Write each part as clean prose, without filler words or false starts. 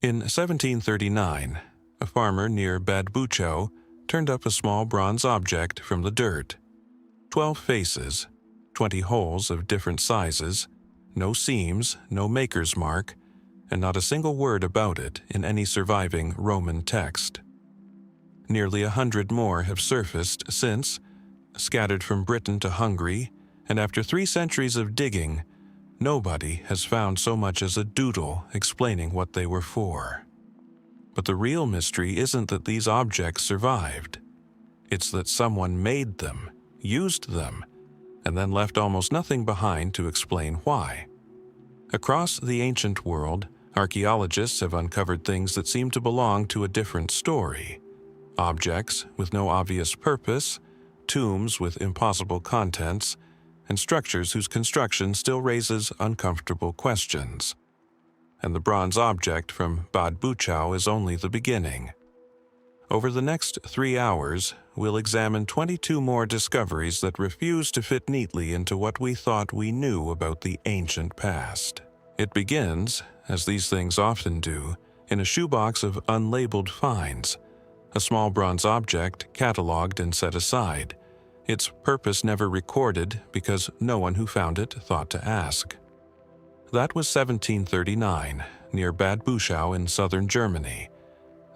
In 1739, a farmer near Bad Bucho turned up a small bronze object from the dirt. 12 faces, 20 holes of different sizes, no seams, no maker's mark, and not a single word about it in any surviving Roman text. Nearly 100 more have surfaced since, scattered from Britain to Hungary, and after 3 centuries of digging, nobody has found so much as a doodle explaining what they were for. But the real mystery isn't that these objects survived. It's that someone made them, used them, and then left almost nothing behind to explain why. Across the ancient world, archaeologists have uncovered things that seem to belong to a different story. Objects with no obvious purpose, tombs with impossible contents, and structures whose construction still raises uncomfortable questions. And the bronze object from Bad Buchau is only the beginning. Over the next 3 hours, we'll examine 22 more discoveries that refuse to fit neatly into what we thought we knew about the ancient past. It begins, as these things often do, in a shoebox of unlabeled finds, a small bronze object catalogued and set aside, its purpose never recorded because no one who found it thought to ask. That was 1739, near Bad Buchau in southern Germany.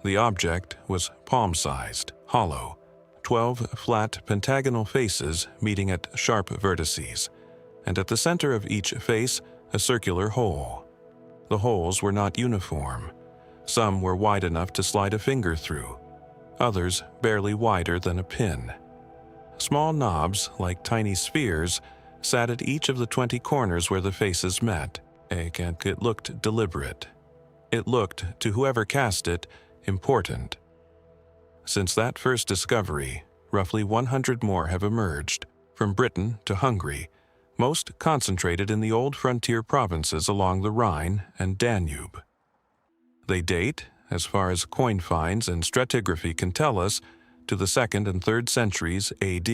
The object was palm-sized, hollow, 12 flat pentagonal faces meeting at sharp vertices, and at the center of each face a circular hole. The holes were not uniform. Some were wide enough to slide a finger through, others barely wider than a pin. Small knobs, like tiny spheres, sat at each of the 20 corners where the faces met, and it looked deliberate. It looked, to whoever cast it, important. Since that first discovery, roughly 100 more have emerged, from Britain to Hungary, most concentrated in the old frontier provinces along the Rhine and Danube. They date, as far as coin finds and stratigraphy can tell us, to the 2nd and 3rd centuries AD.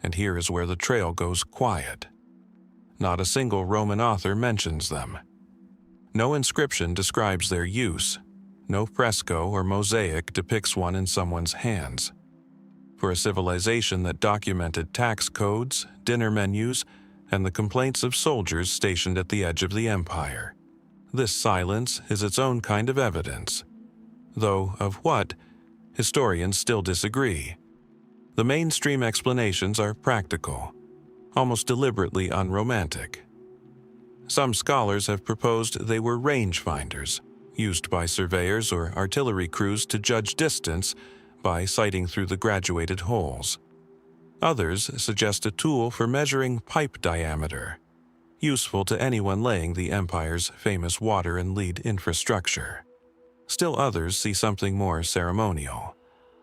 And here is where the trail goes quiet. Not a single Roman author mentions them. No inscription describes their use. No fresco or mosaic depicts one in someone's hands. For a civilization that documented tax codes, dinner menus, and the complaints of soldiers stationed at the edge of the empire, this silence is its own kind of evidence. Though of what, historians still disagree. The mainstream explanations are practical, almost deliberately unromantic. Some scholars have proposed they were rangefinders, used by surveyors or artillery crews to judge distance by sighting through the graduated holes. Others suggest a tool for measuring pipe diameter, useful to anyone laying the empire's famous water and lead infrastructure. Still others see something more ceremonial.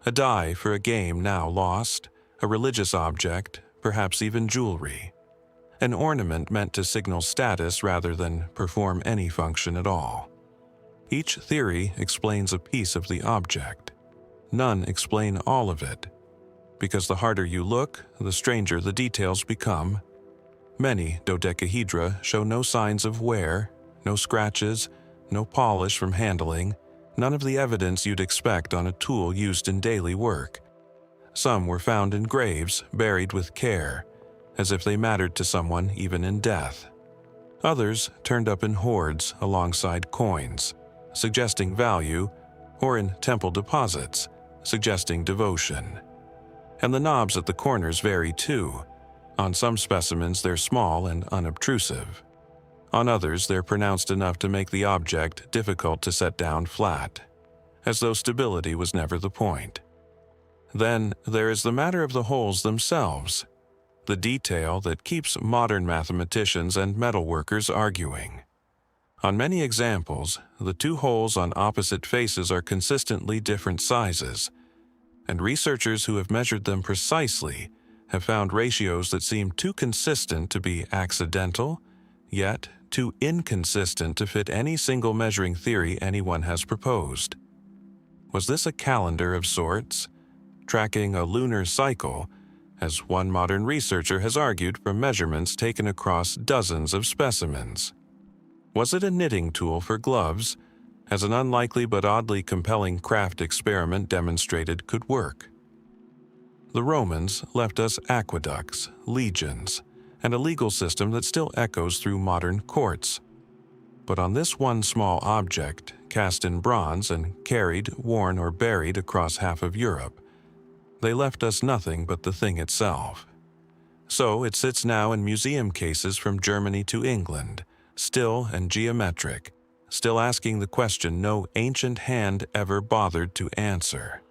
A die for a game now lost, a religious object, perhaps even jewelry. An ornament meant to signal status rather than perform any function at all. Each theory explains a piece of the object. None explain all of it, because the harder you look, the stranger the details become. Many dodecahedra show no signs of wear, no scratches, no polish from handling, none of the evidence you'd expect on a tool used in daily work. Some were found in graves, buried with care, as if they mattered to someone even in death. Others turned up in hoards alongside coins, suggesting value, or in temple deposits, suggesting devotion. And the knobs at the corners vary too. On some specimens they're small and unobtrusive. On others they're pronounced enough to make the object difficult to set down flat, as though stability was never the point. Then there is the matter of the holes themselves, the detail that keeps modern mathematicians and metalworkers arguing. On many examples, the 2 holes on opposite faces are consistently different sizes, and researchers who have measured them precisely have found ratios that seem too consistent to be accidental, yet too inconsistent to fit any single measuring theory anyone has proposed. Was this a calendar of sorts, tracking a lunar cycle, as one modern researcher has argued from measurements taken across dozens of specimens? Was it a knitting tool for gloves, as an unlikely but oddly compelling craft experiment demonstrated could work. The Romans left us aqueducts, legions, and a legal system that still echoes through modern courts. But on this one small object, cast in bronze and carried, worn, or buried across half of Europe, they left us nothing but the thing itself. So it sits now in museum cases from Germany to England, still and geometric, still asking the question no ancient hand ever bothered to answer.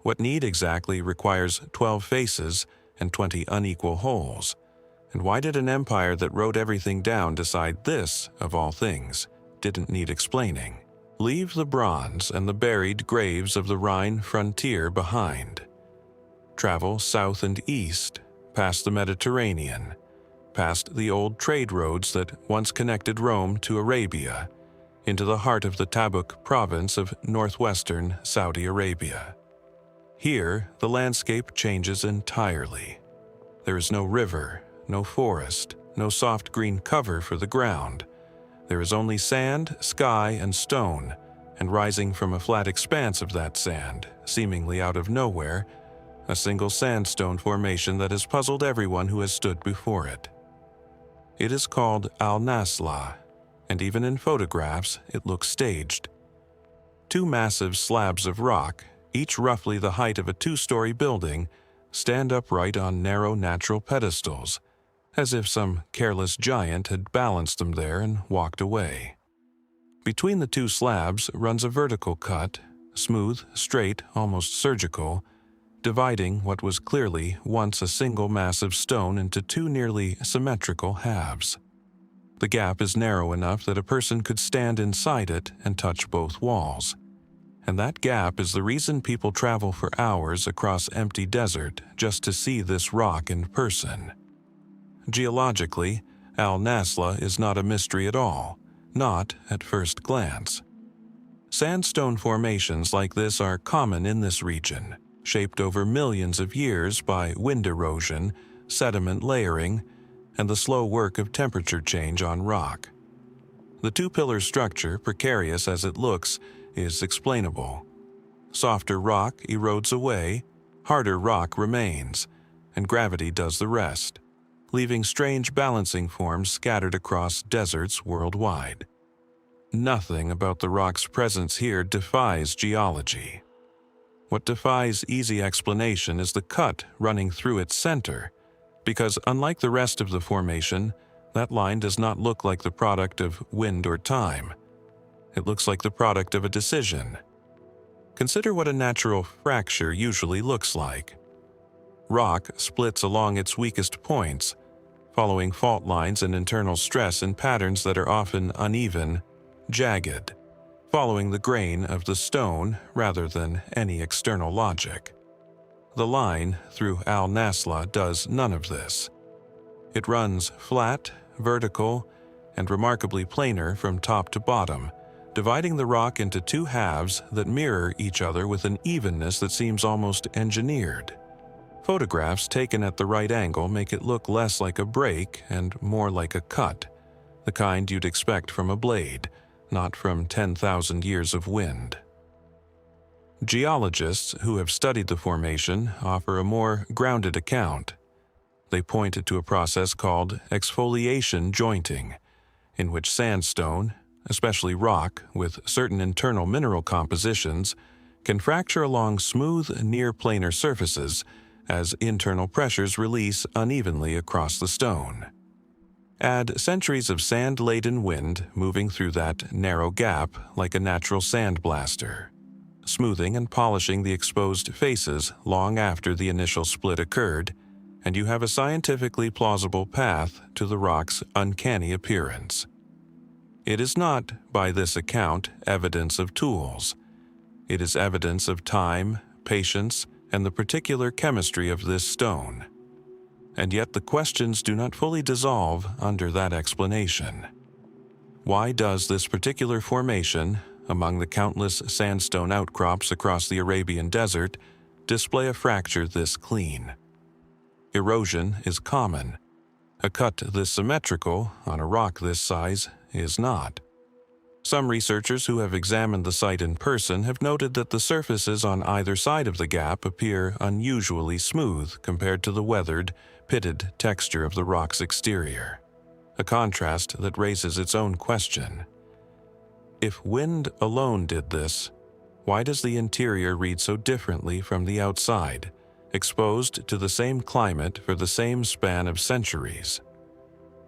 What need exactly requires 12 faces and 20 unequal holes? And why did an empire that wrote everything down decide this, of all things, didn't need explaining? Leave the bronze and the buried graves of the Rhine frontier behind. Travel south and east, past the Mediterranean, past the old trade roads that once connected Rome to Arabia, into the heart of the Tabuk province of northwestern Saudi Arabia. Here, the landscape changes entirely. There is no river, no forest, no soft green cover for the ground. There is only sand, sky, and stone, and rising from a flat expanse of that sand, seemingly out of nowhere, a single sandstone formation that has puzzled everyone who has stood before it. It is called Naslaa, and even in photographs it looks staged. Two massive slabs of rock, each roughly the height of a two-story building, stand upright on narrow natural pedestals, as if some careless giant had balanced them there and walked away. Between the two slabs runs a vertical cut, smooth, straight, almost surgical, dividing what was clearly once a single massive stone into two nearly symmetrical halves. The gap is narrow enough that a person could stand inside it and touch both walls. And that gap is the reason people travel for hours across empty desert just to see this rock in person. Geologically, Naslaa is not a mystery at all, not at first glance. Sandstone formations like this are common in this region, shaped over millions of years by wind erosion, sediment layering, and the slow work of temperature change on rock. The two-pillar structure, precarious as it looks, is explainable. Softer rock erodes away, harder rock remains, and gravity does the rest, leaving strange balancing forms scattered across deserts worldwide. Nothing about the rock's presence here defies geology. What defies easy explanation is the cut running through its center, because unlike the rest of the formation, that line does not look like the product of wind or time. It looks like the product of a decision. Consider what a natural fracture usually looks like. Rock splits along its weakest points, following fault lines and internal stress in patterns that are often uneven, jagged, following the grain of the stone rather than any external logic. The line through Naslaa does none of this. It runs flat, vertical, and remarkably planar from top to bottom, dividing the rock into two halves that mirror each other with an evenness that seems almost engineered. Photographs taken at the right angle make it look less like a break and more like a cut, the kind you'd expect from a blade, not from 10,000 years of wind. Geologists who have studied the formation offer a more grounded account. They point to a process called exfoliation jointing, in which sandstone, especially rock with certain internal mineral compositions, can fracture along smooth, near-planar surfaces as internal pressures release unevenly across the stone. Add centuries of sand-laden wind moving through that narrow gap like a natural sandblaster, smoothing and polishing the exposed faces long after the initial split occurred, and you have a scientifically plausible path to the rock's uncanny appearance. It is not, by this account, evidence of tools. It is evidence of time, patience, and the particular chemistry of this stone. And yet the questions do not fully dissolve under that explanation. Why does this particular formation, among the countless sandstone outcrops across the Arabian desert, display a fracture this clean? Erosion is common. A cut this symmetrical on a rock this size is not. Some researchers who have examined the site in person have noted that the surfaces on either side of the gap appear unusually smooth compared to the weathered, pitted texture of the rock's exterior, a contrast that raises its own question. If wind alone did this, why does the interior read so differently from the outside, exposed to the same climate for the same span of centuries?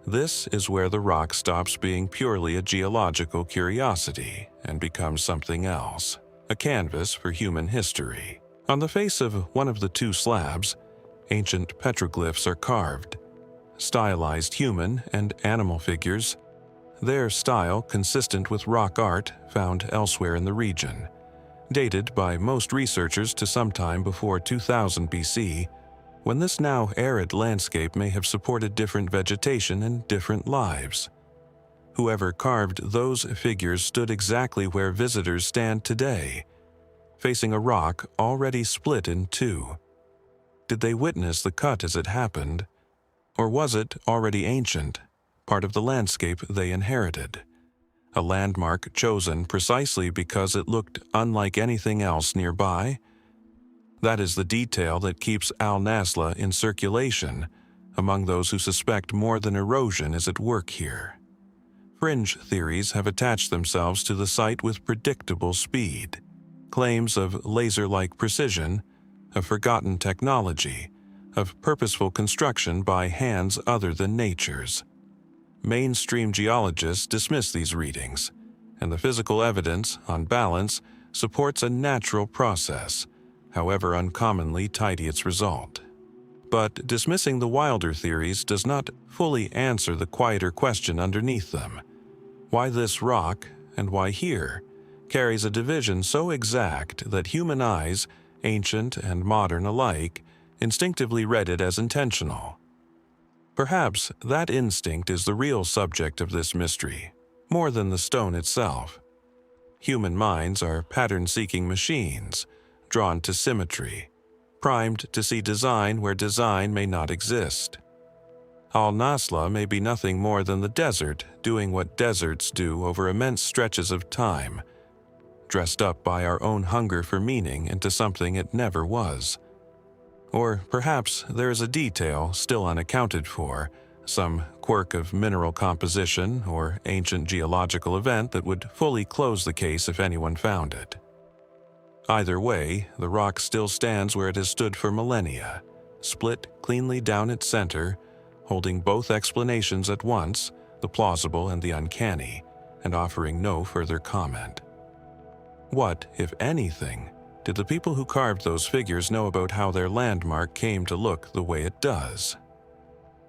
This is where the rock stops being purely a geological curiosity and becomes something else, a canvas for human history. On the face of one of the two slabs, ancient petroglyphs are carved, stylized human and animal figures, their style consistent with rock art found elsewhere in the region, dated by most researchers to sometime before 2000 BC, when this now arid landscape may have supported different vegetation and different lives. Whoever carved those figures stood exactly where visitors stand today, facing a rock already split in two. Did they witness the cut as it happened, or was it already ancient, part of the landscape they inherited? A landmark chosen precisely because it looked unlike anything else nearby? That is the detail that keeps Naslaa in circulation among those who suspect more than erosion is at work here. Fringe theories have attached themselves to the site with predictable speed. Claims of laser-like precision, of forgotten technology, of purposeful construction by hands other than nature's. Mainstream geologists dismiss these readings, and the physical evidence, on balance, supports a natural process, however uncommonly tidy its result. But dismissing the wilder theories does not fully answer the quieter question underneath them. Why this rock, and why here, carries a division so exact that human eyes, ancient and modern alike, instinctively read it as intentional. Perhaps that instinct is the real subject of this mystery, more than the stone itself. Human minds are pattern-seeking machines, drawn to symmetry, primed to see design where design may not exist. Naslaa may be nothing more than the desert doing what deserts do over immense stretches of time, dressed up by our own hunger for meaning into something it never was. Or perhaps there is a detail still unaccounted for, some quirk of mineral composition or ancient geological event that would fully close the case if anyone found it. Either way, the rock still stands where it has stood for millennia, split cleanly down its center, holding both explanations at once, the plausible and the uncanny, and offering no further comment. What, if anything, did the people who carved those figures know about how their landmark came to look the way it does?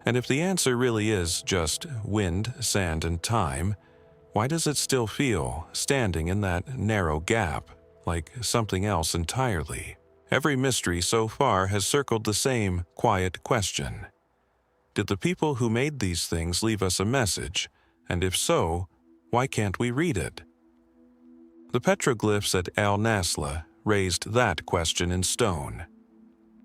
And if the answer really is just wind, sand, and time, why does it still feel, standing in that narrow gap, like something else entirely? Every mystery so far has circled the same quiet question. Did the people who made these things leave us a message? And if so, why can't we read it? The petroglyphs at Naslaa raised that question in stone.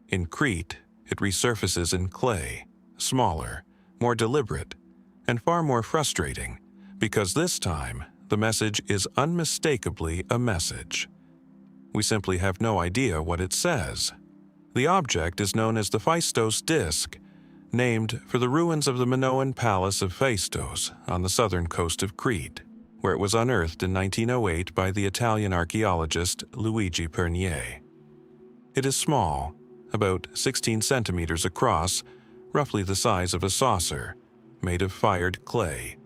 In Crete, it resurfaces in clay, smaller, more deliberate, and far more frustrating, because this time the message is unmistakably a message. We simply have no idea what it says. The object is known as the Phaistos disk, named for the ruins of the Minoan palace of Phaistos on the southern coast of Crete, where it was unearthed in 1908 by the Italian archaeologist Luigi Pernier. It is small, about 16 centimeters across, roughly the size of a saucer, made of fired clay,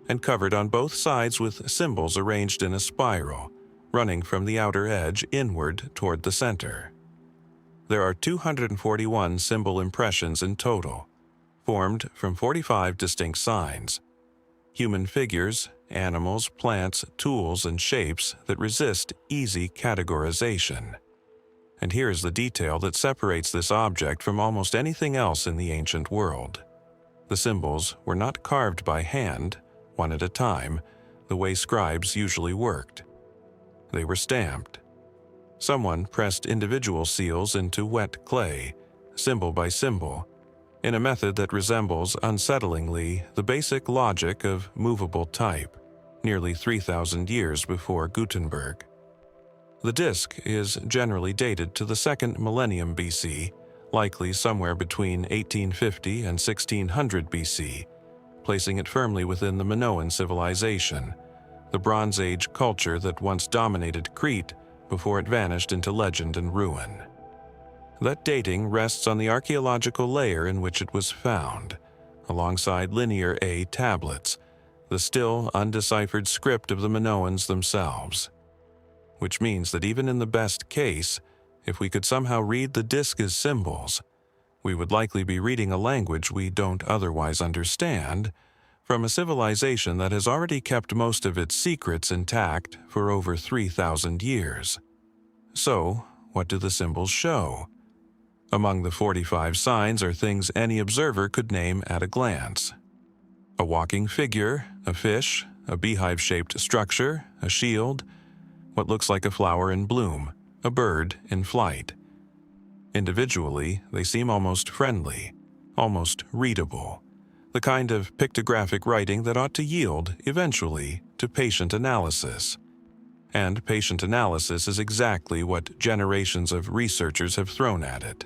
and covered on both sides with symbols arranged in a spiral, running from the outer edge inward toward the center. There are 241 symbol impressions in total, formed from 45 distinct signs. Human figures, animals, plants, tools, and shapes that resist easy categorization. And here is the detail that separates this object from almost anything else in the ancient world. The symbols were not carved by hand, one at a time, the way scribes usually worked. They were stamped. Someone pressed individual seals into wet clay, symbol by symbol, in a method that resembles unsettlingly the basic logic of movable type. nearly 3,000 years before Gutenberg. The disc is generally dated to the 2nd millennium BC, likely somewhere between 1850 and 1600 BC, placing it firmly within the Minoan civilization, the Bronze Age culture that once dominated Crete before it vanished into legend and ruin. That dating rests on the archaeological layer in which it was found, alongside Linear A tablets, the still undeciphered script of the Minoans themselves. Which means that even in the best case, if we could somehow read the disc as symbols, we would likely be reading a language we don't otherwise understand from a civilization that has already kept most of its secrets intact for over 3,000 years. So, what do the symbols show? Among the 45 signs are things any observer could name at a glance. A walking figure, a fish, a beehive-shaped structure, a shield, what looks like a flower in bloom, a bird in flight. Individually, they seem almost friendly, almost readable, the kind of pictographic writing that ought to yield, eventually, to patient analysis. And patient analysis is exactly what generations of researchers have thrown at it.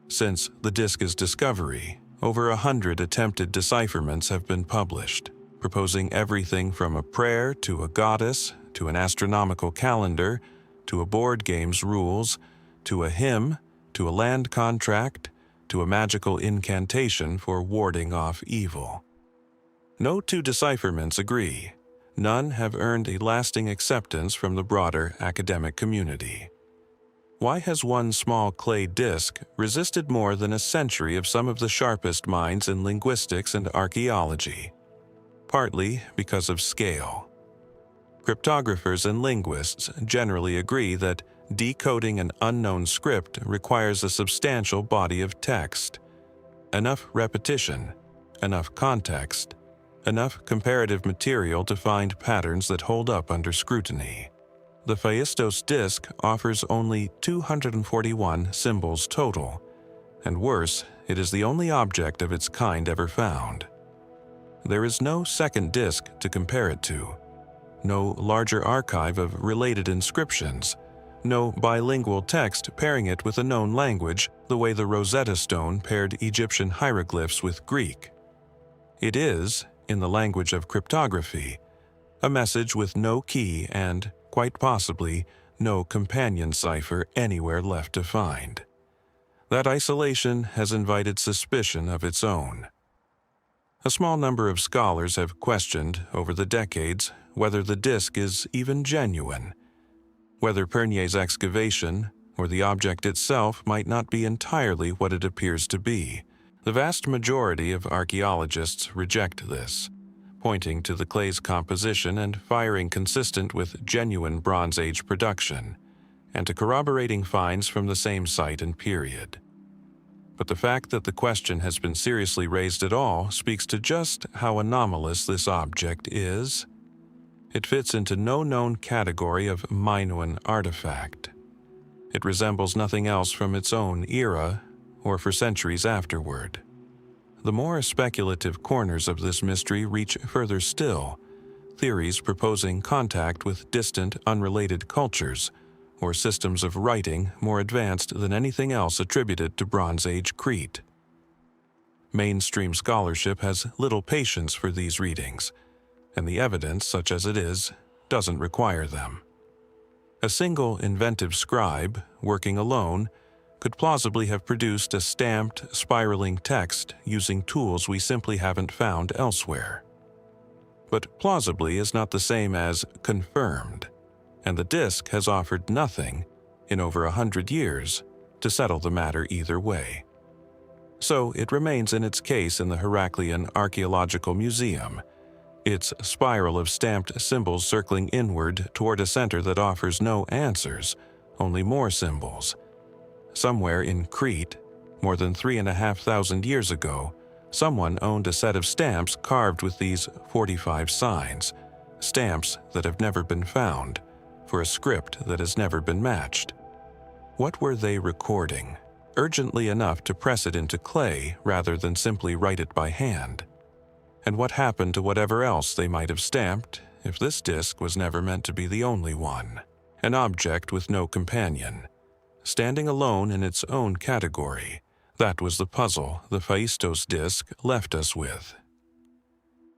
Since the disc's discovery, over 100 attempted decipherments have been published, proposing everything from a prayer to a goddess, to an astronomical calendar, to a board game's rules, to a hymn, to a land contract, to a magical incantation for warding off evil. No two decipherments agree. None have earned a lasting acceptance from the broader academic community. Why has one small clay disc resisted more than a century of some of the sharpest minds in linguistics and archaeology? Partly because of scale. Cryptographers and linguists generally agree that decoding an unknown script requires a substantial body of text. Enough repetition, enough context, enough comparative material to find patterns that hold up under scrutiny. The Phaistos disc offers only 241 symbols total, and worse, it is the only object of its kind ever found. There is no second disc to compare it to, no larger archive of related inscriptions, no bilingual text pairing it with a known language the way the Rosetta Stone paired Egyptian hieroglyphs with Greek. It is, in the language of cryptography, a message with no key and, quite possibly, no companion cipher anywhere left to find. That isolation has invited suspicion of its own. A small number of scholars have questioned over the decades whether the disc is even genuine, whether Pernier's excavation or the object itself might not be entirely what it appears to be. The vast majority of archaeologists reject this, pointing to the clay's composition and firing consistent with genuine Bronze Age production, and to corroborating finds from the same site and period. But the fact that the question has been seriously raised at all speaks to just how anomalous this object is. It fits into no known category of Minoan artifact. It resembles nothing else from its own era or for centuries afterward. The more speculative corners of this mystery reach further still, theories proposing contact with distant, unrelated cultures, or systems of writing more advanced than anything else attributed to Bronze Age Crete. Mainstream scholarship has little patience for these readings, and the evidence, such as it is, doesn't require them. A single inventive scribe, working alone, could plausibly have produced a stamped, spiraling text using tools we simply haven't found elsewhere. But plausibly is not the same as confirmed, and the disc has offered nothing, in over 100 years, to settle the matter either way. So it remains in its case in the Heraclean Archaeological Museum, its spiral of stamped symbols circling inward toward a center that offers no answers, only more symbols. Somewhere in Crete, more than 3,500 years ago, someone owned a set of stamps carved with these 45 signs, stamps that have never been found, for a script that has never been matched. What were they recording, urgently enough to press it into clay rather than simply write it by hand? And what happened to whatever else they might have stamped if this disc was never meant to be the only one, an object with no companion, standing alone in its own category. That was the puzzle the Phaistos disc left us with.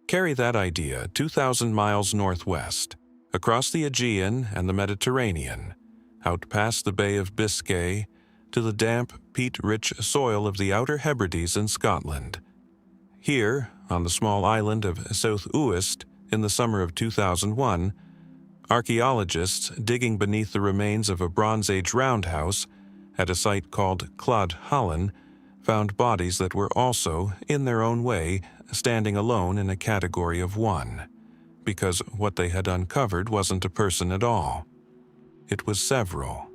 Carry that idea 2,000 miles northwest, across the Aegean and the Mediterranean, out past the Bay of Biscay, to the damp, peat-rich soil of the Outer Hebrides in Scotland. Here, on the small island of South Uist, in the summer of 2001, archaeologists digging beneath the remains of a Bronze Age roundhouse at a site called Clod Hallan found bodies that were also, in their own way, standing alone in a category of one, because what they had uncovered wasn't a person at all. It was several.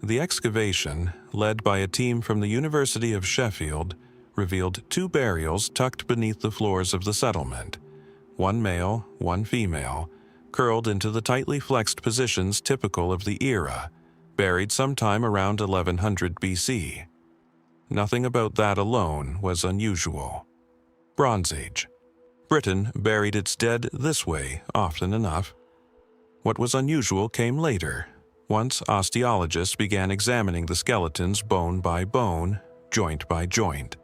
The excavation, led by a team from the University of Sheffield, revealed 2 burials tucked beneath the floors of the settlement, one male, one female, curled into the tightly flexed positions typical of the era, buried sometime around 1100 BC. Nothing about that alone was unusual. Bronze Age. Britain buried its dead this way often enough. What was unusual came later, once osteologists began examining the skeletons bone by bone, joint by joint,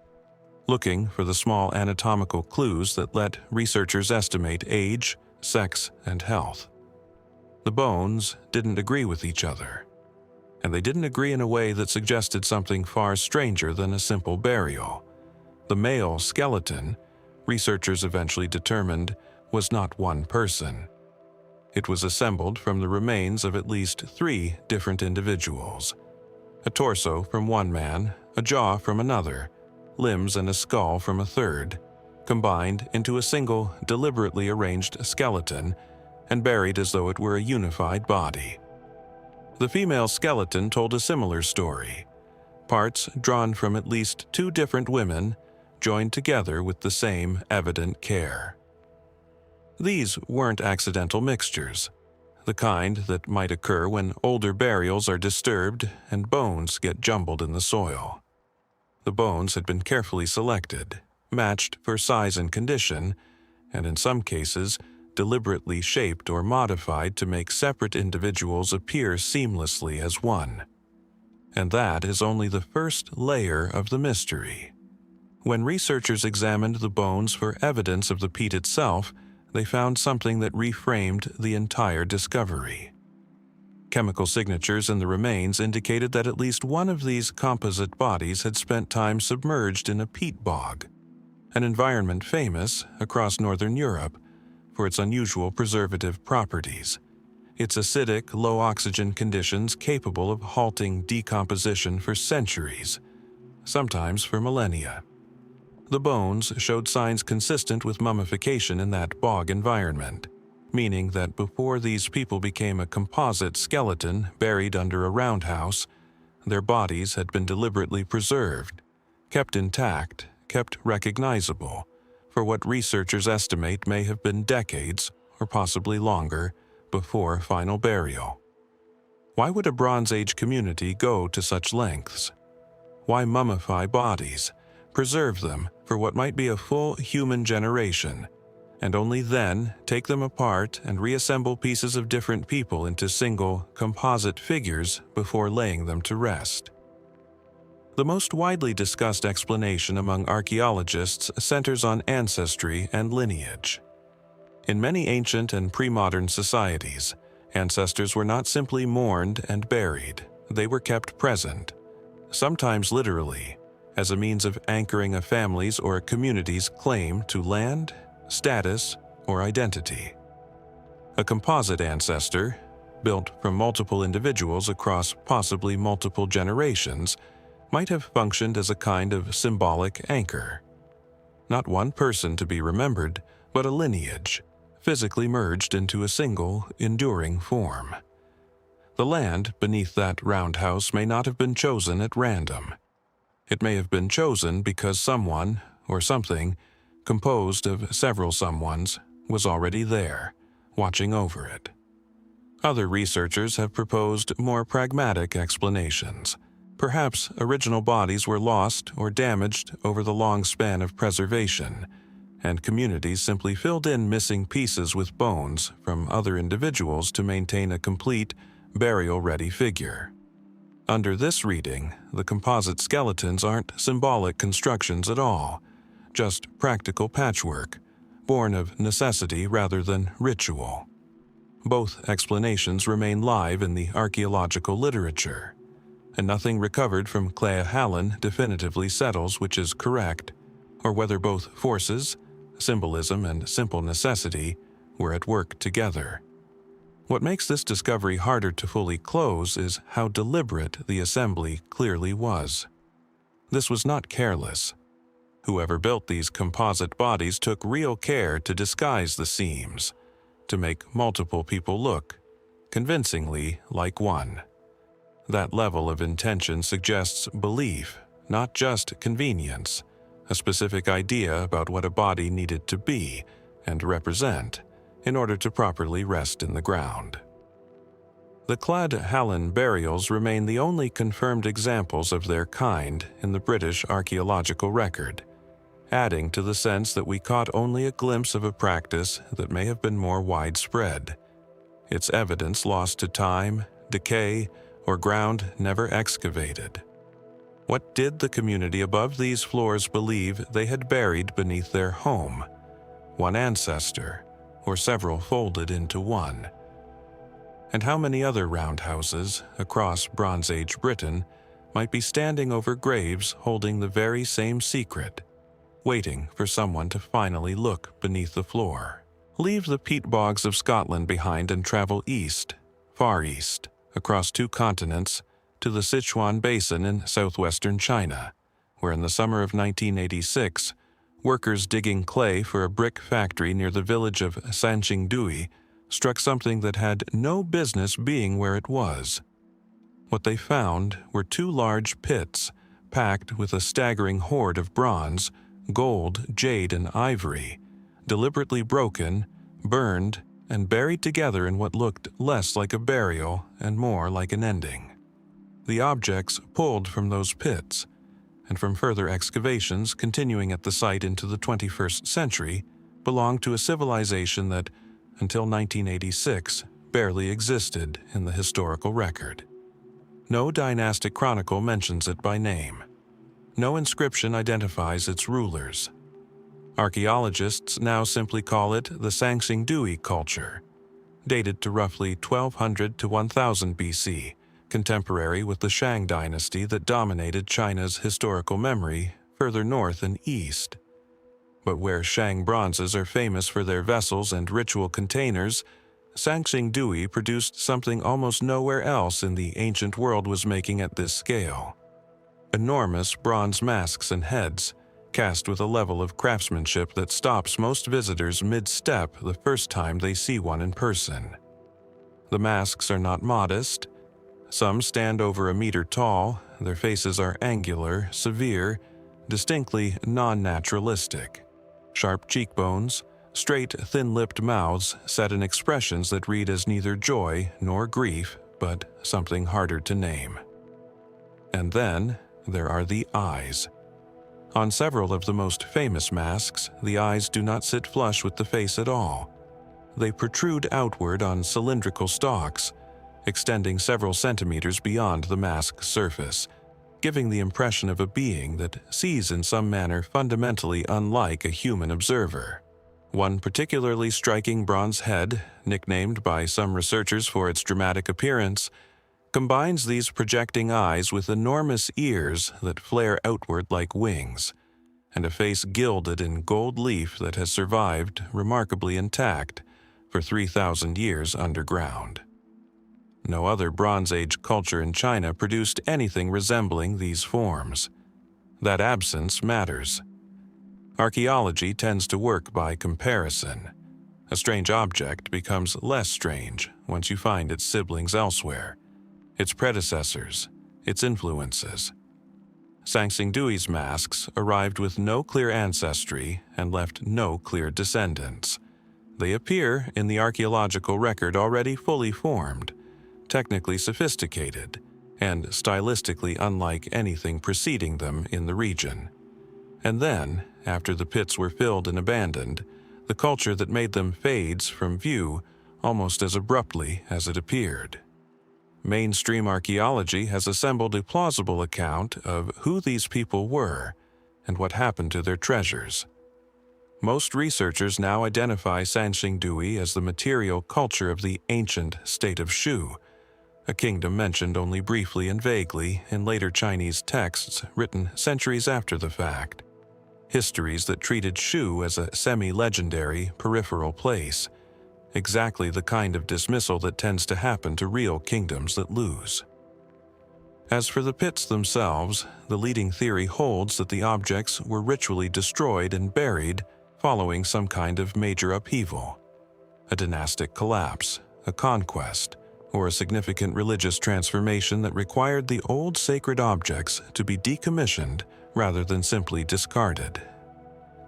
looking for the small anatomical clues that let researchers estimate age, sex, and health. The bones didn't agree with each other, and they didn't agree in a way that suggested something far stranger than a simple burial. The male skeleton, researchers eventually determined, was not one person. It was assembled from the remains of at least 3 different individuals. A torso from one man, a jaw from another, limbs and a skull from a third, combined into a single, deliberately arranged skeleton and buried as though it were a unified body. The female skeleton told a similar story, parts drawn from at least 2 different women, joined together with the same evident care. These weren't accidental mixtures, the kind that might occur when older burials are disturbed and bones get jumbled in the soil. The bones had been carefully selected, matched for size and condition, and in some cases, deliberately shaped or modified to make separate individuals appear seamlessly as one. And that is only the first layer of the mystery. When researchers examined the bones for evidence of the peat itself, they found something that reframed the entire discovery. Chemical signatures in the remains indicated that at least one of these composite bodies had spent time submerged in a peat bog, an environment famous across northern Europe for its unusual preservative properties, its acidic, low-oxygen conditions capable of halting decomposition for centuries, sometimes for millennia. The bones showed signs consistent with mummification in that bog environment, meaning that before these people became a composite skeleton buried under a roundhouse, their bodies had been deliberately preserved, kept intact, kept recognizable, for what researchers estimate may have been decades, or possibly longer, before final burial. Why would a Bronze Age community go to such lengths? Why mummify bodies, preserve them for what might be a full human generation, and only then take them apart and reassemble pieces of different people into single, composite figures before laying them to rest? The most widely discussed explanation among archaeologists centers on ancestry and lineage. In many ancient and pre-modern societies, ancestors were not simply mourned and buried, they were kept present, sometimes literally, as a means of anchoring a family's or a community's claim to land, status, or identity. A composite ancestor, built from multiple individuals across possibly multiple generations, might have functioned as a kind of symbolic anchor. Not one person to be remembered, but a lineage, physically merged into a single, enduring form. The land beneath that roundhouse may not have been chosen at random. It may have been chosen because someone, or something, composed of several someones, was already there, watching over it. Other researchers have proposed more pragmatic explanations. Perhaps original bodies were lost or damaged over the long span of preservation, and communities simply filled in missing pieces with bones from other individuals to maintain a complete, burial-ready figure. Under this reading, the composite skeletons aren't symbolic constructions at all, just practical patchwork, born of necessity rather than ritual. Both explanations remain live in the archaeological literature, and nothing recovered from Clea Hallen definitively settles which is correct, or whether both forces, symbolism and simple necessity, were at work together. What makes this discovery harder to fully close is how deliberate the assembly clearly was. This was not careless. Whoever built these composite bodies took real care to disguise the seams, to make multiple people look, convincingly, like one. That level of intention suggests belief, not just convenience, a specific idea about what a body needed to be and represent in order to properly rest in the ground. The Cled Hallen burials remain the only confirmed examples of their kind in the British archaeological record, adding to the sense that we caught only a glimpse of a practice that may have been more widespread, its evidence lost to time, decay, or ground never excavated. What did the community above these floors believe they had buried beneath their home? One ancestor, or several folded into one? And how many other roundhouses across Bronze Age Britain might be standing over graves holding the very same secret, waiting for someone to finally look beneath the floor? Leave the peat bogs of Scotland behind and travel east, far east, across 2 continents, to the Sichuan Basin in southwestern China, where in the summer of 1986, workers digging clay for a brick factory near the village of Sanxingdui struck something that had no business being where it was. What they found were 2 large pits packed with a staggering hoard of bronze, gold, jade, and ivory, deliberately broken, burned, and buried together in what looked less like a burial and more like an ending. The objects pulled from those pits, and from further excavations continuing at the site into the 21st century, belonged to a civilization that, until 1986, barely existed in the historical record. No dynastic chronicle mentions it by name. No inscription identifies its rulers. Archaeologists now simply call it the Sanxingdui culture, dated to roughly 1200 to 1000 BC, contemporary with the Shang dynasty that dominated China's historical memory further north and east. But where Shang bronzes are famous for their vessels and ritual containers, Sanxingdui produced something almost nowhere else in the ancient world was making at this scale. Enormous bronze masks and heads, cast with a level of craftsmanship that stops most visitors mid-step the first time they see one in person. The masks are not modest. Some stand over a meter tall, their faces are angular, severe, distinctly non-naturalistic. Sharp cheekbones, straight, thin-lipped mouths set in expressions that read as neither joy nor grief, but something harder to name. And then there are the eyes. On several of the most famous masks, the eyes do not sit flush with the face at all. They protrude outward on cylindrical stalks, extending several centimeters beyond the mask surface, giving the impression of a being that sees in some manner fundamentally unlike a human observer. One particularly striking bronze head, nicknamed by some researchers for its dramatic appearance, combines these projecting eyes with enormous ears that flare outward like wings, and a face gilded in gold leaf that has survived, remarkably intact, for 3,000 years underground. No other Bronze Age culture in China produced anything resembling these forms. That absence matters. Archaeology tends to work by comparison. A strange object becomes less strange once you find its siblings elsewhere, its predecessors, its influences. Sanxingdui's masks arrived with no clear ancestry and left no clear descendants. They appear in the archaeological record already fully formed, technically sophisticated, and stylistically unlike anything preceding them in the region. And then, after the pits were filled and abandoned, the culture that made them fades from view almost as abruptly as it appeared. Mainstream archaeology has assembled a plausible account of who these people were and what happened to their treasures. Most researchers now identify Sanxingdui as the material culture of the ancient state of Shu, a kingdom mentioned only briefly and vaguely in later Chinese texts written centuries after the fact. Histories that treated Shu as a semi-legendary, peripheral place, exactly the kind of dismissal that tends to happen to real kingdoms that lose. As for the pits themselves, the leading theory holds that the objects were ritually destroyed and buried following some kind of major upheaval, a dynastic collapse, a conquest, or a significant religious transformation that required the old sacred objects to be decommissioned rather than simply discarded.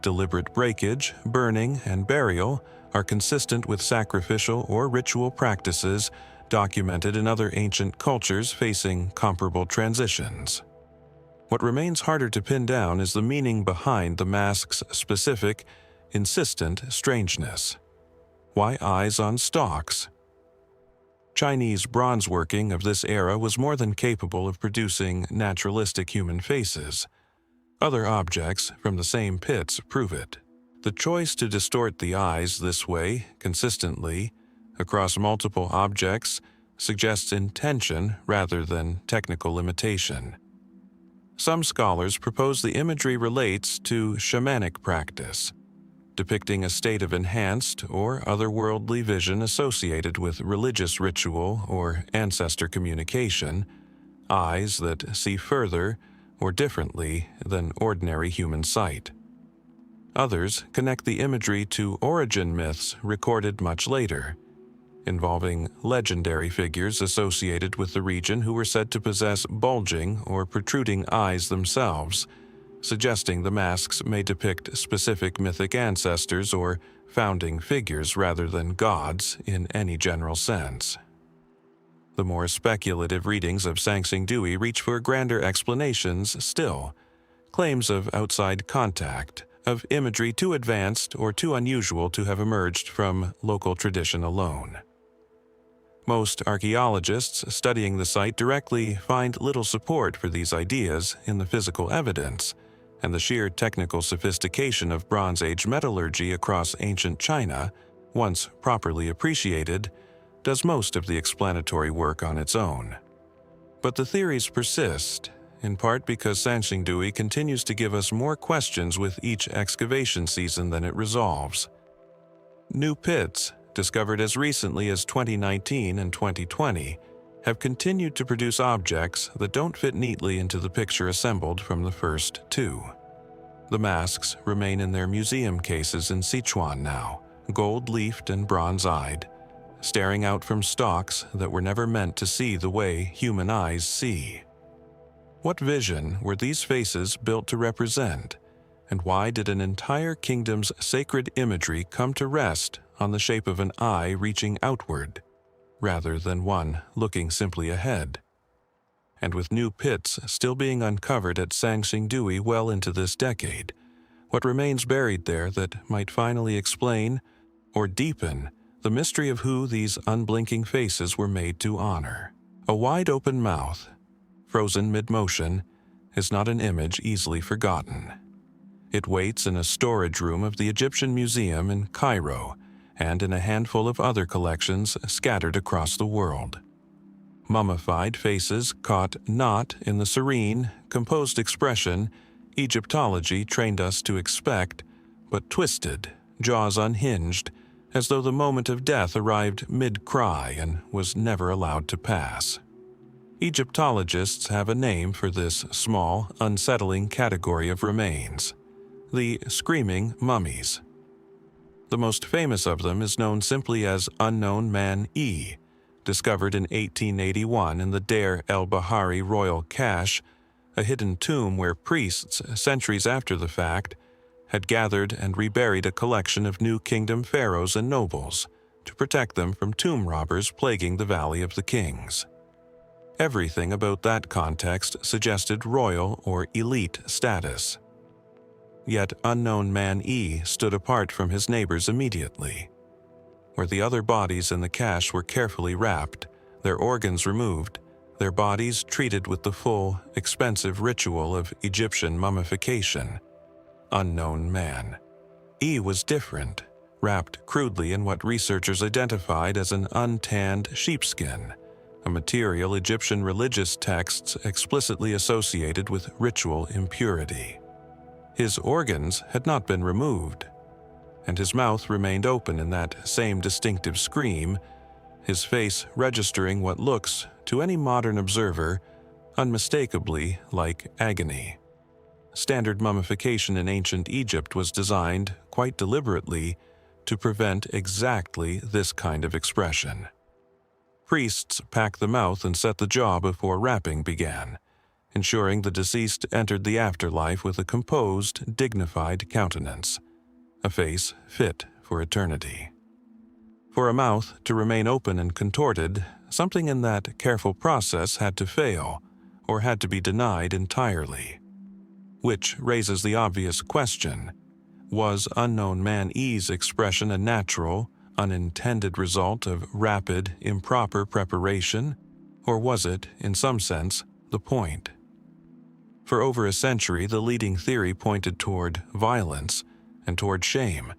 Deliberate breakage, burning, and burial are consistent with sacrificial or ritual practices documented in other ancient cultures facing comparable transitions. What remains harder to pin down is the meaning behind the mask's specific, insistent strangeness. Why eyes on stalks? Chinese bronze working of this era was more than capable of producing naturalistic human faces. Other objects from the same pits prove it. The choice to distort the eyes this way, consistently, across multiple objects, suggests intention rather than technical limitation. Some scholars propose the imagery relates to shamanic practice, depicting a state of enhanced or otherworldly vision associated with religious ritual or ancestor communication, eyes that see further or differently than ordinary human sight. Others connect the imagery to origin myths recorded much later, involving legendary figures associated with the region who were said to possess bulging or protruding eyes themselves, suggesting the masks may depict specific mythic ancestors or founding figures rather than gods in any general sense. The more speculative readings of Sanxingdui reach for grander explanations still, claims of outside contact, of imagery too advanced or too unusual to have emerged from local tradition alone. Most archaeologists studying the site directly find little support for these ideas in the physical evidence, and the sheer technical sophistication of Bronze Age metallurgy across ancient China, once properly appreciated, does most of the explanatory work on its own. But the theories persist, in part because Sanxingdui continues to give us more questions with each excavation season than it resolves. New pits, discovered as recently as 2019 and 2020, have continued to produce objects that don't fit neatly into the picture assembled from the first two. The masks remain in their museum cases in Sichuan now, gold-leafed and bronze-eyed, staring out from stalks that were never meant to see the way human eyes see. What vision were these faces built to represent, and why did an entire kingdom's sacred imagery come to rest on the shape of an eye reaching outward, rather than one looking simply ahead? And with new pits still being uncovered at Sanxingdui well into this decade, what remains buried there that might finally explain or deepen the mystery of who these unblinking faces were made to honor? A wide-open mouth, frozen mid-motion, is not an image easily forgotten. It waits in a storage room of the Egyptian Museum in Cairo and in a handful of other collections scattered across the world. Mummified faces caught not in the serene, composed expression Egyptology trained us to expect, but twisted, jaws unhinged, as though the moment of death arrived mid-cry and was never allowed to pass. Egyptologists have a name for this small, unsettling category of remains: the screaming mummies. The most famous of them is known simply as Unknown Man E, discovered in 1881 in the Deir el-Bahari royal cache, a hidden tomb where priests, centuries after the fact, had gathered and reburied a collection of New Kingdom pharaohs and nobles to protect them from tomb robbers plaguing the Valley of the Kings. Everything about that context suggested royal or elite status. yet unknown man E stood apart from his neighbors immediately. Where the other bodies in the cache were carefully wrapped, their organs removed, their bodies treated with the full, expensive ritual of Egyptian mummification. Unknown man. E was different, wrapped crudely in what researchers identified as an untanned sheepskin, a material Egyptian religious texts explicitly associated with ritual impurity. His organs had not been removed, and his mouth remained open in that same distinctive scream, his face registering what looks, to any modern observer, unmistakably like agony. Standard mummification in ancient Egypt was designed, quite deliberately, to prevent exactly this kind of expression. Priests packed the mouth and set the jaw before wrapping began, ensuring the deceased entered the afterlife with a composed, dignified countenance, a face fit for eternity. For a mouth to remain open and contorted, something in that careful process had to fail, or had to be denied entirely. Which raises the obvious question: was unknown man E's expression a natural, unintended result of rapid, improper preparation, or was it, in some sense, the point? For over a century, the leading theory pointed toward violence and toward shame.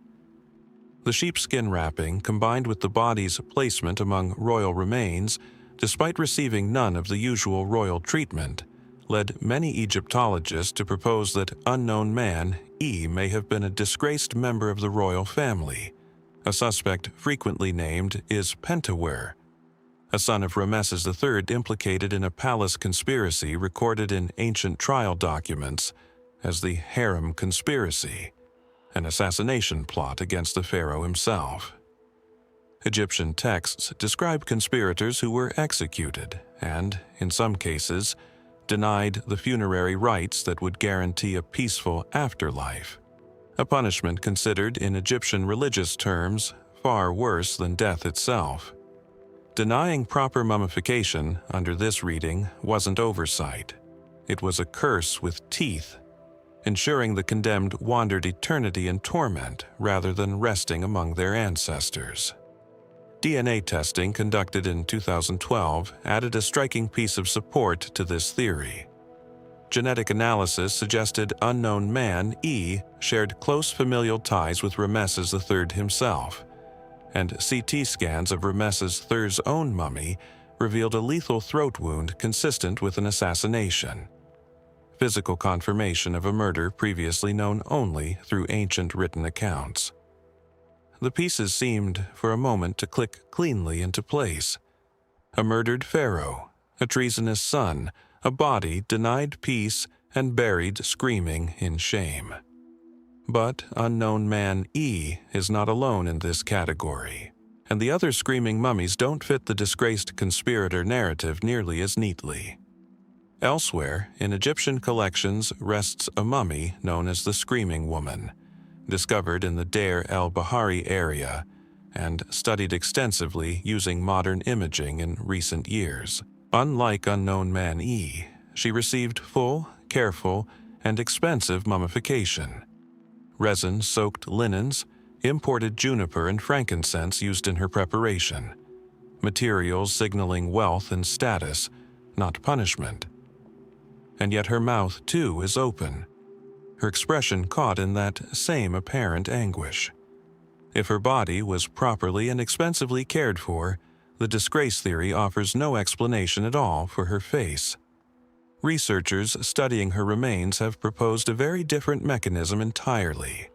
The sheepskin wrapping, combined with the body's placement among royal remains, despite receiving none of the usual royal treatment, led many Egyptologists to propose that unknown man E may have been a disgraced member of the royal family. A suspect frequently named is Pentawere, a son of Ramesses III implicated in a palace conspiracy recorded in ancient trial documents as the Harem Conspiracy, an assassination plot against the pharaoh himself. Egyptian texts describe conspirators who were executed and, in some cases, denied the funerary rites that would guarantee a peaceful afterlife, a punishment considered in Egyptian religious terms far worse than death itself. Denying proper mummification under this reading wasn't oversight. It was a curse with teeth, ensuring the condemned wandered eternity in torment rather than resting among their ancestors. DNA testing conducted in 2012 added a striking piece of support to this theory. Genetic analysis suggested unknown man E shared close familial ties with Ramesses III himself, and CT scans of Ramesses III's own mummy revealed a lethal throat wound consistent with an assassination, physical confirmation of a murder previously known only through ancient written accounts. The pieces seemed, for a moment, to click cleanly into place. A murdered pharaoh, a treasonous son, a body denied peace and buried screaming in shame. But unknown man E is not alone in this category, and the other screaming mummies don't fit the disgraced conspirator narrative nearly as neatly. Elsewhere, in Egyptian collections rests a mummy known as the Screaming Woman, discovered in the Deir el-Bahari area and studied extensively using modern imaging in recent years. Unlike unknown man E, she received full, careful, and expensive mummification. Resin-soaked linens, imported juniper and frankincense used in her preparation, materials signaling wealth and status, not punishment. And yet her mouth, too, is open, her expression caught in that same apparent anguish. If her body was properly and expensively cared for, the disgrace theory offers no explanation at all for her face. Researchers studying her remains have proposed a very different mechanism entirely: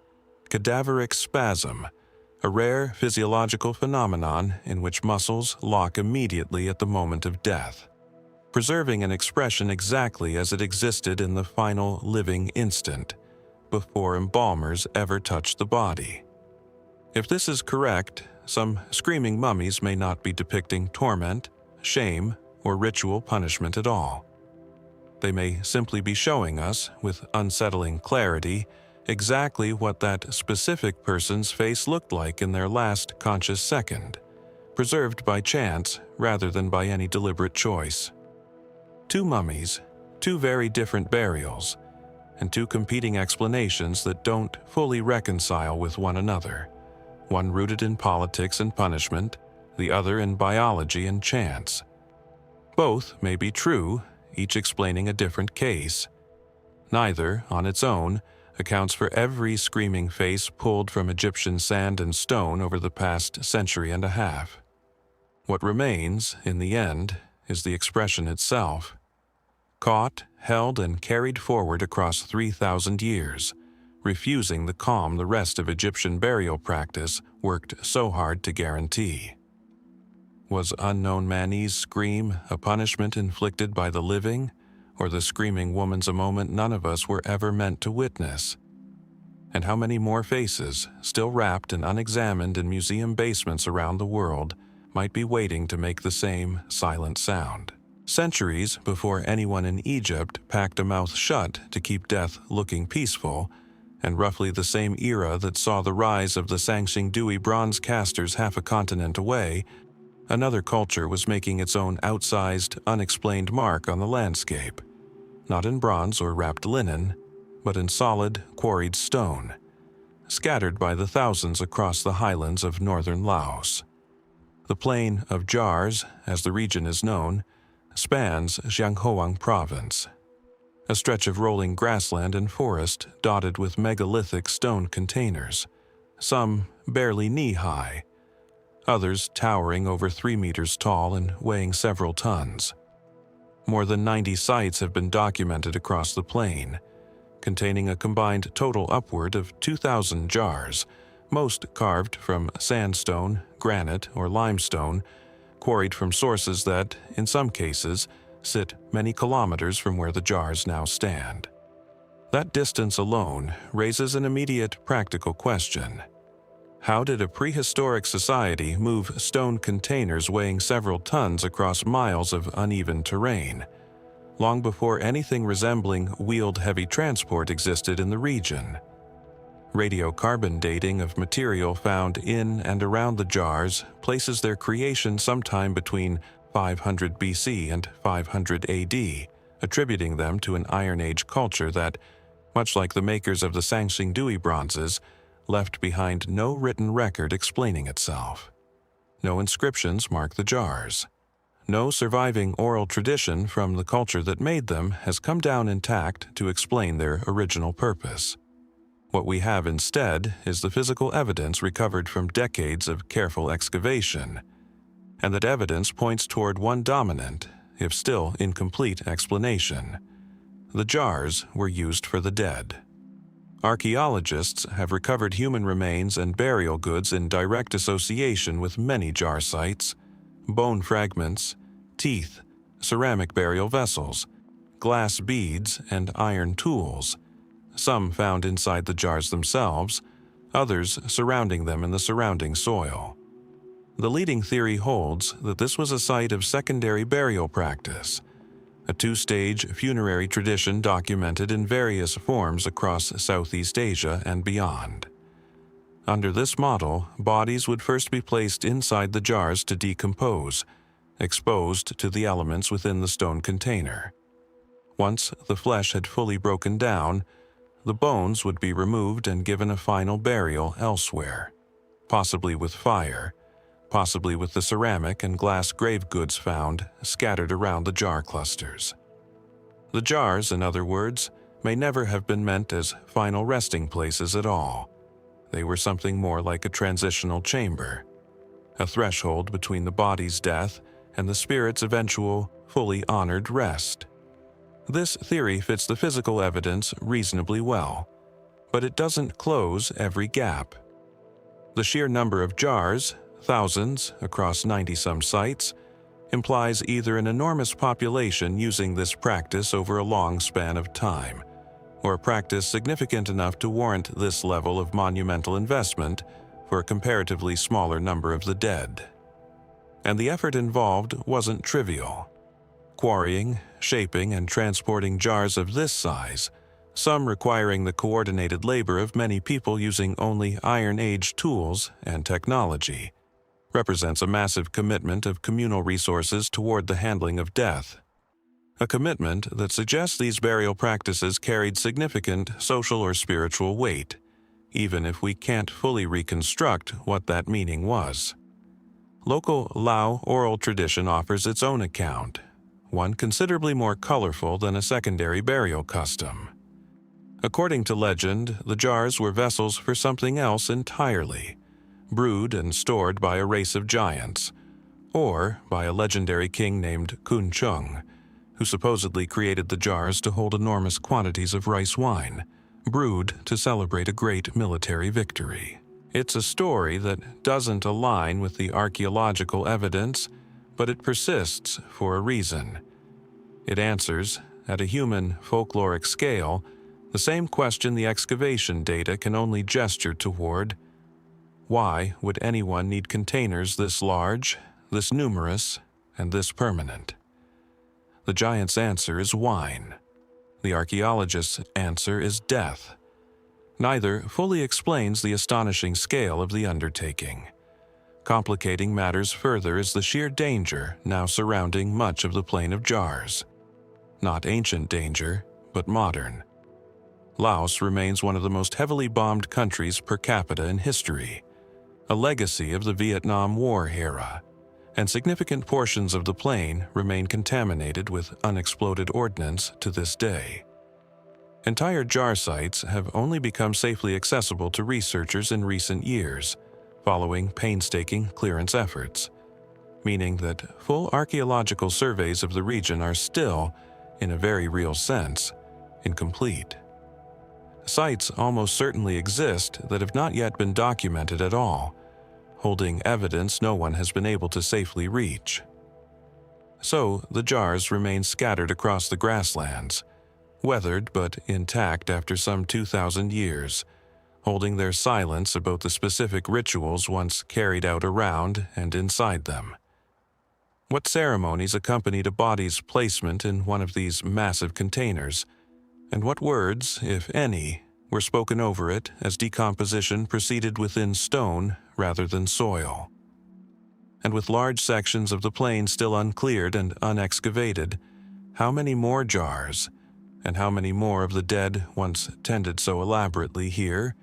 cadaveric spasm, a rare physiological phenomenon in which muscles lock immediately at the moment of death, preserving an expression exactly as it existed in the final living instant, before embalmers ever touched the body. If this is correct, some screaming mummies may not be depicting torment, shame, or ritual punishment at all. They may simply be showing us, with unsettling clarity, exactly what that specific person's face looked like in their last conscious second, preserved by chance rather than by any deliberate choice. Two mummies, two very different burials, and two competing explanations that don't fully reconcile with one another, one rooted in politics and punishment, the other in biology and chance. Both may be true, each explaining a different case. Neither, on its own, accounts for every screaming face pulled from Egyptian sand and stone over the past century and a half. What remains, in the end, is the expression itself. Caught, held, and carried forward across 3,000 years, refusing the calm the rest of Egyptian burial practice worked so hard to guarantee. Was unknown Mani's scream a punishment inflicted by the living, or the screaming woman's a moment none of us were ever meant to witness? And how many more faces, still wrapped and unexamined in museum basements around the world, might be waiting to make the same silent sound? Centuries before anyone in Egypt packed a mouth shut to keep death looking peaceful, and roughly the same era that saw the rise of the Sanxingdui bronze casters half a continent away, another culture was making its own outsized, unexplained mark on the landscape, not in bronze or wrapped linen, but in solid, quarried stone, scattered by the thousands across the highlands of northern Laos. The Plain of Jars, as the region is known, spans Jianghoang Province, a stretch of rolling grassland and forest dotted with megalithic stone containers, some barely knee-high, others towering over 3 meters tall and weighing several tons. More than 90 sites have been documented across the plain, containing a combined total upward of 2,000 jars, most carved from sandstone, granite, or limestone, quarried from sources that, in some cases, sit many kilometers from where the jars now stand. That distance alone raises an immediate practical question. How did a prehistoric society move stone containers weighing several tons across miles of uneven terrain, long before anything resembling wheeled heavy transport existed in the region? Radiocarbon dating of material found in and around the jars places their creation sometime between 500 BC and 500 AD, attributing them to an Iron Age culture that, much like the makers of the Sanxingdui bronzes, left behind no written record explaining itself. No inscriptions mark the jars. No surviving oral tradition from the culture that made them has come down intact to explain their original purpose. What we have instead is the physical evidence recovered from decades of careful excavation, and that evidence points toward one dominant, if still incomplete, explanation. The jars were used for the dead. Archaeologists have recovered human remains and burial goods in direct association with many jar sites: bone fragments, teeth, ceramic burial vessels, glass beads, and iron tools, some found inside the jars themselves, others surrounding them in the surrounding soil. The leading theory holds that this was a site of secondary burial practice, a two-stage funerary tradition documented in various forms across Southeast Asia and beyond. Under this model, bodies would first be placed inside the jars to decompose, exposed to the elements within the stone container. Once the flesh had fully broken down, the bones would be removed and given a final burial elsewhere, possibly with fire, possibly with the ceramic and glass grave goods found scattered around the jar clusters. The jars, in other words, may never have been meant as final resting places at all. They were something more like a transitional chamber, a threshold between the body's death and the spirit's eventual, fully honored rest. This theory fits the physical evidence reasonably well, but it doesn't close every gap. The sheer number of jars, thousands across 90-some sites, implies either an enormous population using this practice over a long span of time, or a practice significant enough to warrant this level of monumental investment for a comparatively smaller number of the dead. And the effort involved wasn't trivial. Quarrying, shaping, and transporting jars of this size, some requiring the coordinated labor of many people using only Iron Age tools and technology, represents a massive commitment of communal resources toward the handling of death. a commitment that suggests these burial practices carried significant social or spiritual weight, even if we can't fully reconstruct what that meaning was. Local Lao oral tradition offers its own account, one considerably more colorful than a secondary burial custom. According to legend, the jars were vessels for something else entirely, brewed and stored by a race of giants, or by a legendary king named Kun Chung, who supposedly created the jars to hold enormous quantities of rice wine, brewed to celebrate a great military victory. It's a story that doesn't align with the archaeological evidence, but it persists for a reason. It answers, at a human folkloric scale, the same question the excavation data can only gesture toward. Why would anyone need containers this large, this numerous, and this permanent? The giant's answer is wine. The archaeologist's answer is death. Neither fully explains the astonishing scale of the undertaking. Complicating matters further is the sheer danger now surrounding much of the plain of jars. Not ancient danger, but modern. Laos remains one of the most heavily bombed countries per capita in history, a legacy of the Vietnam War era, and significant portions of the plain remain contaminated with unexploded ordnance to this day. Entire jar sites have only become safely accessible to researchers in recent years, following painstaking clearance efforts, meaning that full archaeological surveys of the region are still, in a very real sense, incomplete. Sites almost certainly exist that have not yet been documented at all, holding evidence no one has been able to safely reach. So, the jars remain scattered across the grasslands, weathered but intact after some 2,000 years, holding their silence about the specific rituals once carried out around and inside them. What ceremonies accompanied a body's placement in one of these massive containers, and what words, if any, were spoken over it as decomposition proceeded within stone rather than soil? And with large sections of the plain still uncleared and unexcavated, how many more jars, and how many more of the dead once tended so elaborately here,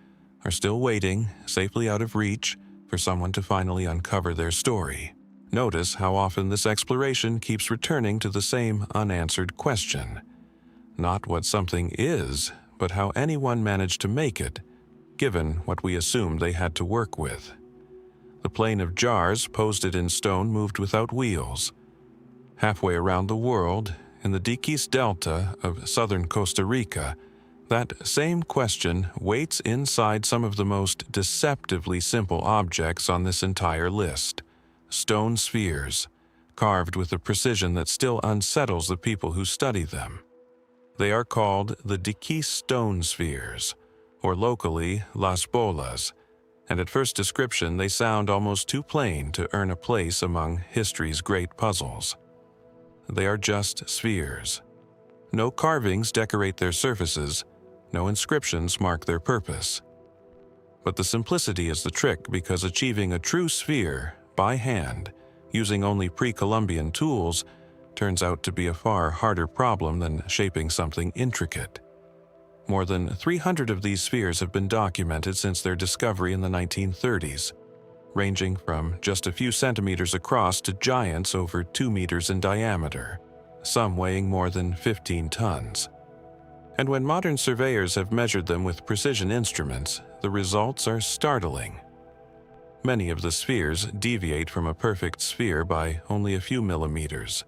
are still waiting, safely out of reach, for someone to finally uncover their story? Notice how often this exploration keeps returning to the same unanswered question. Not what something is, but how anyone managed to make it, given what we assumed they had to work with. The plain of jars posted in stone moved without wheels. Halfway around the world, in the Diquis Delta of southern Costa Rica, that same question waits inside some of the most deceptively simple objects on this entire list: stone spheres, carved with a precision that still unsettles the people who study them. They are called the Diquis stone spheres, or locally Las Bolas, and at first description they sound almost too plain to earn a place among history's great puzzles. They are just spheres. No carvings decorate their surfaces, no inscriptions mark their purpose. But the simplicity is the trick, because achieving a true sphere, by hand, using only pre-Columbian tools, turns out to be a far harder problem than shaping something intricate. More than 300 of these spheres have been documented since their discovery in the 1930s, ranging from just a few centimeters across to giants over 2 meters in diameter, some weighing more than 15 tons. And when modern surveyors have measured them with precision instruments, the results are startling. Many of the spheres deviate from a perfect sphere by only a few millimeters,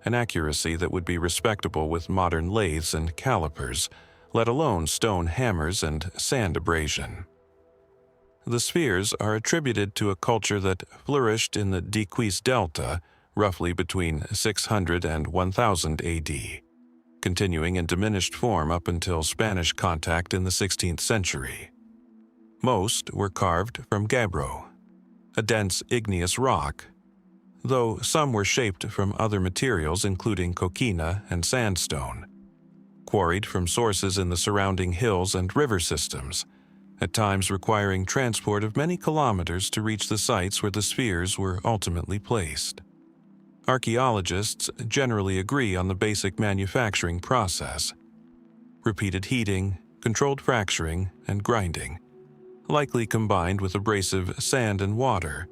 an accuracy that would be respectable with modern lathes and calipers, let alone stone hammers and sand abrasion. The spheres are attributed to a culture that flourished in the Diquis Delta, roughly between 600 and 1000 AD, continuing in diminished form up until Spanish contact in the 16th century. Most were carved from gabbro, a dense igneous rock, though some were shaped from other materials including coquina and sandstone, quarried from sources in the surrounding hills and river systems, at times requiring transport of many kilometers to reach the sites where the spheres were ultimately placed. Archaeologists generally agree on the basic manufacturing process: repeated heating, controlled fracturing, and grinding, likely combined with abrasive sand and water,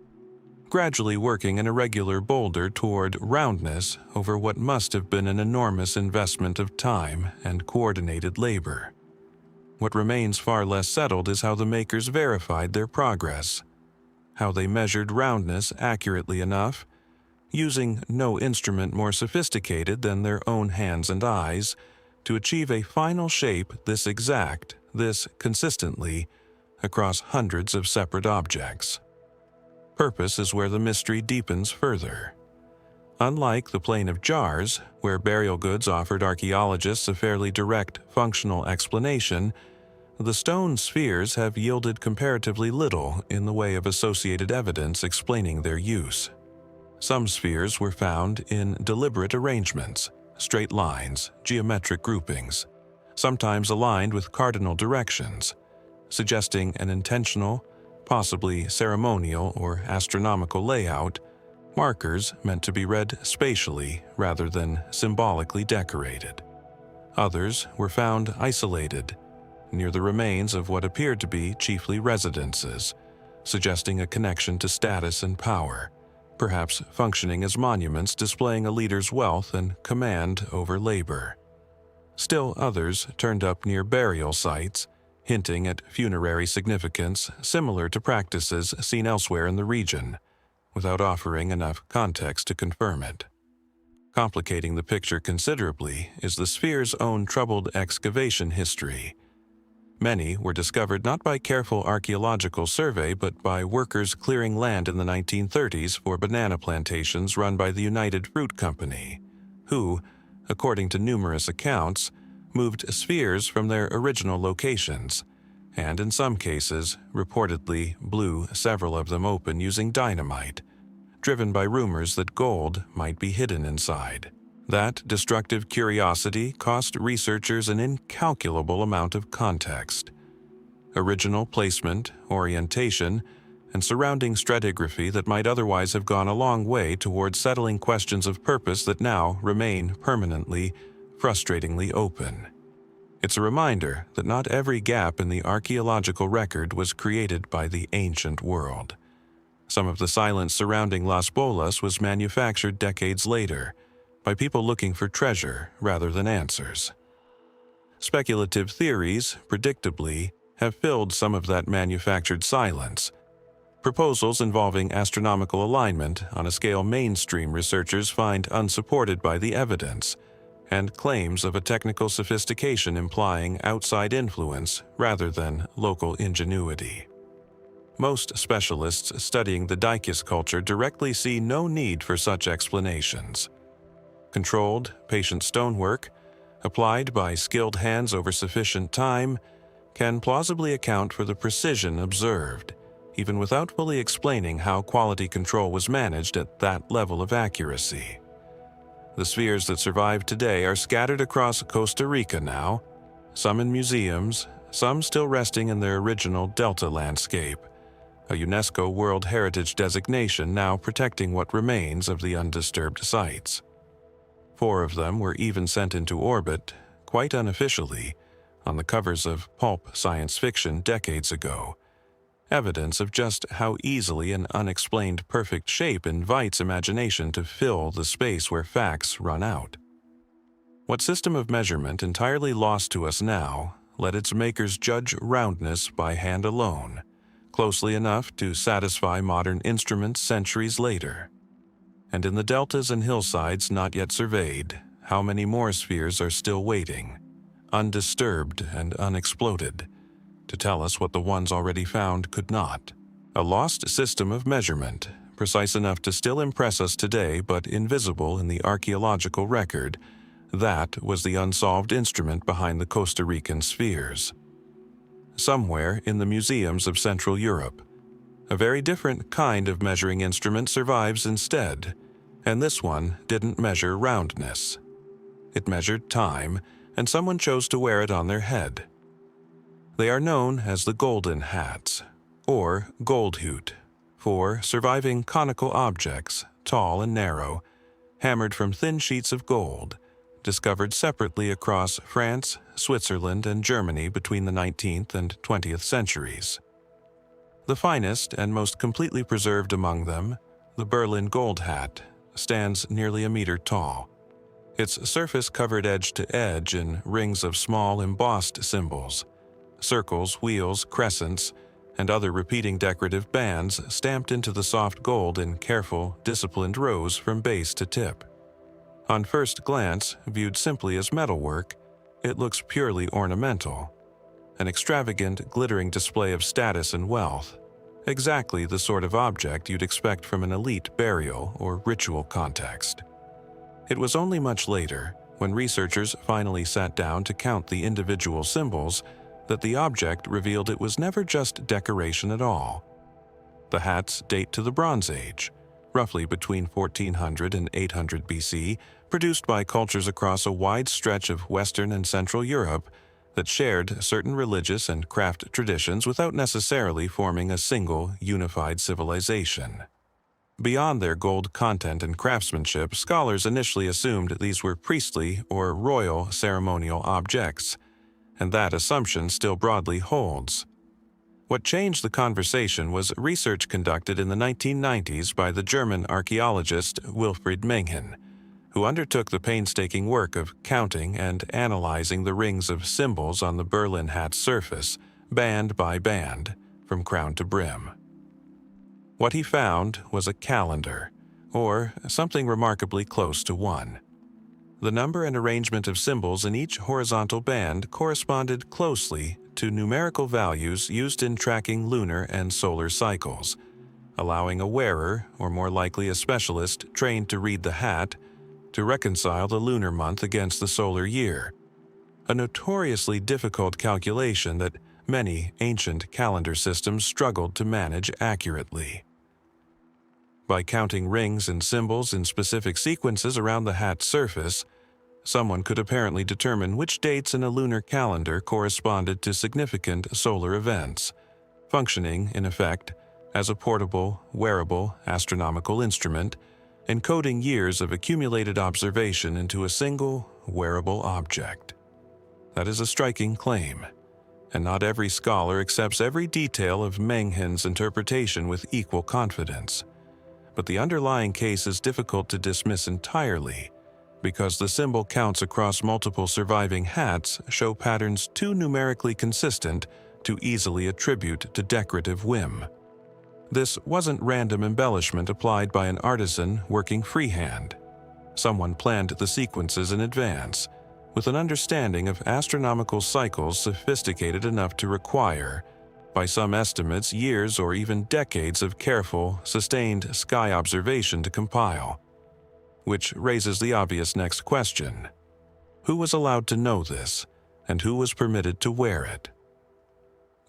gradually working an irregular boulder toward roundness over what must have been an enormous investment of time and coordinated labor. What remains far less settled is how the makers verified their progress, how they measured roundness accurately enough, using no instrument more sophisticated than their own hands and eyes, to achieve a final shape this exact, this consistently, across hundreds of separate objects. Purpose is where the mystery deepens further. Unlike the plane of jars, where burial goods offered archaeologists a fairly direct functional explanation, the stone spheres have yielded comparatively little in the way of associated evidence explaining their use. Some spheres were found in deliberate arrangements, straight lines, geometric groupings, sometimes aligned with cardinal directions, suggesting an intentional, possibly ceremonial or astronomical layout, markers meant to be read spatially rather than symbolically decorated. Others were found isolated, near the remains of what appeared to be chiefly residences, suggesting a connection to status and power, perhaps functioning as monuments displaying a leader's wealth and command over labor. Still others turned up near burial sites, hinting at funerary significance similar to practices seen elsewhere in the region, without offering enough context to confirm it. Complicating the picture considerably is the sphere's own troubled excavation history. Many were discovered not by careful archaeological survey but by workers clearing land in the 1930s for banana plantations run by the United Fruit Company, who, according to numerous accounts, moved spheres from their original locations, and in some cases reportedly blew several of them open using dynamite, driven by rumors that gold might be hidden inside. That destructive curiosity cost researchers an incalculable amount of context. Original placement, orientation, and surrounding stratigraphy that might otherwise have gone a long way towards settling questions of purpose that now remain permanently, frustratingly open. It's a reminder that not every gap in the archaeological record was created by the ancient world. Some of the silence surrounding Las Bolas was manufactured decades later, by people looking for treasure rather than answers. Speculative theories, predictably, have filled some of that manufactured silence. Proposals involving astronomical alignment on a scale mainstream researchers find unsupported by the evidence, and claims of a technical sophistication implying outside influence rather than local ingenuity. Most specialists studying the Dicus culture directly see no need for such explanations. Controlled, patient stonework, applied by skilled hands over sufficient time, can plausibly account for the precision observed, even without fully explaining how quality control was managed at that level of accuracy. The spheres that survive today are scattered across Costa Rica now, some in museums, some still resting in their original delta landscape, a UNESCO World Heritage designation now protecting what remains of the undisturbed sites. 4 of them were even sent into orbit, quite unofficially, on the covers of pulp science fiction decades ago, evidence of just how easily an unexplained perfect shape invites imagination to fill the space where facts run out. What system of measurement entirely lost to us now let its makers judge roundness by hand alone, closely enough to satisfy modern instruments centuries later? And in the deltas and hillsides not yet surveyed, how many more spheres are still waiting, undisturbed and unexploded, to tell us what the ones already found could not? A lost system of measurement, precise enough to still impress us today but invisible in the archaeological record, that was the unsolved instrument behind the Costa Rican spheres. Somewhere in the museums of Central Europe, a very different kind of measuring instrument survives instead, and this one didn't measure roundness. It measured time, and someone chose to wear it on their head. They are known as the golden hats, or goldhoot, for surviving conical objects, tall and narrow, hammered from thin sheets of gold, discovered separately across France, Switzerland, and Germany between the 19th and 20th centuries. The finest and most completely preserved among them, the Berlin gold hat, stands nearly a meter tall. Its surface covered edge to edge in rings of small embossed symbols, circles, wheels, crescents, and other repeating decorative bands stamped into the soft gold in careful, disciplined rows from base to tip. On first glance, viewed simply as metalwork, it looks purely ornamental, an extravagant, glittering display of status and wealth, exactly the sort of object you'd expect from an elite burial or ritual context. It was only much later, when researchers finally sat down to count the individual symbols, that the object revealed it was never just decoration at all. The hats date to the Bronze Age, roughly between 1400 and 800 BC, produced by cultures across a wide stretch of Western and Central Europe that shared certain religious and craft traditions without necessarily forming a single, unified civilization. Beyond their gold content and craftsmanship, scholars initially assumed these were priestly or royal ceremonial objects, and that assumption still broadly holds. What changed the conversation was research conducted in the 1990s by the German archaeologist Wilfried Mengen, who undertook the painstaking work of counting and analyzing the rings of symbols on the Berlin hat's surface, band by band, from crown to brim. What he found was a calendar, or something remarkably close to one. The number and arrangement of symbols in each horizontal band corresponded closely to numerical values used in tracking lunar and solar cycles, allowing a wearer, or more likely a specialist trained to read the hat, to reconcile the lunar month against the solar year, a notoriously difficult calculation that many ancient calendar systems struggled to manage accurately. By counting rings and symbols in specific sequences around the hat's surface, someone could apparently determine which dates in a lunar calendar corresponded to significant solar events, functioning, in effect, as a portable, wearable astronomical instrument, encoding years of accumulated observation into a single, wearable object. That is a striking claim, and not every scholar accepts every detail of Mengen's interpretation with equal confidence. But the underlying case is difficult to dismiss entirely, because the symbol counts across multiple surviving hats show patterns too numerically consistent to easily attribute to decorative whim. This wasn't random embellishment applied by an artisan working freehand. Someone planned the sequences in advance, with an understanding of astronomical cycles sophisticated enough to require, by some estimates, years or even decades of careful, sustained sky observation to compile. Which raises the obvious next question. Who was allowed to know this, and who was permitted to wear it?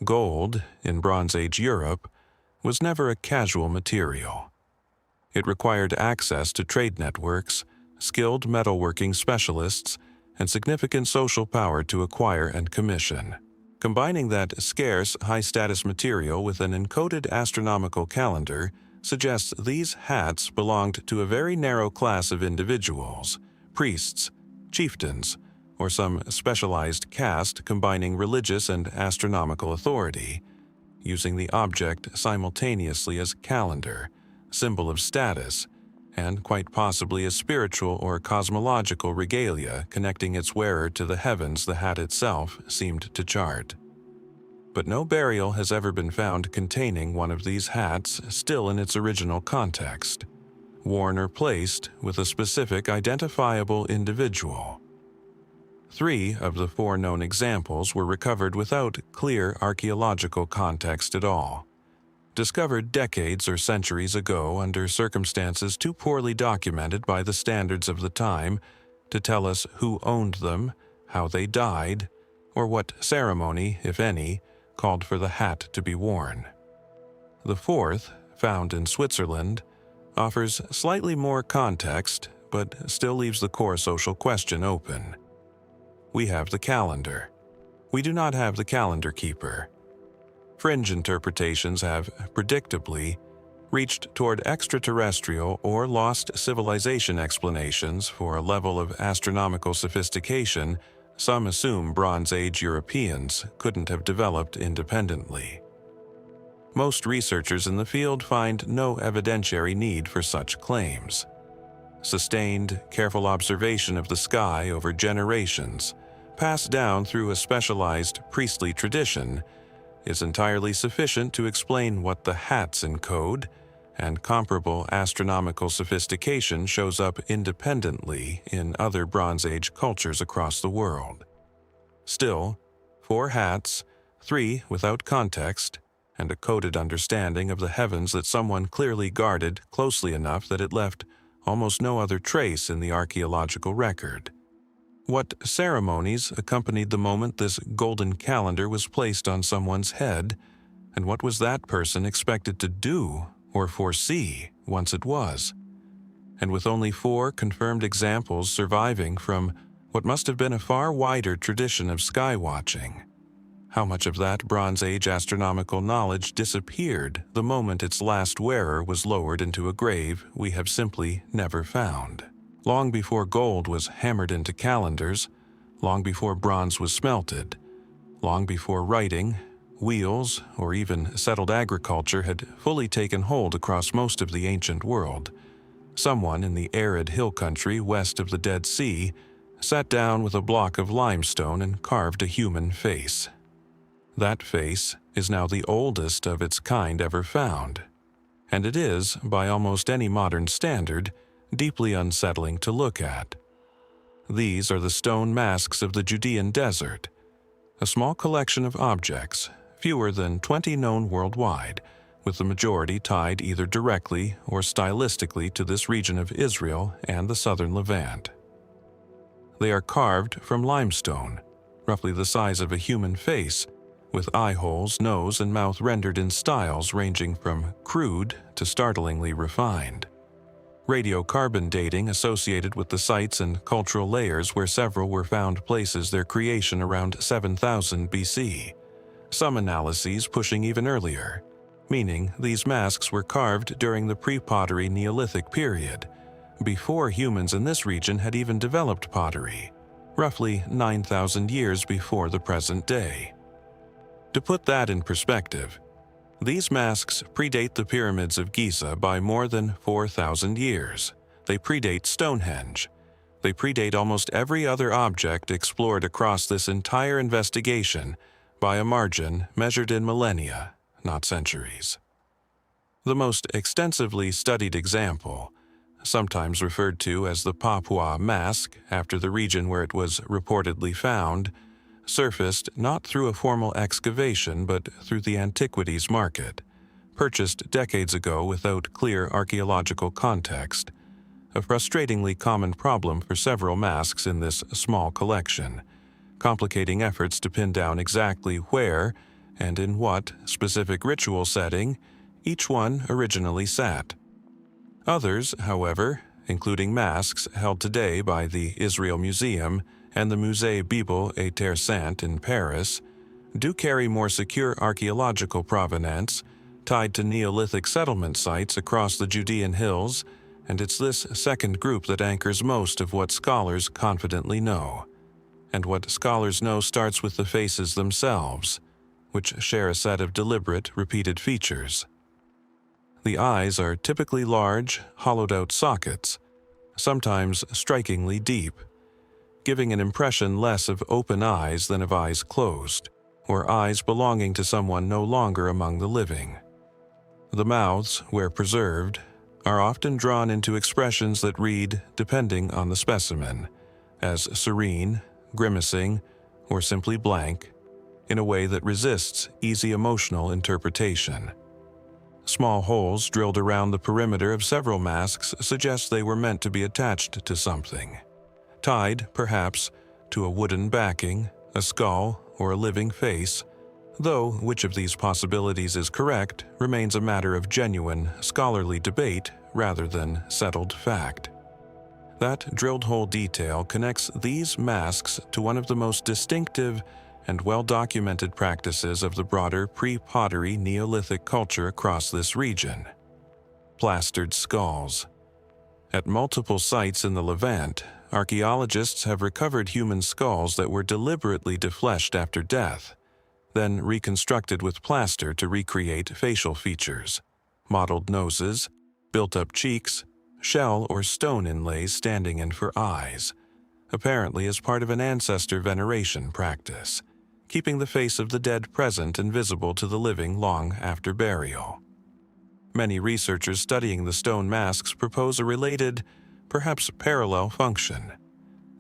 Gold, in Bronze Age Europe, was never a casual material. It required access to trade networks, skilled metalworking specialists, and significant social power to acquire and commission. Combining that scarce, high-status material with an encoded astronomical calendar suggests these hats belonged to a very narrow class of individuals, priests, chieftains, or some specialized caste combining religious and astronomical authority, using the object simultaneously as calendar, symbol of status, and quite possibly a spiritual or cosmological regalia connecting its wearer to the heavens the hat itself seemed to chart. But no burial has ever been found containing one of these hats still in its original context, worn or placed with a specific identifiable individual. 3 of the 4 known examples were recovered without clear archaeological context at all, discovered decades or centuries ago under circumstances too poorly documented by the standards of the time to tell us who owned them, how they died, or what ceremony, if any, called for the hat to be worn. The 4th, found in Switzerland, offers slightly more context, but still leaves the core social question open. We have the calendar. We do not have the calendar keeper. Fringe interpretations have, predictably, reached toward extraterrestrial or lost civilization explanations for a level of astronomical sophistication some assume Bronze Age Europeans couldn't have developed independently. Most researchers in the field find no evidentiary need for such claims. Sustained, careful observation of the sky over generations, passed down through a specialized priestly tradition, is entirely sufficient to explain what the hats encode, and comparable astronomical sophistication shows up independently in other Bronze Age cultures across the world. Still, 4 hats, 3 without context, and a coded understanding of the heavens that someone clearly guarded closely enough that it left almost no other trace in the archaeological record. What ceremonies accompanied the moment this golden calendar was placed on someone's head, and what was that person expected to do or foresee once it was? And with only 4 confirmed examples surviving from what must have been a far wider tradition of sky watching, how much of that Bronze Age astronomical knowledge disappeared the moment its last wearer was lowered into a grave we have simply never found? Long before gold was hammered into calendars, long before bronze was smelted, long before writing, wheels, or even settled agriculture had fully taken hold across most of the ancient world, someone in the arid hill country west of the Dead Sea sat down with a block of limestone and carved a human face. That face is now the oldest of its kind ever found, and it is, by almost any modern standard, deeply unsettling to look at. These are the stone masks of the Judean desert, a small collection of objects, fewer than 20 known worldwide, with the majority tied either directly or stylistically to this region of Israel and the southern Levant. They are carved from limestone, roughly the size of a human face, with eye holes, nose, and mouth rendered in styles ranging from crude to startlingly refined. Radiocarbon dating associated with the sites and cultural layers where several were found places their creation around 7000 BC, some analyses pushing even earlier, meaning these masks were carved during the pre-pottery Neolithic period, before humans in this region had even developed pottery, roughly 9,000 years before the present day. To put that in perspective, these masks predate the pyramids of Giza by more than 4,000 years. They predate Stonehenge. They predate almost every other object explored across this entire investigation by a margin measured in millennia, not centuries. The most extensively studied example, sometimes referred to as the Papua mask after the region where it was reportedly found, surfaced not through a formal excavation but through the antiquities market, purchased decades ago without clear archaeological context, a frustratingly common problem for several masks in this small collection, complicating efforts to pin down exactly where and in what specific ritual setting each one originally sat. Others, however, including masks held today by the Israel Museum and the Musée Bible et Terre Sainte in Paris, do carry more secure archaeological provenance tied to Neolithic settlement sites across the Judean hills, and it's this second group that anchors most of what scholars confidently know. And what scholars know starts with the faces themselves, which share a set of deliberate, repeated features. The eyes are typically large, hollowed-out sockets, sometimes strikingly deep, giving an impression less of open eyes than of eyes closed, or eyes belonging to someone no longer among the living. The mouths, where preserved, are often drawn into expressions that read, depending on the specimen, as serene, grimacing, or simply blank, in a way that resists easy emotional interpretation. Small holes drilled around the perimeter of several masks suggest they were meant to be attached to something, tied, perhaps, to a wooden backing, a skull, or a living face, though which of these possibilities is correct remains a matter of genuine, scholarly debate rather than settled fact. That drilled hole detail connects these masks to one of the most distinctive and well-documented practices of the broader pre-pottery Neolithic culture across this region: plastered skulls. At multiple sites in the Levant, archaeologists have recovered human skulls that were deliberately defleshed after death, then reconstructed with plaster to recreate facial features, modeled noses, built-up cheeks, shell or stone inlays standing in for eyes, apparently as part of an ancestor veneration practice, keeping the face of the dead present and visible to the living long after burial. Many researchers studying the stone masks propose a related, perhaps parallel function,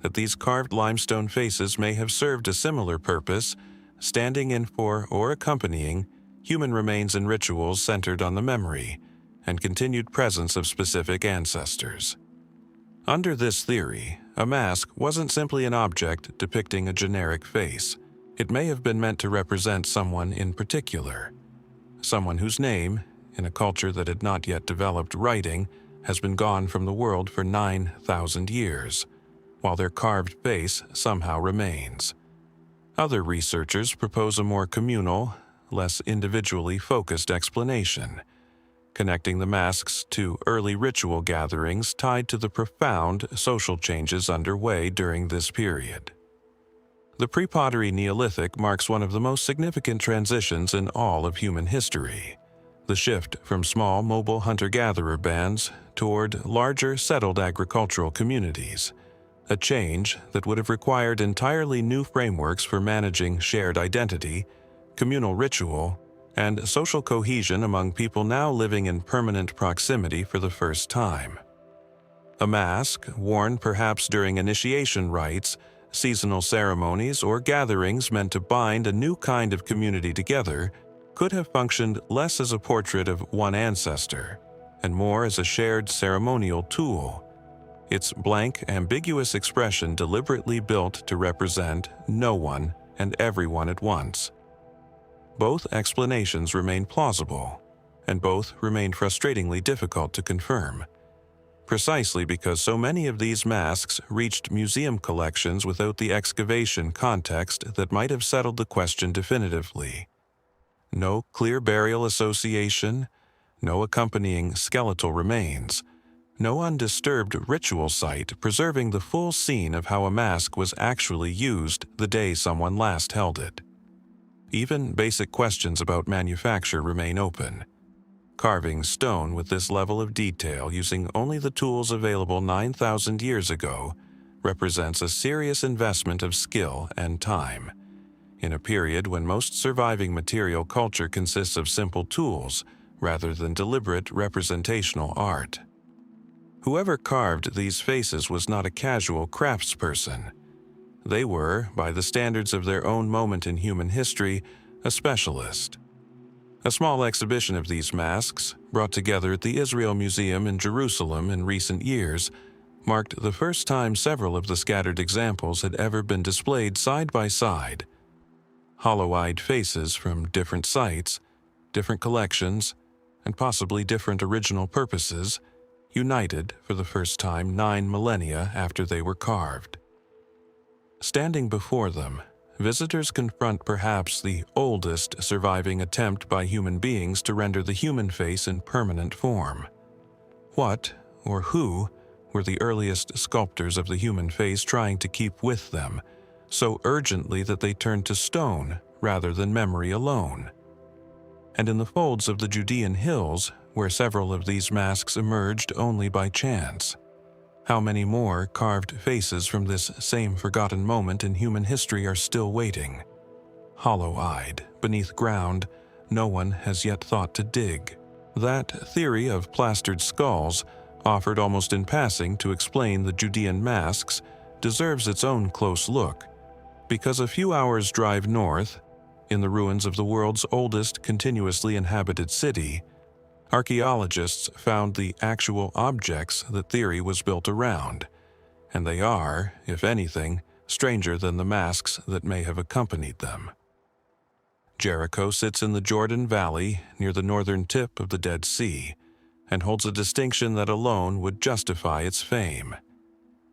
that these carved limestone faces may have served a similar purpose, standing in for or accompanying human remains and rituals centered on the memory and continued presence of specific ancestors. Under this theory, a mask wasn't simply an object depicting a generic face. It may have been meant to represent someone in particular, someone whose name, in a culture that had not yet developed writing, has been gone from the world for 9,000 years, while their carved face somehow remains. Other researchers propose a more communal, less individually focused explanation, connecting the masks to early ritual gatherings tied to the profound social changes underway during this period. The pre-pottery Neolithic marks one of the most significant transitions in all of human history. The shift from small mobile hunter-gatherer bands toward larger settled agricultural communities, a change that would have required entirely new frameworks for managing shared identity, communal ritual, and social cohesion among people now living in permanent proximity for the first time. A mask, worn perhaps during initiation rites, seasonal ceremonies, or gatherings meant to bind a new kind of community together, could have functioned less as a portrait of one ancestor and more as a shared ceremonial tool, its blank, ambiguous expression deliberately built to represent no one and everyone at once. Both explanations remain plausible, and both remain frustratingly difficult to confirm, precisely because so many of these masks reached museum collections without the excavation context that might have settled the question definitively. No clear burial association, no accompanying skeletal remains, no undisturbed ritual site preserving the full scene of how a mask was actually used the day someone last held it. Even basic questions about manufacture remain open. Carving stone with this level of detail using only the tools available 9,000 years ago represents a serious investment of skill and time, in a period when most surviving material culture consists of simple tools rather than deliberate representational art. Whoever carved these faces was not a casual craftsperson. They were, by the standards of their own moment in human history, a specialist. A small exhibition of these masks, brought together at the Israel Museum in Jerusalem in recent years, marked the first time several of the scattered examples had ever been displayed side by side. Hollow-eyed faces from different sites, different collections, and possibly different original purposes, united for the first time 9 millennia after they were carved. Standing before them, visitors confront perhaps the oldest surviving attempt by human beings to render the human face in permanent form. What, or who, were the earliest sculptors of the human face trying to keep with them, so urgently that they turned to stone rather than memory alone? And in the folds of the Judean hills, where several of these masks emerged only by chance, how many more carved faces from this same forgotten moment in human history are still waiting, hollow-eyed, beneath ground no one has yet thought to dig? That theory of plastered skulls, offered almost in passing to explain the Judean masks, deserves its own close look, because a few hours' drive north, in the ruins of the world's oldest continuously inhabited city, archaeologists found the actual objects that theory was built around, and they are, if anything, stranger than the masks that may have accompanied them. Jericho sits in the Jordan Valley near the northern tip of the Dead Sea, and holds a distinction that alone would justify its fame.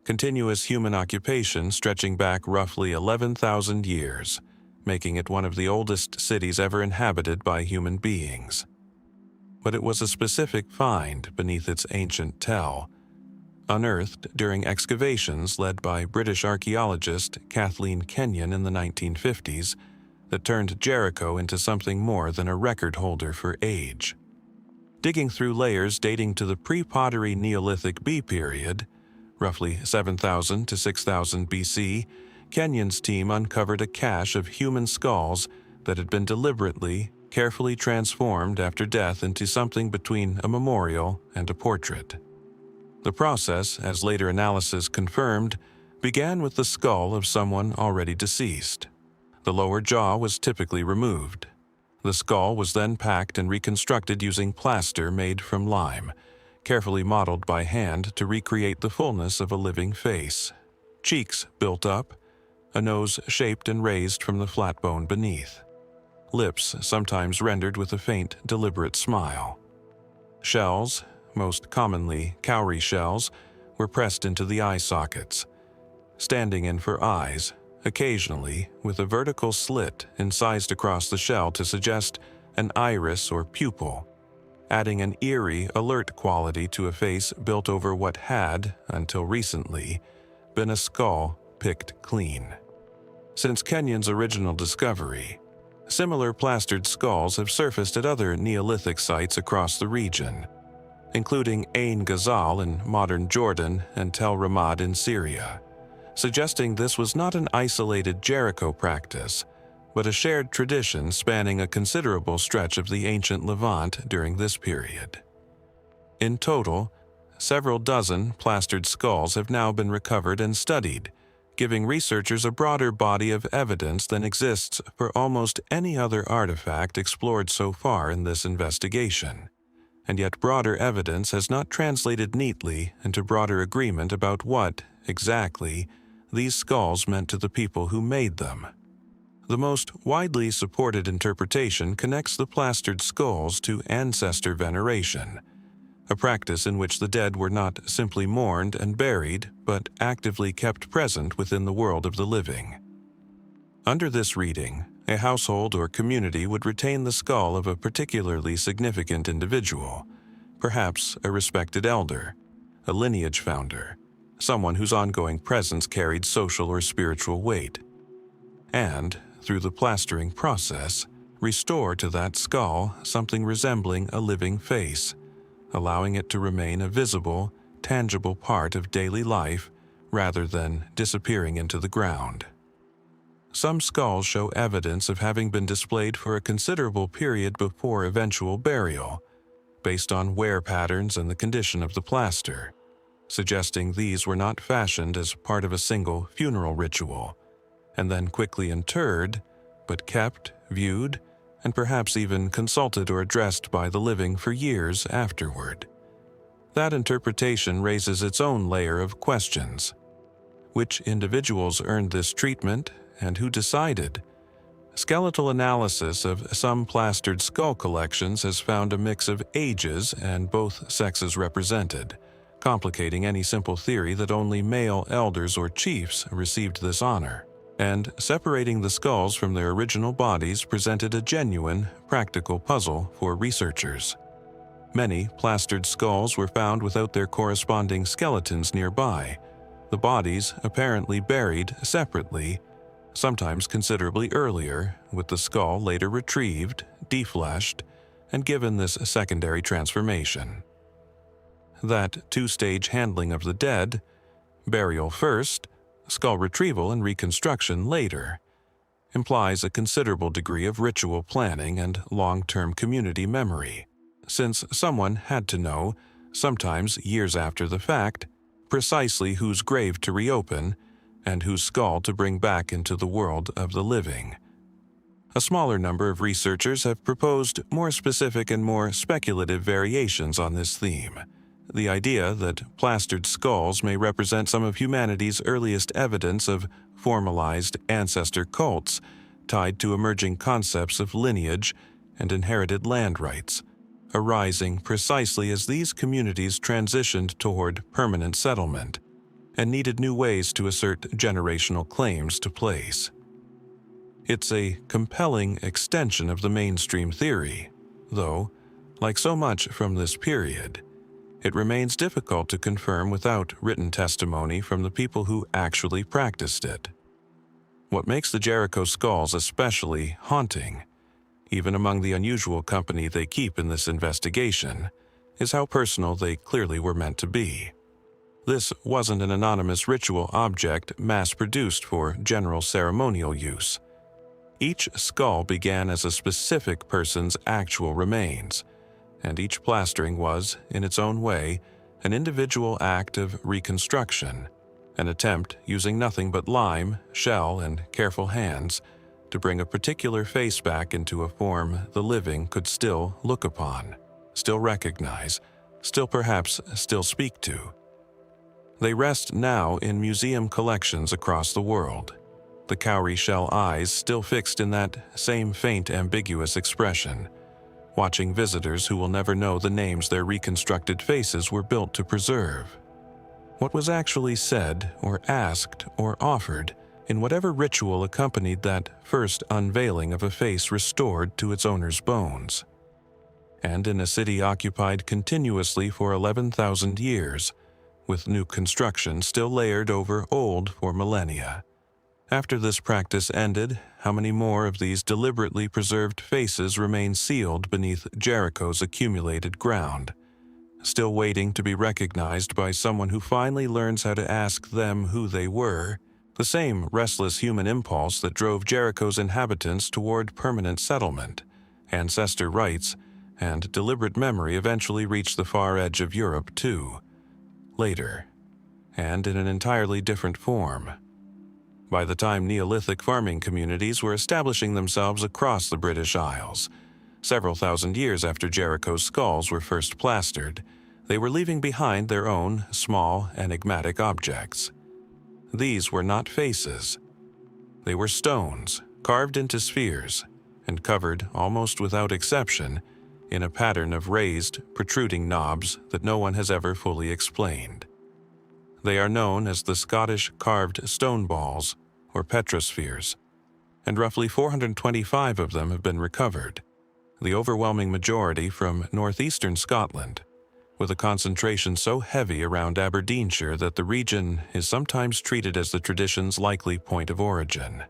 Continuous human occupation stretching back roughly 11,000 years, making it one of the oldest cities ever inhabited by human beings. but it was a specific find beneath its ancient tell, unearthed during excavations led by British archaeologist Kathleen Kenyon in the 1950s that turned Jericho into something more than a record holder for age. Digging through layers dating to the pre-pottery Neolithic B period, roughly 7,000 to 6,000 BC, Kenyon's team uncovered a cache of human skulls that had been deliberately, carefully transformed after death into something between a memorial and a portrait. The process, as later analysis confirmed, began with the skull of someone already deceased. The lower jaw was typically removed. The skull was then packed and reconstructed using plaster made from lime, carefully modeled by hand to recreate the fullness of a living face. Cheeks built up, a nose shaped and raised from the flat bone beneath. Lips sometimes rendered with a faint, deliberate smile. Shells, most commonly cowrie shells, were pressed into the eye sockets, standing in for eyes, occasionally with a vertical slit incised across the shell to suggest an iris or pupil, adding an eerie, alert quality to a face built over what had, until recently, been a skull picked clean. Since Kenyon's original discovery, similar plastered skulls have surfaced at other Neolithic sites across the region, including Ain Ghazal in modern Jordan and Tel Ramad in Syria, suggesting this was not an isolated Jericho practice, but a shared tradition spanning a considerable stretch of the ancient Levant during this period. In total, several dozen plastered skulls have now been recovered and studied, giving researchers a broader body of evidence than exists for almost any other artifact explored so far in this investigation. And yet broader evidence has not translated neatly into broader agreement about what, exactly, these skulls meant to the people who made them. The most widely supported interpretation connects the plastered skulls to ancestor veneration, a practice in which the dead were not simply mourned and buried, but actively kept present within the world of the living. Under this reading, a household or community would retain the skull of a particularly significant individual, perhaps a respected elder, a lineage founder, someone whose ongoing presence carried social or spiritual weight, and, through the plastering process, restore to that skull something resembling a living face, allowing it to remain a visible, tangible part of daily life rather than disappearing into the ground. Some skulls show evidence of having been displayed for a considerable period before eventual burial, based on wear patterns and the condition of the plaster, suggesting these were not fashioned as part of a single funeral ritual, and then quickly interred, but kept, viewed, and perhaps even consulted or addressed by the living for years afterward. That interpretation raises its own layer of questions. Which individuals earned this treatment, and who decided? Skeletal analysis of some plastered skull collections has found a mix of ages and both sexes represented, complicating any simple theory that only male elders or chiefs received this honor. And separating the skulls from their original bodies presented a genuine, practical puzzle for researchers. Many plastered skulls were found without their corresponding skeletons nearby, the bodies apparently buried separately, sometimes considerably earlier, with the skull later retrieved, defleshed, and given this secondary transformation. That two-stage handling of the dead, burial first, skull retrieval and reconstruction later, implies a considerable degree of ritual planning and long-term community memory, since someone had to know, sometimes years after the fact, precisely whose grave to reopen and whose skull to bring back into the world of the living. A smaller number of researchers have proposed more specific and more speculative variations on this theme. The idea that plastered skulls may represent some of humanity's earliest evidence of formalized ancestor cults tied to emerging concepts of lineage and inherited land rights, arising precisely as these communities transitioned toward permanent settlement and needed new ways to assert generational claims to place. It's a compelling extension of the mainstream theory, though, Like so much from this period, it remains difficult to confirm without written testimony from the people who actually practiced it. What makes the Jericho skulls especially haunting, even among the unusual company they keep in this investigation, is how personal they clearly were meant to be. This wasn't an anonymous ritual object mass-produced for general ceremonial use. Each skull began as a specific person's actual remains, and each plastering was, in its own way, an individual act of reconstruction, an attempt using nothing but lime, shell, and careful hands to bring a particular face back into a form the living could still look upon, still recognize, perhaps still speak to. They rest now in museum collections across the world, the cowrie shell eyes still fixed in that same faint, ambiguous expression, watching visitors who will never know the names their reconstructed faces were built to preserve. What was actually said or asked or offered in whatever ritual accompanied that first unveiling of a face restored to its owner's bones. And in a city occupied continuously for 11,000 years, with new construction still layered over old for millennia. After this practice ended, how many more of these deliberately preserved faces remain sealed beneath Jericho's accumulated ground, still waiting to be recognized by someone who finally learns how to ask them who they were, the same restless human impulse that drove Jericho's inhabitants toward permanent settlement, ancestor rites, and deliberate memory eventually reached the far edge of Europe too, later, and in an entirely different form. By the time Neolithic farming communities were establishing themselves across the British Isles, several thousand years after Jericho's skulls were first plastered, they were leaving behind their own small, enigmatic objects. These were not faces. They were stones, carved into spheres, and covered, almost without exception, in a pattern of raised, protruding knobs that no one has ever fully explained. They are known as the Scottish carved stone balls, or petrospheres, and roughly 425 of them have been recovered, the overwhelming majority from northeastern Scotland, with a concentration so heavy around Aberdeenshire that the region is sometimes treated as the tradition's likely point of origin.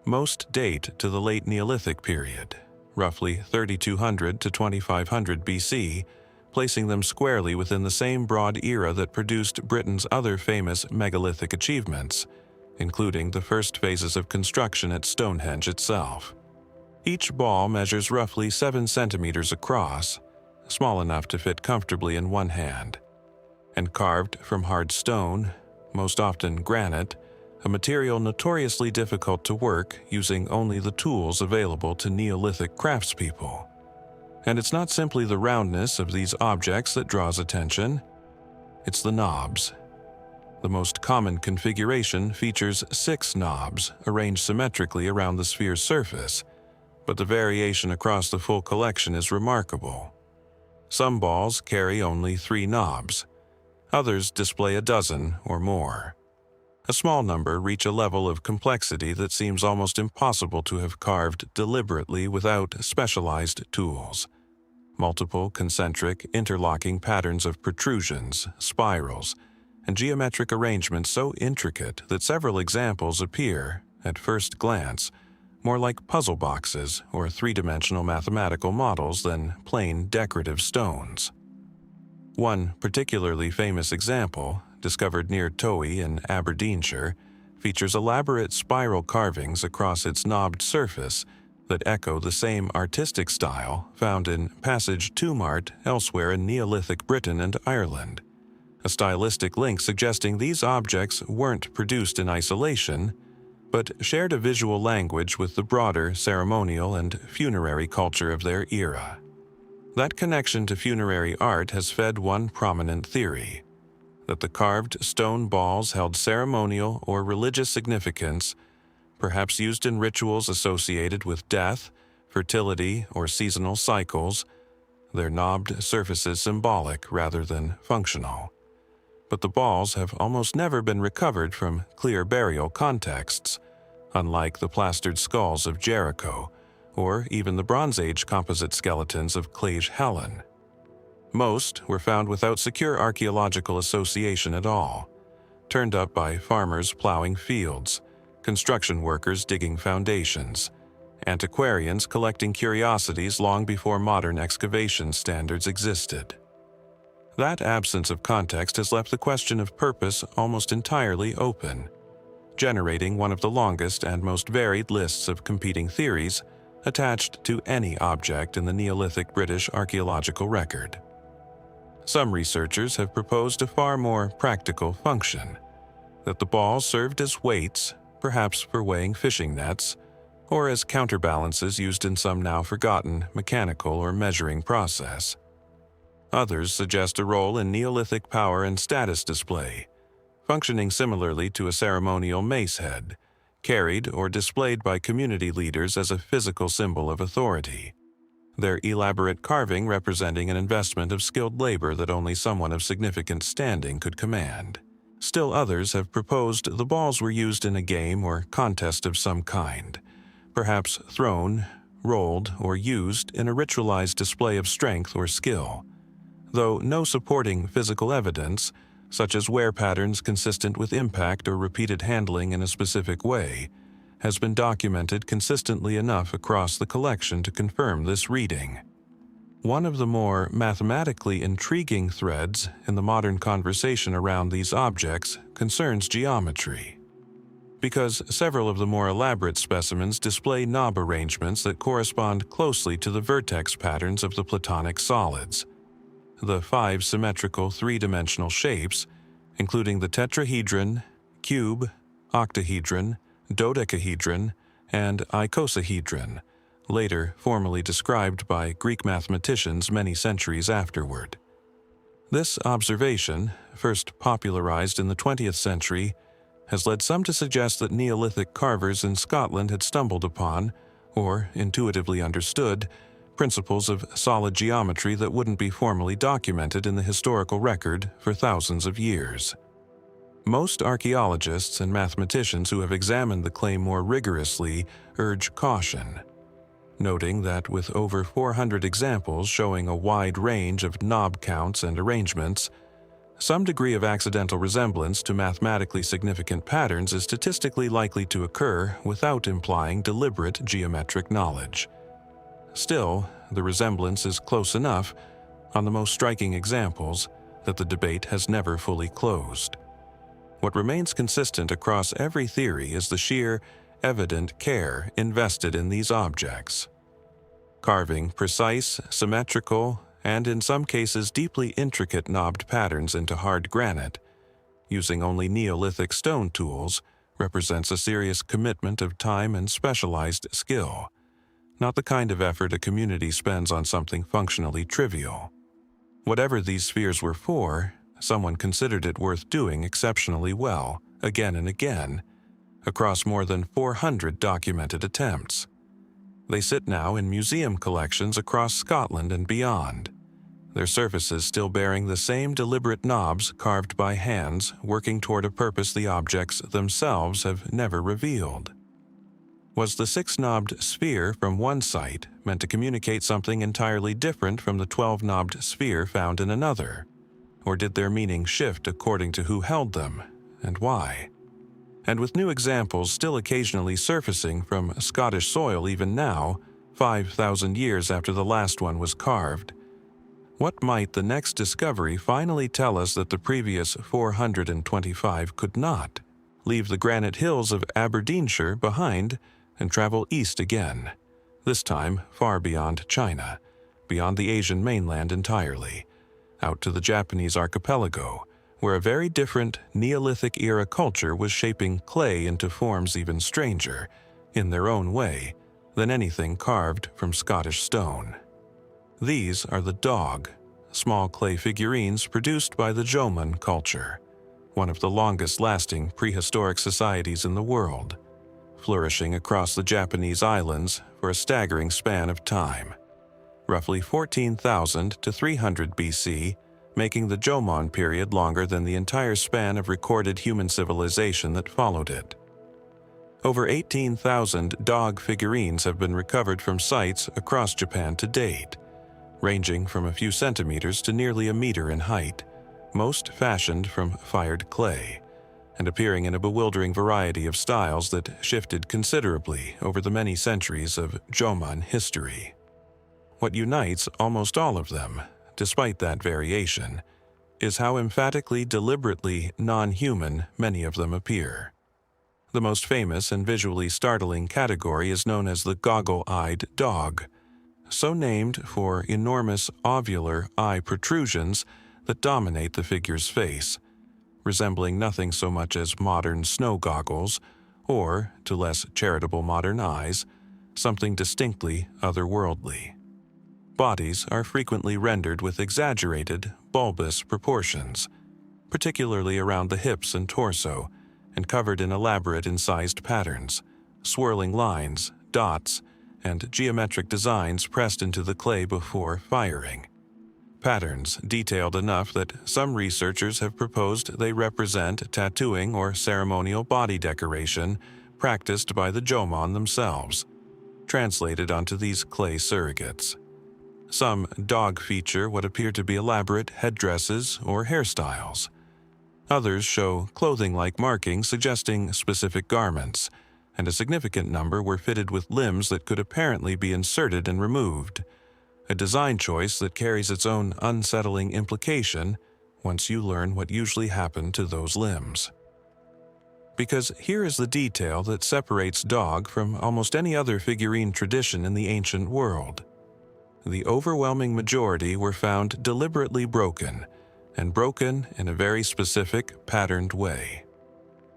Most date to the late Neolithic period, roughly 3200 to 2500 BC, placing them squarely within the same broad era that produced Britain's other famous megalithic achievements, including the first phases of construction at Stonehenge itself. Each ball measures roughly 7 centimeters across, small enough to fit comfortably in one hand, and carved from hard stone, most often granite, a material notoriously difficult to work using only the tools available to Neolithic craftspeople. And it's not simply the roundness of these objects that draws attention, it's the knobs. The most common configuration features 6 knobs arranged symmetrically around the sphere's surface, but the variation across the full collection is remarkable. Some balls carry only 3 knobs, others display a dozen or more. A small number reach a level of complexity that seems almost impossible to have carved deliberately without specialized tools. Multiple concentric, interlocking patterns of protrusions, spirals, and geometric arrangements so intricate that several examples appear, at first glance, more like puzzle boxes or three-dimensional mathematical models than plain decorative stones. One particularly famous example, discovered near Towie in Aberdeenshire, features elaborate spiral carvings across its knobbed surface that echo the same artistic style found in Passage Tumart elsewhere in Neolithic Britain and Ireland, a stylistic link suggesting these objects weren't produced in isolation, but shared a visual language with the broader ceremonial and funerary culture of their era. That connection to funerary art has fed one prominent theory, that the carved stone balls held ceremonial or religious significance, perhaps used in rituals associated with death, fertility, or seasonal cycles, their knobbed surfaces symbolic rather than functional. But the balls have almost never been recovered from clear burial contexts, unlike the plastered skulls of Jericho, or even the Bronze Age composite skeletons of Clage Helen. Most were found without secure archaeological association at all, turned up by farmers plowing fields, construction workers digging foundations, antiquarians collecting curiosities long before modern excavation standards existed. That absence of context has left the question of purpose almost entirely open, generating one of the longest and most varied lists of competing theories attached to any object in the Neolithic British archaeological record. Some researchers have proposed a far more practical function, that the balls served as weights, perhaps for weighing fishing nets, or as counterbalances used in some now forgotten mechanical or measuring process. Others suggest a role in Neolithic power and status display, functioning similarly to a ceremonial mace head, carried or displayed by community leaders as a physical symbol of authority, their elaborate carving representing an investment of skilled labor that only someone of significant standing could command. Still others have proposed the balls were used in a game or contest of some kind, perhaps thrown, rolled, or used in a ritualized display of strength or skill, though no supporting physical evidence, such as wear patterns consistent with impact or repeated handling in a specific way, has been documented consistently enough across the collection to confirm this reading. One of the more mathematically intriguing threads in the modern conversation around these objects concerns geometry, because several of the more elaborate specimens display knob arrangements that correspond closely to the vertex patterns of the Platonic solids. The 5 symmetrical three-dimensional shapes, including the tetrahedron, cube, octahedron, dodecahedron, and icosahedron, later formally described by Greek mathematicians many centuries afterward. This observation, first popularized in the 20th century, has led some to suggest that Neolithic carvers in Scotland had stumbled upon, or intuitively understood, principles of solid geometry that wouldn't be formally documented in the historical record for thousands of years. Most archaeologists and mathematicians who have examined the claim more rigorously urge caution, noting that with over 400 examples showing a wide range of knob counts and arrangements, some degree of accidental resemblance to mathematically significant patterns is statistically likely to occur without implying deliberate geometric knowledge. Still, the resemblance is close enough, on the most striking examples, that the debate has never fully closed. What remains consistent across every theory is the sheer, evident care invested in these objects. Carving precise, symmetrical, and in some cases deeply intricate knobbed patterns into hard granite, using only Neolithic stone tools, represents a serious commitment of time and specialized skill, not the kind of effort a community spends on something functionally trivial. Whatever these spheres were for, someone considered it worth doing exceptionally well, again and again, across more than 400 documented attempts. They sit now in museum collections across Scotland and beyond, their surfaces still bearing the same deliberate knobs carved by hands working toward a purpose the objects themselves have never revealed. Was the 6-knobbed sphere from one site meant to communicate something entirely different from the 12-knobbed sphere found in another? Or did their meaning shift according to who held them, and why? And with new examples still occasionally surfacing from Scottish soil even now, 5,000 years after the last one was carved, what might the next discovery finally tell us that the previous 425 could not? Leave the granite hills of Aberdeenshire behind and travel east again, this time far beyond China, beyond the Asian mainland entirely, out to the Japanese archipelago, where a very different Neolithic-era culture was shaping clay into forms even stranger, in their own way, than anything carved from Scottish stone. These are the Dog, small clay figurines produced by the Jomon culture, one of the longest-lasting prehistoric societies in the world, flourishing across the Japanese islands for a staggering span of time, roughly 14,000 to 300 BC, making the Jomon period longer than the entire span of recorded human civilization that followed it. Over 18,000 dog figurines have been recovered from sites across Japan to date, ranging from a few centimeters to nearly a meter in height, most fashioned from fired clay, and appearing in a bewildering variety of styles that shifted considerably over the many centuries of Jomon history. What unites almost all of them, despite that variation, is how emphatically, deliberately non-human many of them appear. The most famous and visually startling category is known as the goggle-eyed dog, so named for enormous ovular eye protrusions that dominate the figure's face, resembling nothing so much as modern snow goggles, or, to less charitable modern eyes, something distinctly otherworldly. Bodies are frequently rendered with exaggerated, bulbous proportions, particularly around the hips and torso, and covered in elaborate incised patterns, swirling lines, dots, and geometric designs pressed into the clay before firing. Patterns detailed enough that some researchers have proposed they represent tattooing or ceremonial body decoration practiced by the Jomon themselves, translated onto these clay surrogates. Some dog feature what appear to be elaborate headdresses or hairstyles. Others show clothing-like markings suggesting specific garments, and a significant number were fitted with limbs that could apparently be inserted and removed, a design choice that carries its own unsettling implication once you learn what usually happened to those limbs. Because here is the detail that separates dog from almost any other figurine tradition in the ancient world. The overwhelming majority were found deliberately broken, and broken in a very specific, patterned way.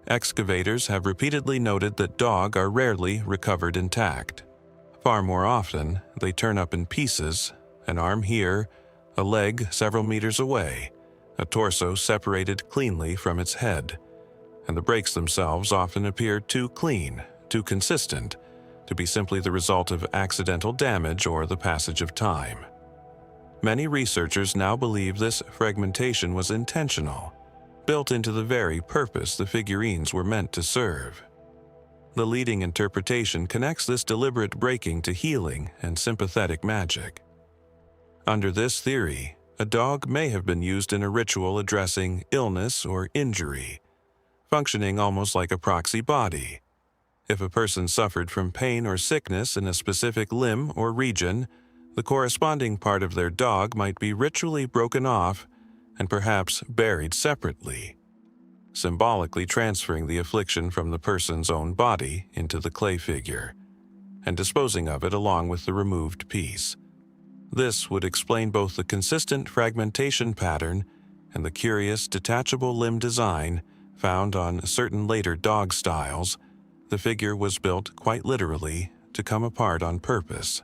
Excavators have repeatedly noted that dog are rarely recovered intact. Far more often, they turn up in pieces, an arm here, a leg several meters away, a torso separated cleanly from its head, and the breaks themselves often appear too clean, too consistent, to be simply the result of accidental damage or the passage of time. Many researchers now believe this fragmentation was intentional, built into the very purpose the figurines were meant to serve. The leading interpretation connects this deliberate breaking to healing and sympathetic magic. Under this theory, a dog may have been used in a ritual addressing illness or injury, functioning almost like a proxy body. If a person suffered from pain or sickness in a specific limb or region, the corresponding part of their dog might be ritually broken off and perhaps buried separately, symbolically transferring the affliction from the person's own body into the clay figure, and disposing of it along with the removed piece. This would explain both the consistent fragmentation pattern and the curious detachable limb design found on certain later dog styles. The figure was built quite literally to come apart on purpose.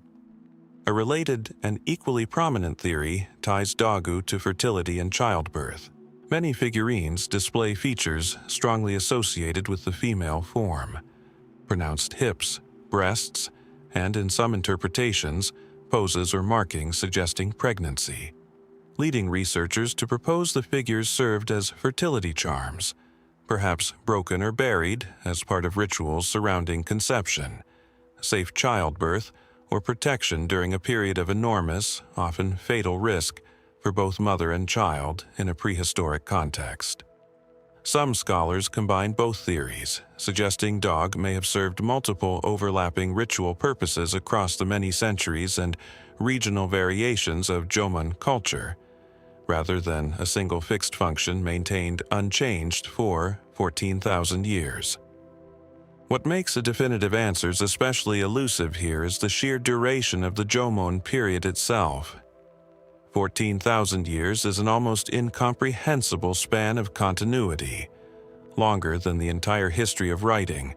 A related and equally prominent theory ties Dogu to fertility and childbirth. Many figurines display features strongly associated with the female form: pronounced hips, breasts, and in some interpretations, poses or markings suggesting pregnancy, leading researchers to propose the figures served as fertility charms, perhaps broken or buried as part of rituals surrounding conception, safe childbirth, or protection during a period of enormous, often fatal risk for both mother and child in a prehistoric context. Some scholars combine both theories, suggesting dog may have served multiple overlapping ritual purposes across the many centuries and regional variations of Jomon culture, rather than a single fixed function maintained unchanged for 14,000 years. What makes the definitive answers especially elusive here is the sheer duration of the Jomon period itself. 14,000 years is an almost incomprehensible span of continuity, longer than the entire history of writing,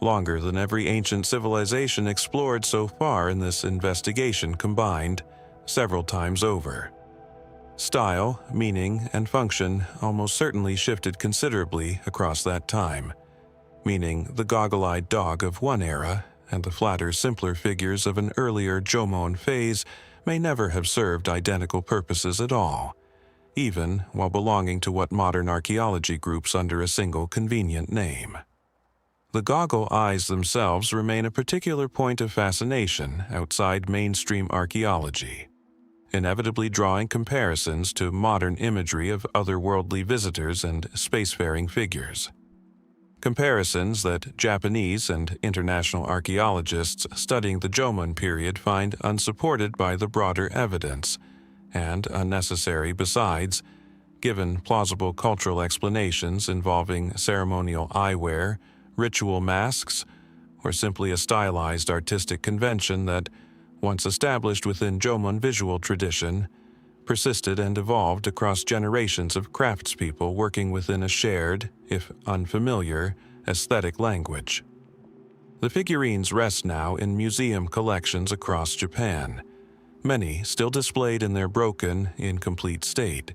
longer than every ancient civilization explored so far in this investigation combined, several times over. Style, meaning, and function almost certainly shifted considerably across that time, meaning the goggle-eyed dog of one era and the flatter, simpler figures of an earlier Jomon phase may never have served identical purposes at all, even while belonging to what modern archaeology groups under a single convenient name. The goggle eyes themselves remain a particular point of fascination outside mainstream archaeology, inevitably drawing comparisons to modern imagery of otherworldly visitors and spacefaring figures. Comparisons that Japanese and international archaeologists studying the Jomon period find unsupported by the broader evidence, and unnecessary besides, given plausible cultural explanations involving ceremonial eyewear, ritual masks, or simply a stylized artistic convention that, once established within Jomon visual tradition, persisted and evolved across generations of craftspeople working within a shared, if unfamiliar, aesthetic language. The figurines rest now in museum collections across Japan, many still displayed in their broken, incomplete state,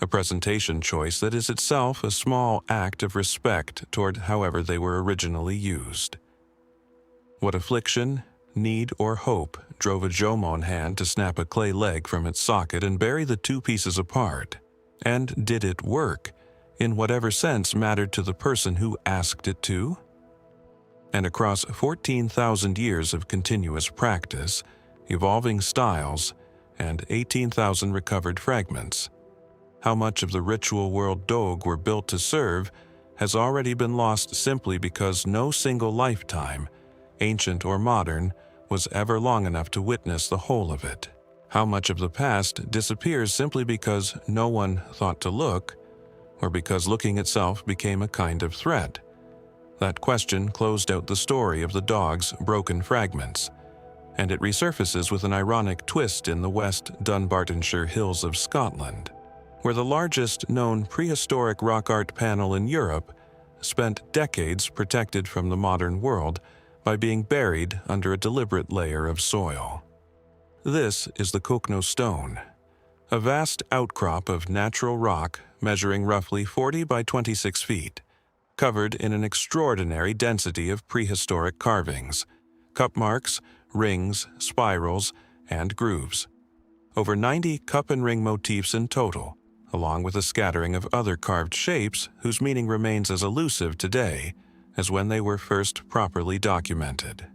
a presentation choice that is itself a small act of respect toward however they were originally used. What affliction, need, or hope drove a Jomon hand to snap a clay leg from its socket and bury the two pieces apart? And did it work, in whatever sense mattered to the person who asked it to? And across 14,000 years of continuous practice, evolving styles, and 18,000 recovered fragments, how much of the ritual world Dogu were built to serve has already been lost simply because no single lifetime, ancient or modern, was ever long enough to witness the whole of it. How much of the past disappears simply because no one thought to look, or because looking itself became a kind of threat? That question closed out the story of the dog's broken fragments, and it resurfaces with an ironic twist in the West Dunbartonshire Hills of Scotland, where the largest known prehistoric rock art panel in Europe spent decades protected from the modern world by being buried under a deliberate layer of soil. This is the Cochno stone, a vast outcrop of natural rock measuring roughly 40 by 26 feet, covered in an extraordinary density of prehistoric carvings, cup marks, rings, spirals, and grooves. Over 90 cup and ring motifs in total, along with a scattering of other carved shapes whose meaning remains as elusive today as when they were first properly documented.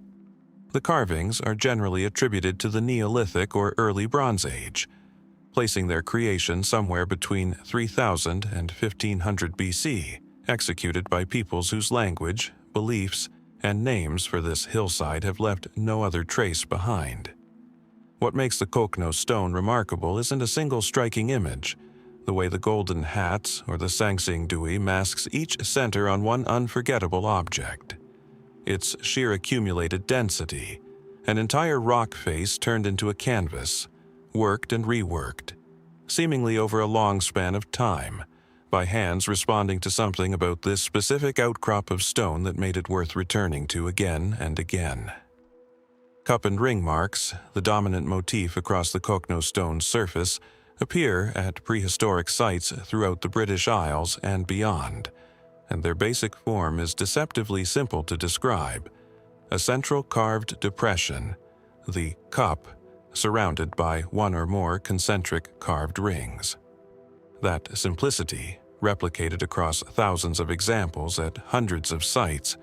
The carvings are generally attributed to the Neolithic or early Bronze Age, placing their creation somewhere between 3000 and 1500 BC, executed by peoples whose language, beliefs, and names for this hillside have left no other trace behind. What makes the Cochno stone remarkable isn't a single striking image. The way the golden hats or the Sanxingdui masks each center on one unforgettable object. Its sheer accumulated density, an entire rock face turned into a canvas, worked and reworked, seemingly over a long span of time, by hands responding to something about this specific outcrop of stone that made it worth returning to again and again. Cup and ring marks, the dominant motif across the Cochno stone's surface, appear at prehistoric sites throughout the British Isles and beyond, and their basic form is deceptively simple to describe: a central carved depression, the cup, surrounded by one or more concentric carved rings. That simplicity, replicated across thousands of examples at hundreds of sites,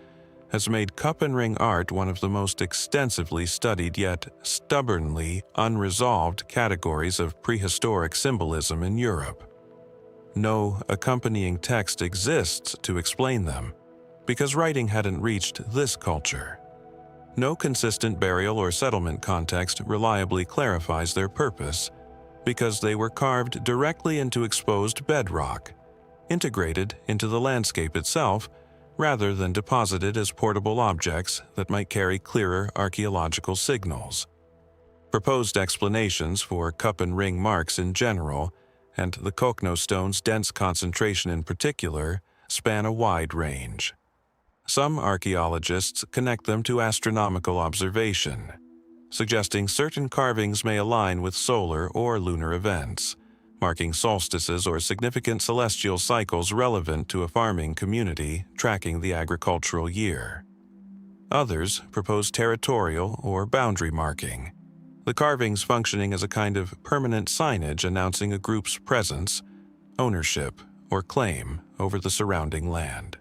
has made cup and ring art one of the most extensively studied yet stubbornly unresolved categories of prehistoric symbolism in Europe. No accompanying text exists to explain them, because writing hadn't reached this culture. No consistent burial or settlement context reliably clarifies their purpose, because they were carved directly into exposed bedrock, integrated into the landscape itself, rather than deposited as portable objects that might carry clearer archaeological signals. Proposed explanations for cup and ring marks in general, and the Cochno stone's dense concentration in particular, span a wide range. Some archaeologists connect them to astronomical observation, suggesting certain carvings may align with solar or lunar events, marking solstices or significant celestial cycles relevant to a farming community tracking the agricultural year. Others propose territorial or boundary marking, the carvings functioning as a kind of permanent signage announcing a group's presence, ownership, or claim over the surrounding land.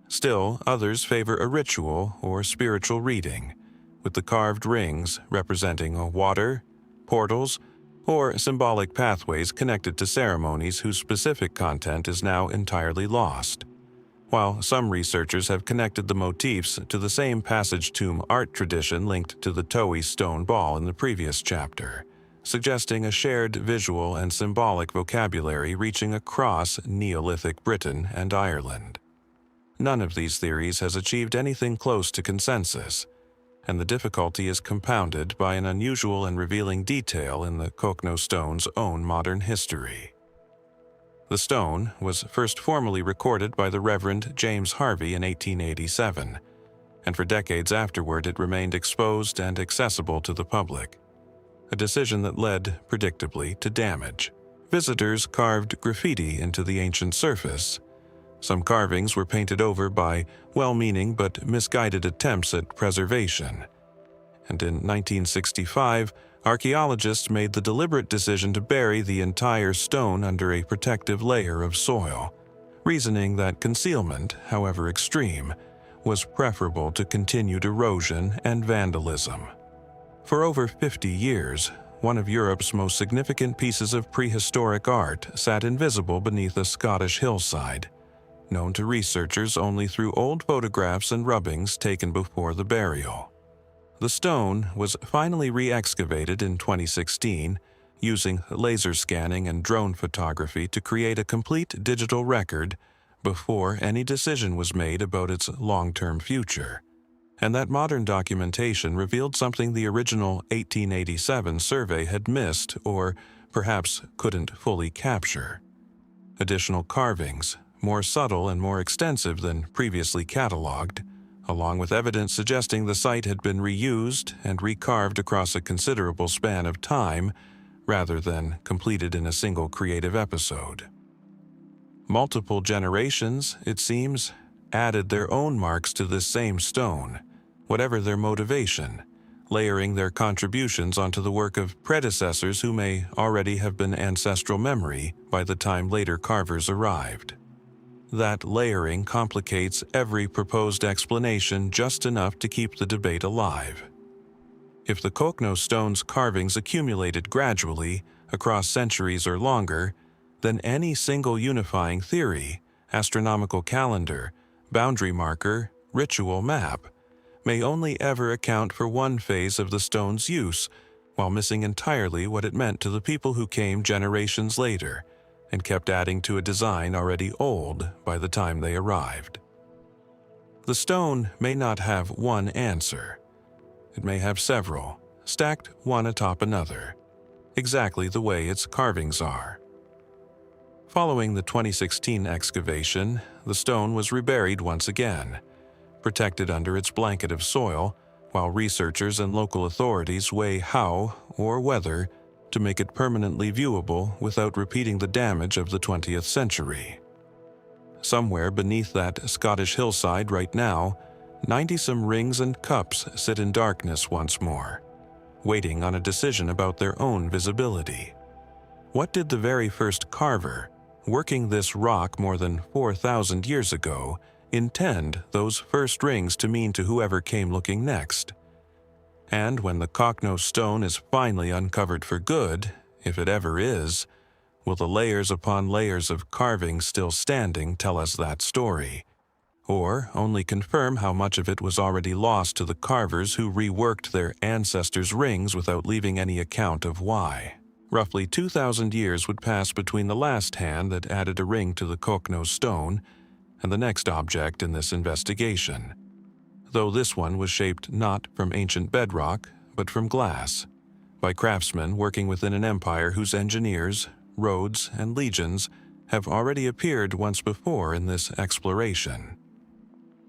Still, others favor a ritual or spiritual reading, with the carved rings representing water, portals, or symbolic pathways connected to ceremonies whose specific content is now entirely lost. While some researchers have connected the motifs to the same passage tomb art tradition linked to the Toei stone ball in the previous chapter, suggesting a shared visual and symbolic vocabulary reaching across Neolithic Britain and Ireland. None of these theories has achieved anything close to consensus, and the difficulty is compounded by an unusual and revealing detail in the Cochno stone's own modern history. The stone was first formally recorded by the Reverend James Harvey in 1887, and for decades afterward it remained exposed and accessible to the public, a decision that led, predictably, to damage. Visitors carved graffiti into the ancient surface. Some carvings were painted over by well-meaning but misguided attempts at preservation. And in 1965, archaeologists made the deliberate decision to bury the entire stone under a protective layer of soil, reasoning that concealment, however extreme, was preferable to continued erosion and vandalism. For over 50 years, one of Europe's most significant pieces of prehistoric art sat invisible beneath a Scottish hillside, known to researchers only through old photographs and rubbings taken before the burial. The stone was finally re-excavated in 2016, using laser scanning and drone photography to create a complete digital record before any decision was made about its long-term future. And that modern documentation revealed something the original 1887 survey had missed or perhaps couldn't fully capture. Additional carvings, more subtle and more extensive than previously catalogued, along with evidence suggesting the site had been reused and recarved across a considerable span of time rather than completed in a single creative episode. Multiple generations, it seems, added their own marks to this same stone, whatever their motivation, layering their contributions onto the work of predecessors who may already have been ancestral memory by the time later carvers arrived. That layering complicates every proposed explanation just enough to keep the debate alive. If the Cochno stone's carvings accumulated gradually across centuries or longer, then any single unifying theory, astronomical calendar, boundary marker, ritual map, may only ever account for one phase of the stone's use, while missing entirely what it meant to the people who came generations later and kept adding to a design already old by the time they arrived. The stone may not have one answer. It may have several, stacked one atop another, exactly the way its carvings are. Following the 2016 excavation, the stone was reburied once again, protected under its blanket of soil, while researchers and local authorities weigh how or whether to make it permanently viewable without repeating the damage of the 20th century. Somewhere beneath that Scottish hillside right now, 90-some rings and cups sit in darkness once more, waiting on a decision about their own visibility. What did the very first carver, working this rock more than 4,000 years ago, intend those first rings to mean to whoever came looking next? And when the Cochno stone is finally uncovered for good, if it ever is, will the layers upon layers of carving still standing tell us that story? Or only confirm how much of it was already lost to the carvers who reworked their ancestors' rings without leaving any account of why? Roughly 2,000 years would pass between the last hand that added a ring to the Cochno stone and the next object in this investigation, though this one was shaped not from ancient bedrock, but from glass, by craftsmen working within an empire whose engineers, roads, and legions have already appeared once before in this exploration.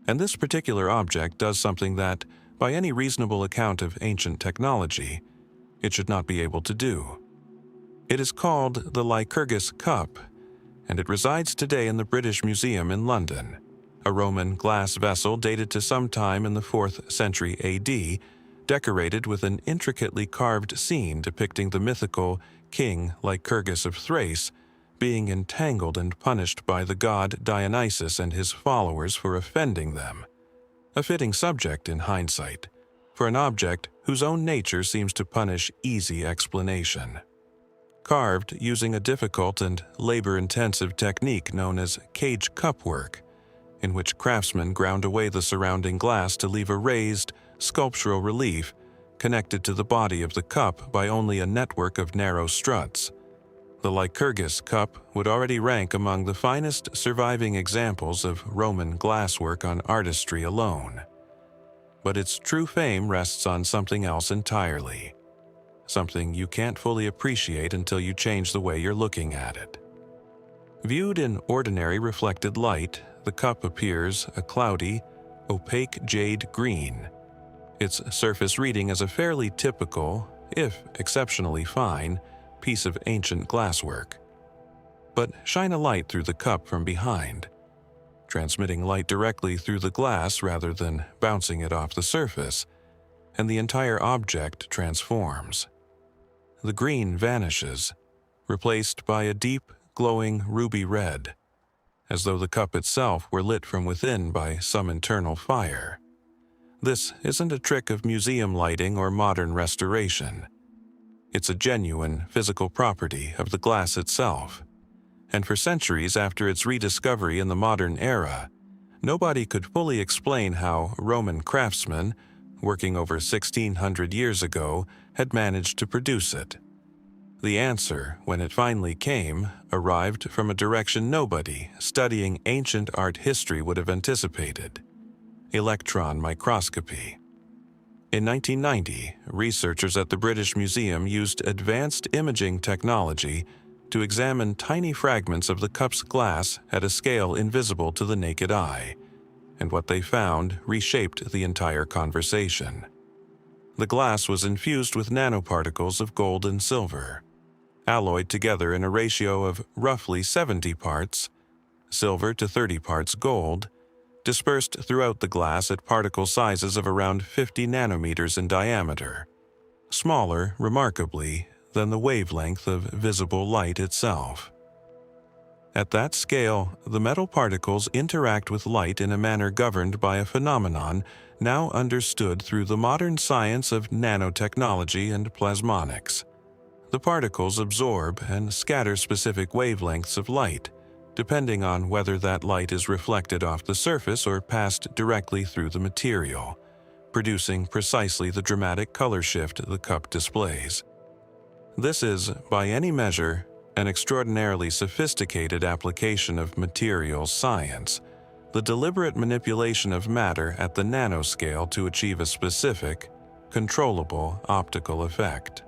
And this particular object does something that, by any reasonable account of ancient technology, it should not be able to do. It is called the Lycurgus cup, and it resides today in the British Museum in London, a Roman glass vessel dated to sometime in the 4th century AD, decorated with an intricately carved scene depicting the mythical King Lycurgus of Thrace being entangled and punished by the god Dionysus and his followers for offending them. A fitting subject in hindsight, for an object whose own nature seems to punish easy explanation. Carved using a difficult and labor-intensive technique known as cage cup work, in which craftsmen ground away the surrounding glass to leave a raised, sculptural relief connected to the body of the cup by only a network of narrow struts. The Lycurgus cup would already rank among the finest surviving examples of Roman glasswork on artistry alone. But its true fame rests on something else entirely, something you can't fully appreciate until you change the way you're looking at it. Viewed in ordinary reflected light, the cup appears a cloudy, opaque jade green, its surface reading as a fairly typical, if exceptionally fine, piece of ancient glasswork. But shine a light through the cup from behind, transmitting light directly through the glass rather than bouncing it off the surface, and the entire object transforms. The green vanishes, replaced by a deep, glowing ruby red, as though the cup itself were lit from within by some internal fire. This isn't a trick of museum lighting or modern restoration. It's a genuine physical property of the glass itself. And for centuries after its rediscovery in the modern era, nobody could fully explain how Roman craftsmen, working over 1600 years ago, had managed to produce it. The answer, when it finally came, arrived from a direction nobody studying ancient art history would have anticipated: electron microscopy. In 1990, researchers at the British Museum used advanced imaging technology to examine tiny fragments of the cup's glass at a scale invisible to the naked eye, and what they found reshaped the entire conversation. The glass was infused with nanoparticles of gold and silver, alloyed together in a ratio of roughly 70 parts, silver to 30 parts gold, dispersed throughout the glass at particle sizes of around 50 nanometers in diameter, smaller, remarkably, than the wavelength of visible light itself. At that scale, the metal particles interact with light in a manner governed by a phenomenon now understood through the modern science of nanotechnology and plasmonics. The particles absorb and scatter specific wavelengths of light, depending on whether that light is reflected off the surface or passed directly through the material, producing precisely the dramatic color shift the cup displays. This is, by any measure, an extraordinarily sophisticated application of materials science, the deliberate manipulation of matter at the nanoscale to achieve a specific, controllable optical effect.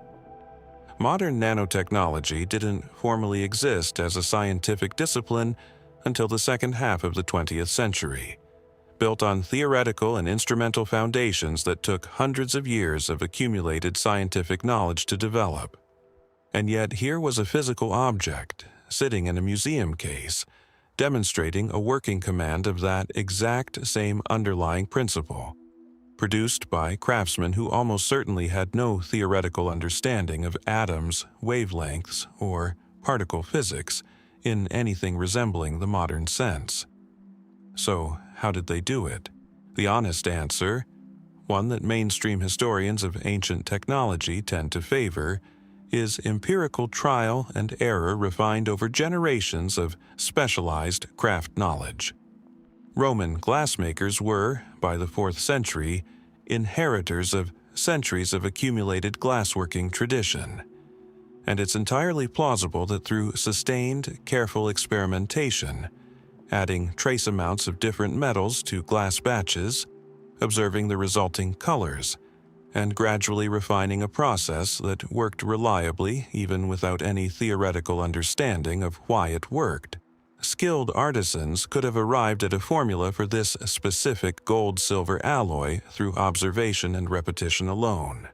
Modern nanotechnology didn't formally exist as a scientific discipline until the second half of the 20th century, built on theoretical and instrumental foundations that took hundreds of years of accumulated scientific knowledge to develop. And yet here was a physical object, sitting in a museum case, demonstrating a working command of that exact same underlying principle, produced by craftsmen who almost certainly had no theoretical understanding of atoms, wavelengths, or particle physics in anything resembling the modern sense. So, how did they do it? The honest answer, one that mainstream historians of ancient technology tend to favor, is empirical trial and error refined over generations of specialized craft knowledge. Roman glassmakers were, by the 4th century, inheritors of centuries of accumulated glassworking tradition, and it's entirely plausible that through sustained, careful experimentation, adding trace amounts of different metals to glass batches, observing the resulting colors, and gradually refining a process that worked reliably even without any theoretical understanding of why it worked, skilled artisans could have arrived at a formula for this specific gold-silver alloy through observation and repetition alone,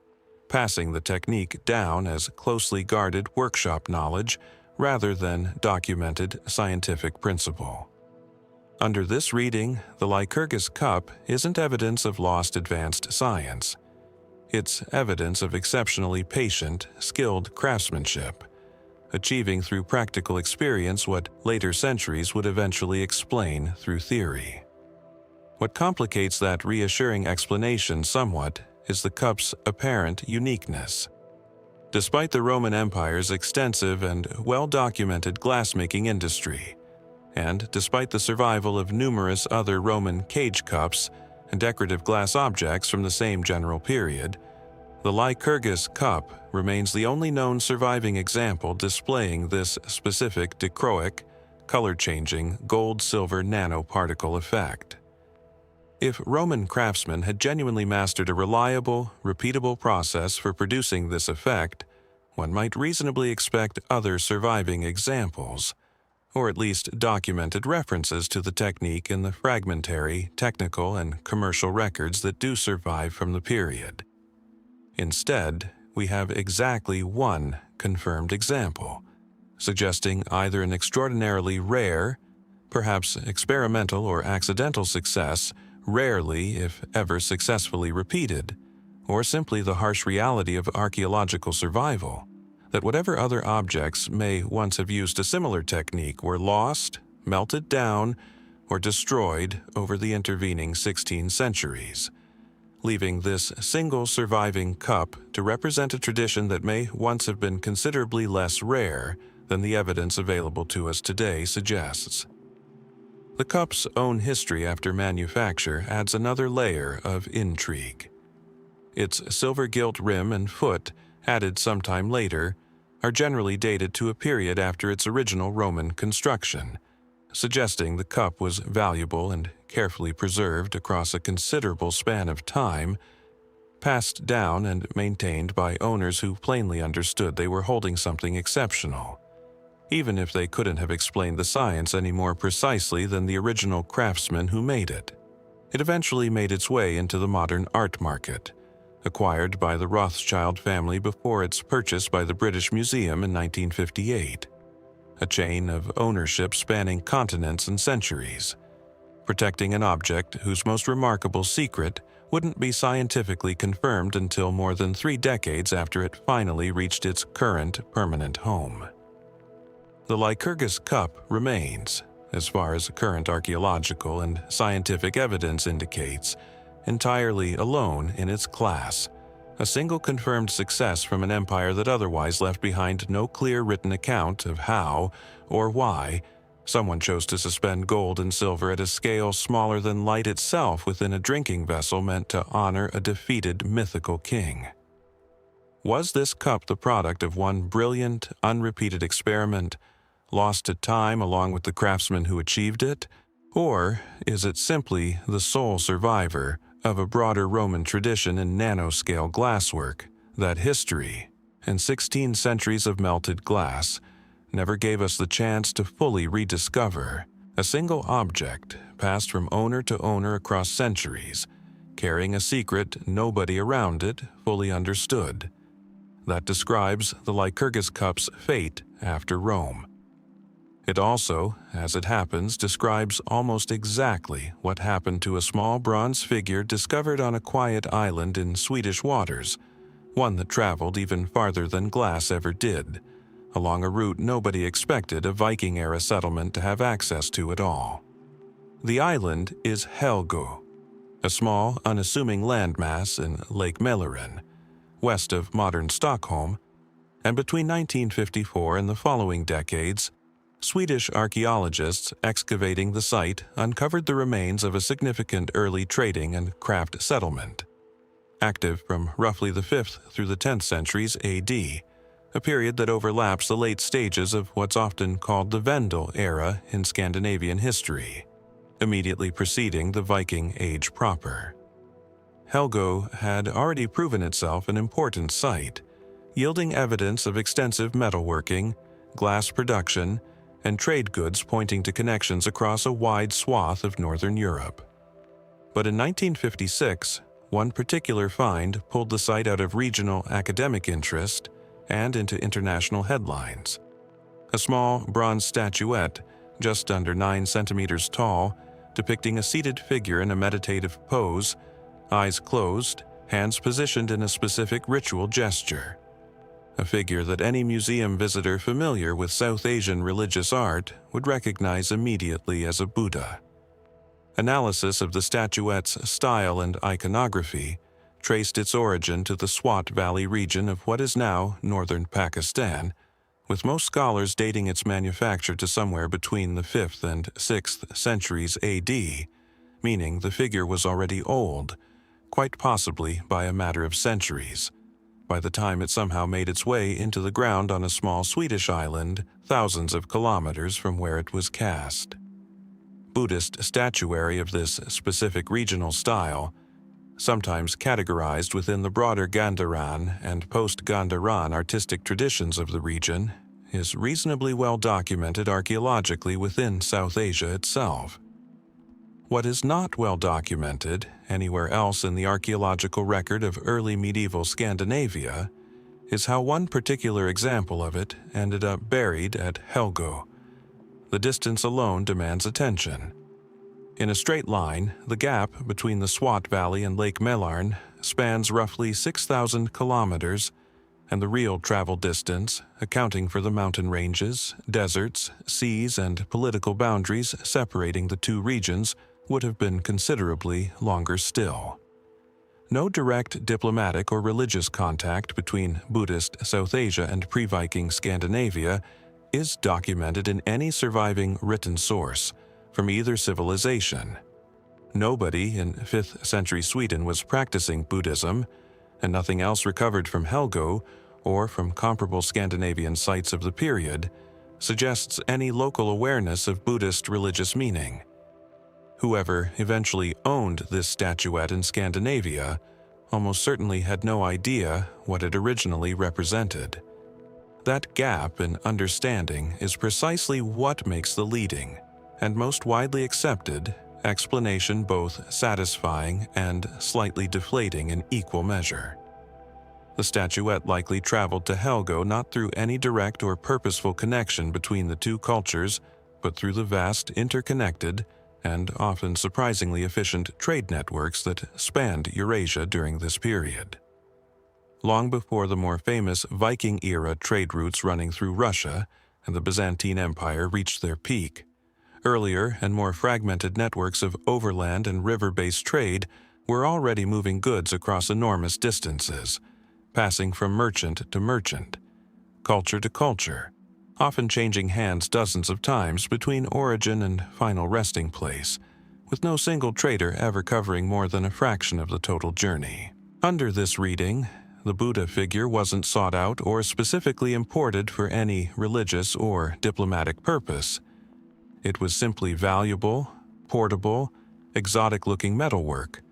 passing the technique down as closely guarded workshop knowledge rather than documented scientific principle. Under this reading, the Lycurgus cup isn't evidence of lost advanced science. It's evidence of exceptionally patient, skilled craftsmanship, achieving through practical experience what later centuries would eventually explain through theory. What complicates that reassuring explanation somewhat is the cup's apparent uniqueness. Despite the Roman Empire's extensive and well-documented glassmaking industry, and despite the survival of numerous other Roman cage cups and decorative glass objects from the same general period, the Lycurgus cup remains the only known surviving example displaying this specific dichroic, color-changing, gold-silver nanoparticle effect. If Roman craftsmen had genuinely mastered a reliable, repeatable process for producing this effect, one might reasonably expect other surviving examples, or at least documented references to the technique in the fragmentary, technical, and commercial records that do survive from the period. Instead, we have exactly one confirmed example, suggesting either an extraordinarily rare, perhaps experimental or accidental success, rarely, if ever successfully repeated, or simply the harsh reality of archaeological survival, that whatever other objects may once have used a similar technique were lost, melted down, or destroyed over the intervening 16 centuries, leaving this single surviving cup to represent a tradition that may once have been considerably less rare than the evidence available to us today suggests. The cup's own history after manufacture adds another layer of intrigue. Its silver gilt rim and foot, added sometime later, are generally dated to a period after its original Roman construction, suggesting the cup was valuable and carefully preserved across a considerable span of time, passed down and maintained by owners who plainly understood they were holding something exceptional, even if they couldn't have explained the science any more precisely than the original craftsmen who made it. It eventually made its way into the modern art market, acquired by the Rothschild family before its purchase by the British Museum in 1958, a chain of ownership spanning continents and centuries, protecting an object whose most remarkable secret wouldn't be scientifically confirmed until more than 3 decades after it finally reached its current permanent home. The Lycurgus cup remains, as far as current archaeological and scientific evidence indicates, entirely alone in its class, a single confirmed success from an empire that otherwise left behind no clear written account of how or why someone chose to suspend gold and silver at a scale smaller than light itself within a drinking vessel meant to honor a defeated mythical king. Was this cup the product of one brilliant, unrepeated experiment, lost to time along with the craftsmen who achieved it? Or is it simply the sole survivor of a broader Roman tradition in nanoscale glasswork that history, and 16 centuries of melted glass, never gave us the chance to fully rediscover? A single object passed from owner to owner across centuries, carrying a secret nobody around it fully understood. That describes the Lycurgus cup's fate after Rome. It also, as it happens, describes almost exactly what happened to a small bronze figure discovered on a quiet island in Swedish waters, one that traveled even farther than glass ever did, along a route nobody expected a Viking-era settlement to have access to at all. The island is Helgö, a small, unassuming landmass in Lake Mälaren, west of modern Stockholm, and between 1954 and the following decades, Swedish archaeologists excavating the site uncovered the remains of a significant early trading and craft settlement, active from roughly the 5th through the 10th centuries AD, a period that overlaps the late stages of what's often called the Vendel era in Scandinavian history, immediately preceding the Viking Age proper. Helgö had already proven itself an important site, yielding evidence of extensive metalworking, glass production, and trade goods pointing to connections across a wide swath of Northern Europe. But in 1956, one particular find pulled the site out of regional academic interest and into international headlines. A small bronze statuette, just under 9 centimeters tall, depicting a seated figure in a meditative pose, eyes closed, hands positioned in a specific ritual gesture. a figure that any museum visitor familiar with South Asian religious art would recognize immediately as a Buddha. Analysis of the statuette's style and iconography traced its origin to the Swat Valley region of what is now northern Pakistan, with most scholars dating its manufacture to somewhere between the 5th and 6th centuries AD, meaning the figure was already old, quite possibly by a matter of centuries, by the time it somehow made its way into the ground on a small Swedish island thousands of kilometers from where it was cast. Buddhist statuary of this specific regional style, sometimes categorized within the broader Gandharan and post-Gandharan artistic traditions of the region, is reasonably well documented archaeologically within South Asia itself. What is not well documented anywhere else in the archaeological record of early medieval Scandinavia is how one particular example of it ended up buried at Helgö. The distance alone demands attention. In a straight line, the gap between the Swat Valley and Lake Mälaren spans roughly 6,000 kilometers, and the real travel distance, accounting for the mountain ranges, deserts, seas, and political boundaries separating the two regions, would have been considerably longer still. No direct diplomatic or religious contact between Buddhist South Asia and pre-Viking Scandinavia is documented in any surviving written source from either civilization. Nobody in 5th century Sweden was practicing Buddhism, and nothing else recovered from Helgö or from comparable Scandinavian sites of the period suggests any local awareness of Buddhist religious meaning. Whoever eventually owned this statuette in Scandinavia almost certainly had no idea what it originally represented. That gap in understanding is precisely what makes the leading and most widely accepted explanation both satisfying and slightly deflating in equal measure. The statuette likely traveled to Helgö not through any direct or purposeful connection between the two cultures, but through the vast interconnected and often surprisingly efficient trade networks that spanned Eurasia during this period. Long before the more famous Viking-era trade routes running through Russia and the Byzantine Empire reached their peak, earlier and more fragmented networks of overland and river-based trade were already moving goods across enormous distances, passing from merchant to merchant, culture to culture, often changing hands dozens of times between origin and final resting place, with no single trader ever covering more than a fraction of the total journey. Under this reading, the Buddha figure wasn't sought out or specifically imported for any religious or diplomatic purpose. It was simply valuable, portable, exotic-looking metalwork,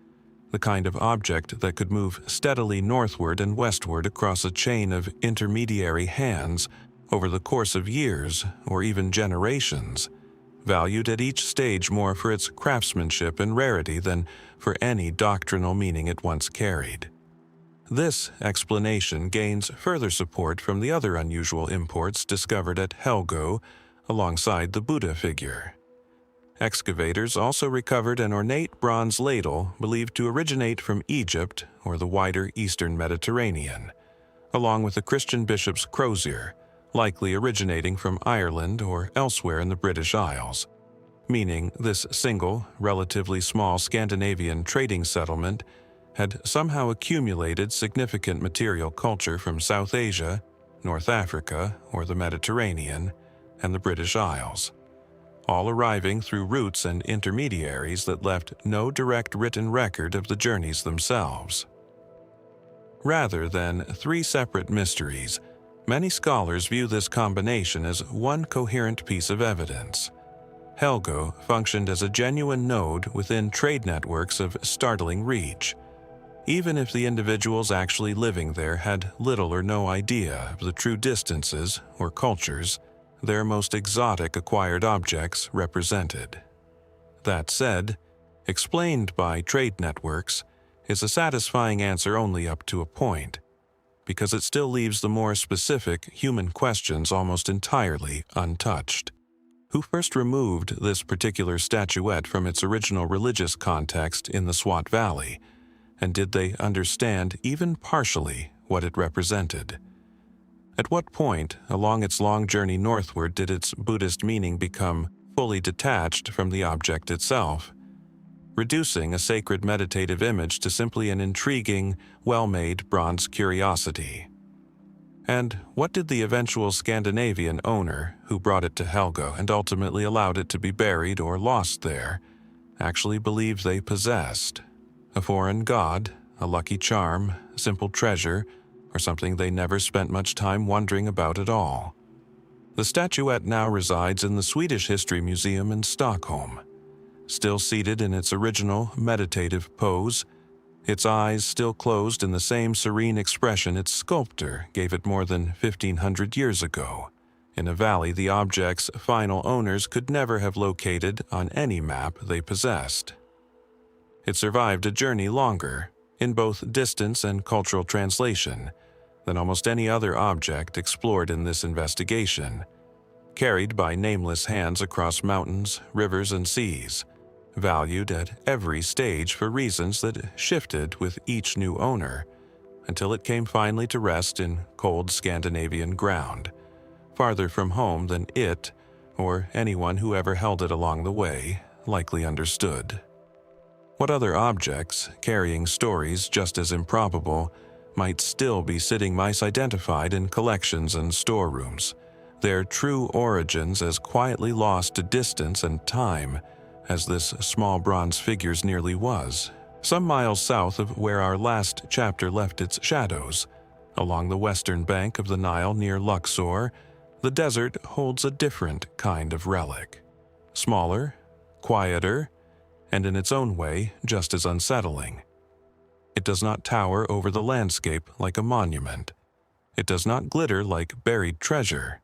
the kind of object that could move steadily northward and westward across a chain of intermediary hands over the course of years or even generations, valued at each stage more for its craftsmanship and rarity than for any doctrinal meaning it once carried. This explanation gains further support from the other unusual imports discovered at Helgö alongside the Buddha figure. Excavators also recovered an ornate bronze ladle believed to originate from Egypt or the wider eastern Mediterranean, along with a Christian bishop's crozier, likely originating from Ireland or elsewhere in the British Isles, meaning this single, relatively small Scandinavian trading settlement had somehow accumulated significant material culture from South Asia, North Africa, or the Mediterranean, and the British Isles, all arriving through routes and intermediaries that left no direct written record of the journeys themselves. Rather than three separate mysteries, many scholars view this combination as one coherent piece of evidence. Helgö functioned as a genuine node within trade networks of startling reach, even if the individuals actually living there had little or no idea of the true distances or cultures their most exotic acquired objects represented. That said, explained by trade networks is a satisfying answer only up to a point, because it still leaves the more specific human questions almost entirely untouched. Who first removed this particular statuette from its original religious context in the Swat Valley, and did they understand even partially what it represented? At what point along its long journey northward did its Buddhist meaning become fully detached from the object itself, reducing a sacred meditative image to simply an intriguing, well-made bronze curiosity? And what did the eventual Scandinavian owner, who brought it to Helgö and ultimately allowed it to be buried or lost there, actually believe they possessed? A foreign god, a lucky charm, simple treasure, or something they never spent much time wondering about at all? The statuette now resides in the Swedish History Museum in Stockholm. Still seated in its original meditative pose, its eyes still closed in the same serene expression its sculptor gave it more than 1,500 years ago, in a valley the object's final owners could never have located on any map they possessed. It survived a journey longer, in both distance and cultural translation, than almost any other object explored in this investigation, carried by nameless hands across mountains, rivers, and seas, valued at every stage for reasons that shifted with each new owner, until it came finally to rest in cold Scandinavian ground, farther from home than it, or anyone who ever held it along the way, likely understood. What other objects, carrying stories just as improbable, might still be sitting misidentified in collections and storerooms, their true origins as quietly lost to distance and time as this small bronze figure's nearly was, some miles south of where our last chapter left its shadows? Along the western bank of the Nile near Luxor, the desert holds a different kind of relic. Smaller, quieter, and in its own way just as unsettling. It does not tower over the landscape like a monument. It does not glitter like buried treasure.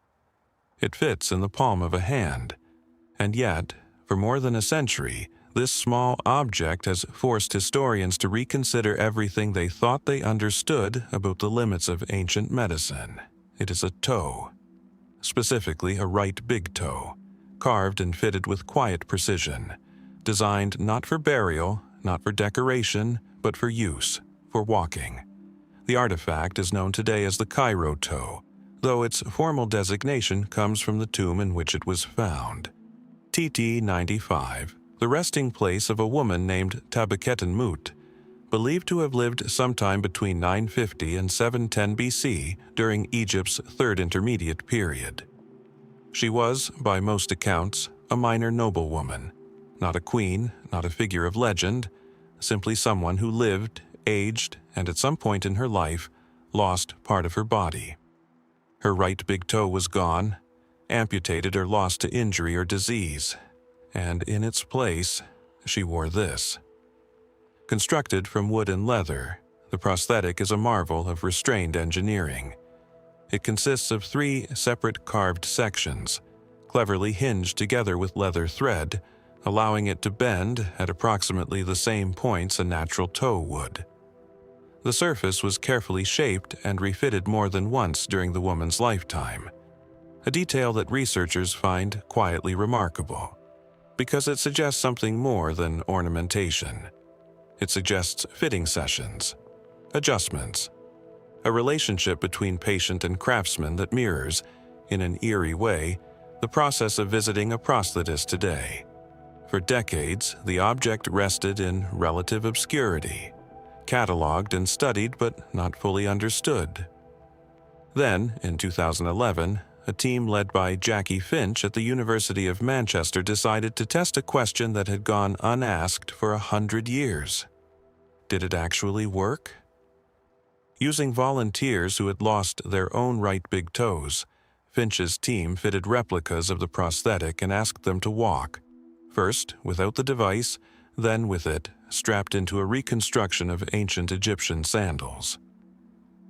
It fits in the palm of a hand, and yet, for more than a century, this small object has forced historians to reconsider everything they thought they understood about the limits of ancient medicine. It is a toe, specifically a right big toe, carved and fitted with quiet precision, designed not for burial, not for decoration, but for use, for walking. The artifact is known today as the Cairo toe, though its formal designation comes from the tomb in which it was found. TT 95, the resting place of a woman named Tabaketen Mut, believed to have lived sometime between 950 and 710 BC during Egypt's Third Intermediate period. She was, by most accounts, a minor noblewoman, not a queen, not a figure of legend, simply someone who lived, aged, and at some point in her life, lost part of her body. Her right big toe was gone, amputated or lost to injury or disease, and in its place, she wore this. Constructed from wood and leather, the prosthetic is a marvel of restrained engineering. It consists of 3 separate carved sections, cleverly hinged together with leather thread, allowing it to bend at approximately the same points a natural toe would. The surface was carefully shaped and refitted more than once during the woman's lifetime, a detail that researchers find quietly remarkable, because it suggests something more than ornamentation. It suggests fitting sessions, adjustments, a relationship between patient and craftsman that mirrors, in an eerie way, the process of visiting a prosthetist today. For decades, the object rested in relative obscurity, catalogued and studied but not fully understood. Then, in 2011, a team led by Jackie Finch at the University of Manchester decided to test a question that had gone unasked for 100 years. Did it actually work? Using volunteers who had lost their own right big toes, Finch's team fitted replicas of the prosthetic and asked them to walk, first without the device, then with it, strapped into a reconstruction of ancient Egyptian sandals.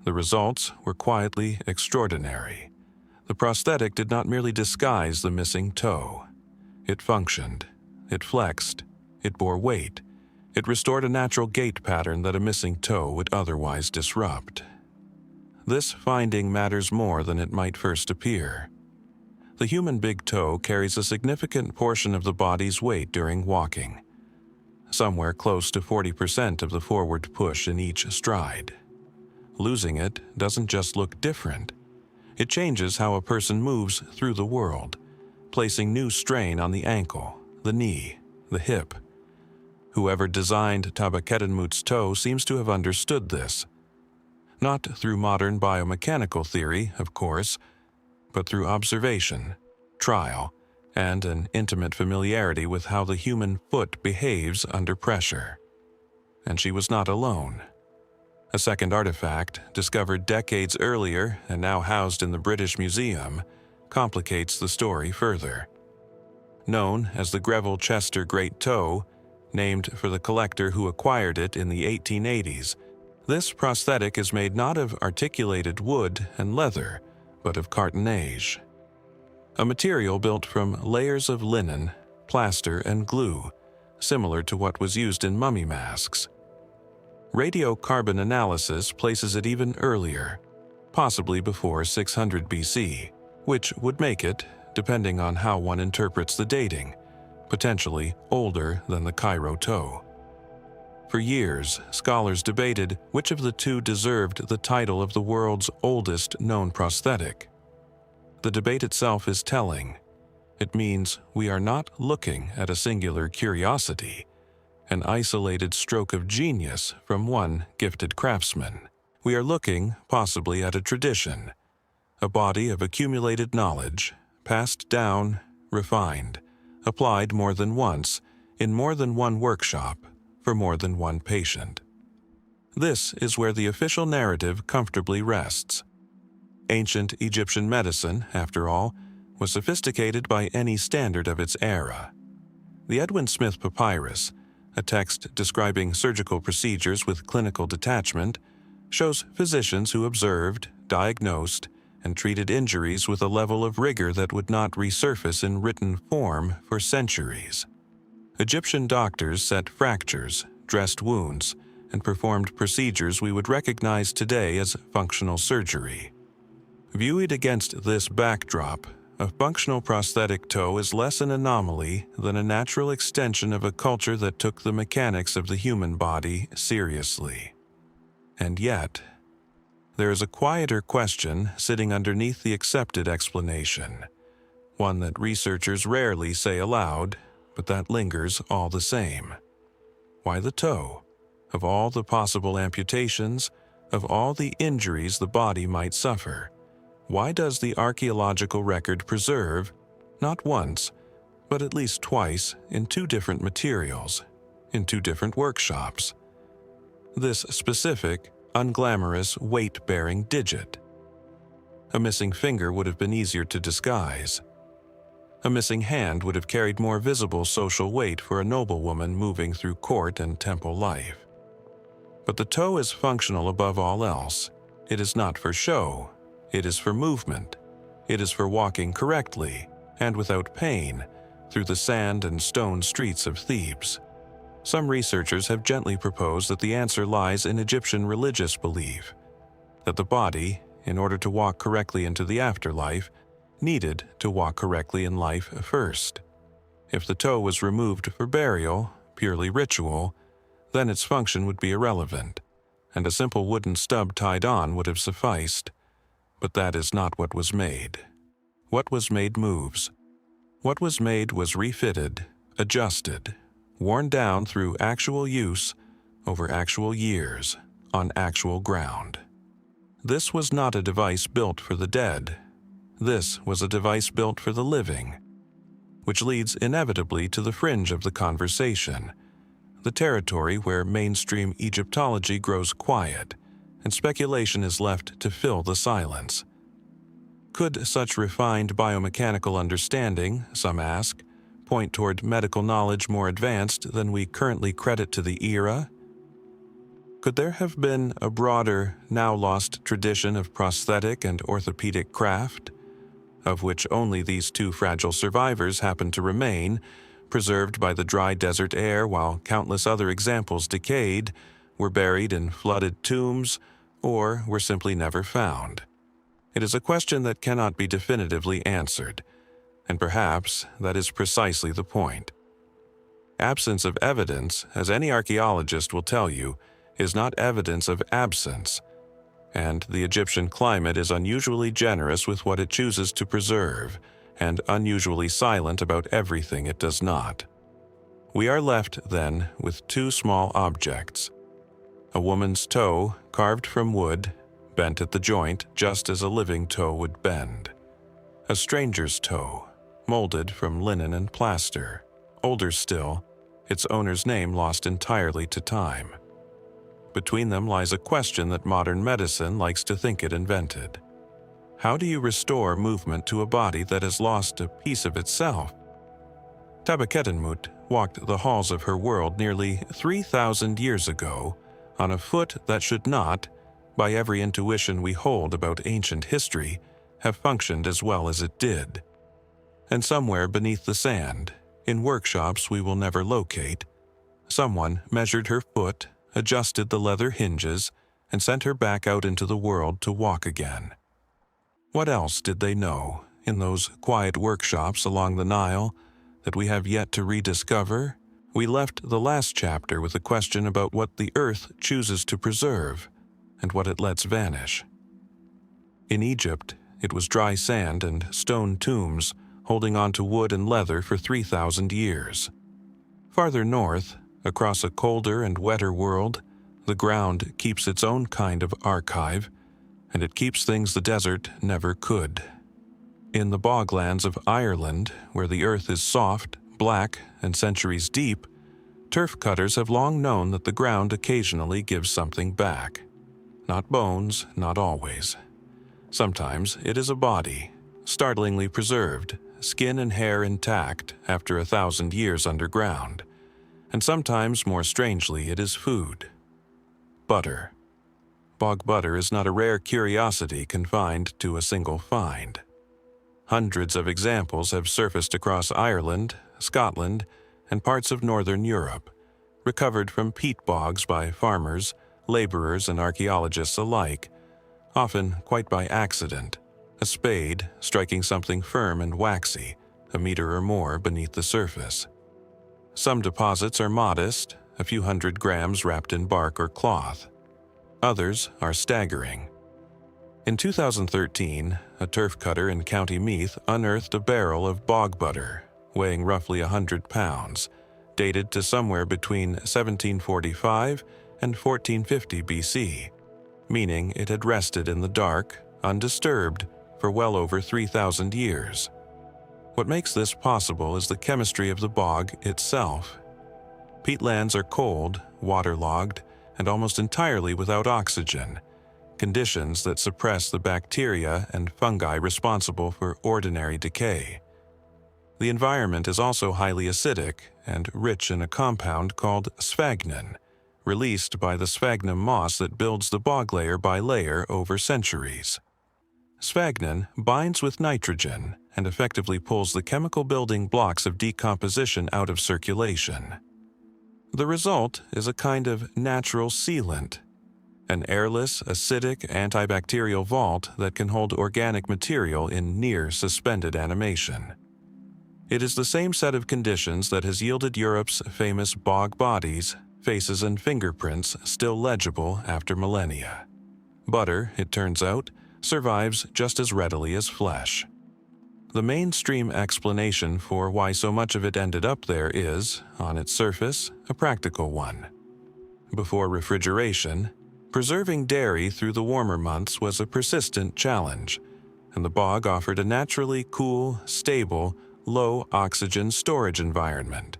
The results were quietly extraordinary. The prosthetic did not merely disguise the missing toe. It functioned, it flexed, it bore weight, it restored a natural gait pattern that a missing toe would otherwise disrupt. This finding matters more than it might first appear. The human big toe carries a significant portion of the body's weight during walking, somewhere close to 40% of the forward push in each stride. Losing it doesn't just look different. It changes how a person moves through the world, placing new strain on the ankle, the knee, the hip. Whoever designed Tabakedenmut's toe seems to have understood this. Not through modern biomechanical theory, of course, but through observation, trial, and an intimate familiarity with how the human foot behaves under pressure. And she was not alone. A second artifact, discovered decades earlier and now housed in the British Museum, complicates the story further. Known as the Greville Chester Great Toe, named for the collector who acquired it in the 1880s, this prosthetic is made not of articulated wood and leather, but of cartonnage, a material built from layers of linen, plaster, and glue, similar to what was used in mummy masks. Radiocarbon analysis places it even earlier, possibly before 600 BC, which would make it, depending on how one interprets the dating, potentially older than the Cairo toe. For years, scholars debated which of the two deserved the title of the world's oldest known prosthetic. The debate itself is telling. It means we are not looking at a singular curiosity, an isolated stroke of genius from one gifted craftsman. We are looking, possibly, at a tradition, a body of accumulated knowledge, passed down, refined, applied more than once, in more than one workshop, for more than one patient. This is where the official narrative comfortably rests. Ancient Egyptian medicine, after all, was sophisticated by any standard of its era. The Edwin Smith Papyrus, a text describing surgical procedures with clinical detachment, shows physicians who observed, diagnosed, and treated injuries with a level of rigor that would not resurface in written form for centuries. Egyptian doctors set fractures, dressed wounds, and performed procedures we would recognize today as functional surgery. Viewed against this backdrop, a functional prosthetic toe is less an anomaly than a natural extension of a culture that took the mechanics of the human body seriously. And yet, there is a quieter question sitting underneath the accepted explanation, one that researchers rarely say aloud, but that lingers all the same. Why the toe? Of all the possible amputations, of all the injuries the body might suffer, why does the archaeological record preserve, not once, but at least twice, in two different materials, in two different workshops, this specific, unglamorous, weight-bearing digit? A missing finger would have been easier to disguise. A missing hand would have carried more visible social weight for a noblewoman moving through court and temple life. But the toe is functional above all else. It is not for show. It is for movement. It is for walking correctly, and without pain, through the sand and stone streets of Thebes. Some researchers have gently proposed that the answer lies in Egyptian religious belief, that the body, in order to walk correctly into the afterlife, needed to walk correctly in life first. If the toe was removed for burial, purely ritual, then its function would be irrelevant, and a simple wooden stub tied on would have sufficed. But that is not what was made. What was made moves. What was made was refitted, adjusted, worn down through actual use, over actual years, on actual ground. This was not a device built for the dead. This was a device built for the living, which leads inevitably to the fringe of the conversation, the territory where mainstream Egyptology grows quiet, and speculation is left to fill the silence. Could such refined biomechanical understanding, some ask, point toward medical knowledge more advanced than we currently credit to the era? Could there have been a broader, now lost tradition of prosthetic and orthopedic craft, of which only these two fragile survivors happen to remain, preserved by the dry desert air while countless other examples decayed, were buried in flooded tombs, or were simply never found? It is a question that cannot be definitively answered, and perhaps that is precisely the point. Absence of evidence, as any archaeologist will tell you, is not evidence of absence. and the Egyptian climate is unusually generous with what it chooses to preserve, and unusually silent about everything it does not. We are left, then, with two small objects: a woman's toe carved from wood, bent at the joint just as a living toe would bend; a stranger's toe, molded from linen and plaster; older still, its owner's name lost entirely to time. Between them lies a question that modern medicine likes to think it invented. How do you restore movement to a body that has lost a piece of itself? Tabaketenmut walked the halls of her world nearly 3,000 years ago on a foot that should not, by every intuition we hold about ancient history, have functioned as well as it did. And somewhere beneath the sand, in workshops we will never locate, someone measured her foot, adjusted the leather hinges, and sent her back out into the world to walk again. What else did they know, in those quiet workshops along the Nile, that we have yet to rediscover? We left the last chapter with a question about what the earth chooses to preserve, and what it lets vanish. In Egypt, it was dry sand and stone tombs holding on to wood and leather for 3,000 years. Farther north, across a colder and wetter world, the ground keeps its own kind of archive, and it keeps things the desert never could. In the boglands of Ireland, where the earth is soft, black, and centuries deep, turf cutters have long known that the ground occasionally gives something back. Not bones, not always. Sometimes it is a body, startlingly preserved, skin and hair intact after 1,000 years underground. And sometimes, more strangely, it is food. Butter. Bog butter is not a rare curiosity confined to a single find. Hundreds of examples have surfaced across Ireland, Scotland, and parts of northern Europe, recovered from peat bogs by farmers, laborers, and archaeologists alike, often quite by accident, a spade striking something firm and waxy, a meter or more beneath the surface. Some deposits are modest, a few hundred grams wrapped in bark or cloth. Others are staggering. In 2013, a turf cutter in County Meath unearthed a barrel of bog butter, weighing roughly 100 pounds, dated to somewhere between 1745 and 1450 BC, meaning it had rested in the dark, undisturbed, for well over 3,000 years. What makes this possible is the chemistry of the bog itself. Peatlands are cold, waterlogged, and almost entirely without oxygen, conditions that suppress the bacteria and fungi responsible for ordinary decay. The environment is also highly acidic and rich in a compound called sphagnin, released by the sphagnum moss that builds the bog layer by layer over centuries. Sphagnum binds with nitrogen and effectively pulls the chemical building blocks of decomposition out of circulation. The result is a kind of natural sealant, an airless, acidic, antibacterial vault that can hold organic material in near-suspended animation. It is the same set of conditions that has yielded Europe's famous bog bodies, faces, and fingerprints still legible after millennia. Butter, it turns out, survives just as readily as flesh. The mainstream explanation for why so much of it ended up there is, on its surface, a practical one. Before refrigeration, preserving dairy through the warmer months was a persistent challenge, and the bog offered a naturally cool, stable, low-oxygen storage environment,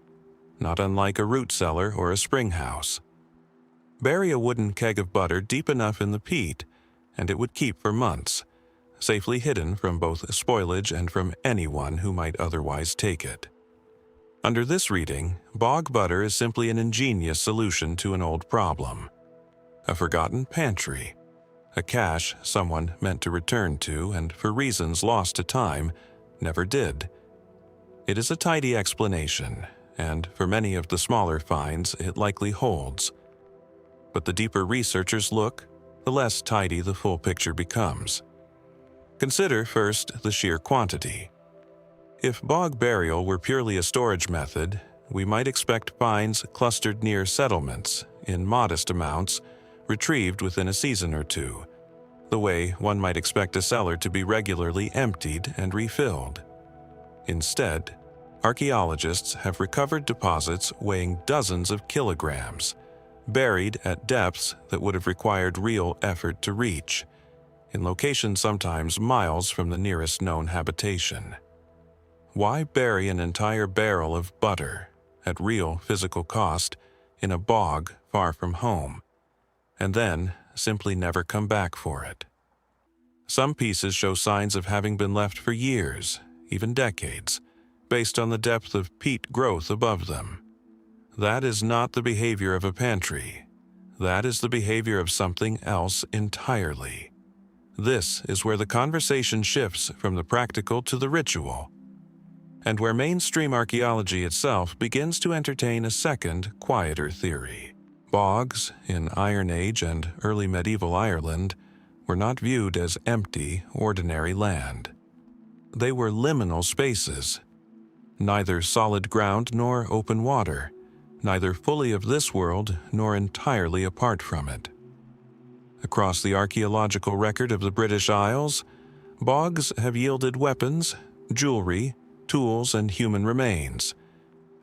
not unlike a root cellar or a spring house. Bury a wooden keg of butter deep enough in the peat, and it would keep for months, safely hidden from both spoilage and from anyone who might otherwise take it. Under this reading, bog butter is simply an ingenious solution to an old problem. A forgotten pantry, a cache someone meant to return to and, for reasons lost to time, never did. It is a tidy explanation, and for many of the smaller finds it likely holds. But the deeper researchers look, the less tidy the full picture becomes. Consider first the sheer quantity. If bog burial were purely a storage method, we might expect finds clustered near settlements, in modest amounts, retrieved within a season or two, the way one might expect a cellar to be regularly emptied and refilled. Instead, archaeologists have recovered deposits weighing dozens of kilograms, buried at depths that would have required real effort to reach, in locations sometimes miles from the nearest known habitation. Why bury an entire barrel of butter, at real physical cost, in a bog far from home, and then simply never come back for it? Some pieces show signs of having been left for years, even decades, based on the depth of peat growth above them. That is not the behavior of a pantry. That is the behavior of something else entirely. This is where the conversation shifts from the practical to the ritual, and where mainstream archaeology itself begins to entertain a second, quieter theory. Bogs in Iron Age and early medieval Ireland were not viewed as empty, ordinary land. They were liminal spaces, neither solid ground nor open water, neither fully of this world nor entirely apart from it. Across the archaeological record of the British Isles, bogs have yielded weapons, jewelry, tools, and human remains,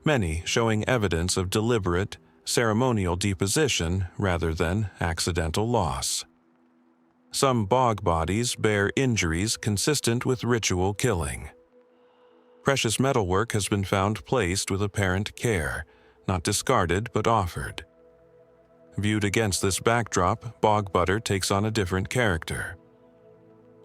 many showing evidence of deliberate, ceremonial deposition rather than accidental loss. Some bog bodies bear injuries consistent with ritual killing. Precious metalwork has been found placed with apparent care, not discarded but offered. Viewed against this backdrop, bog butter takes on a different character.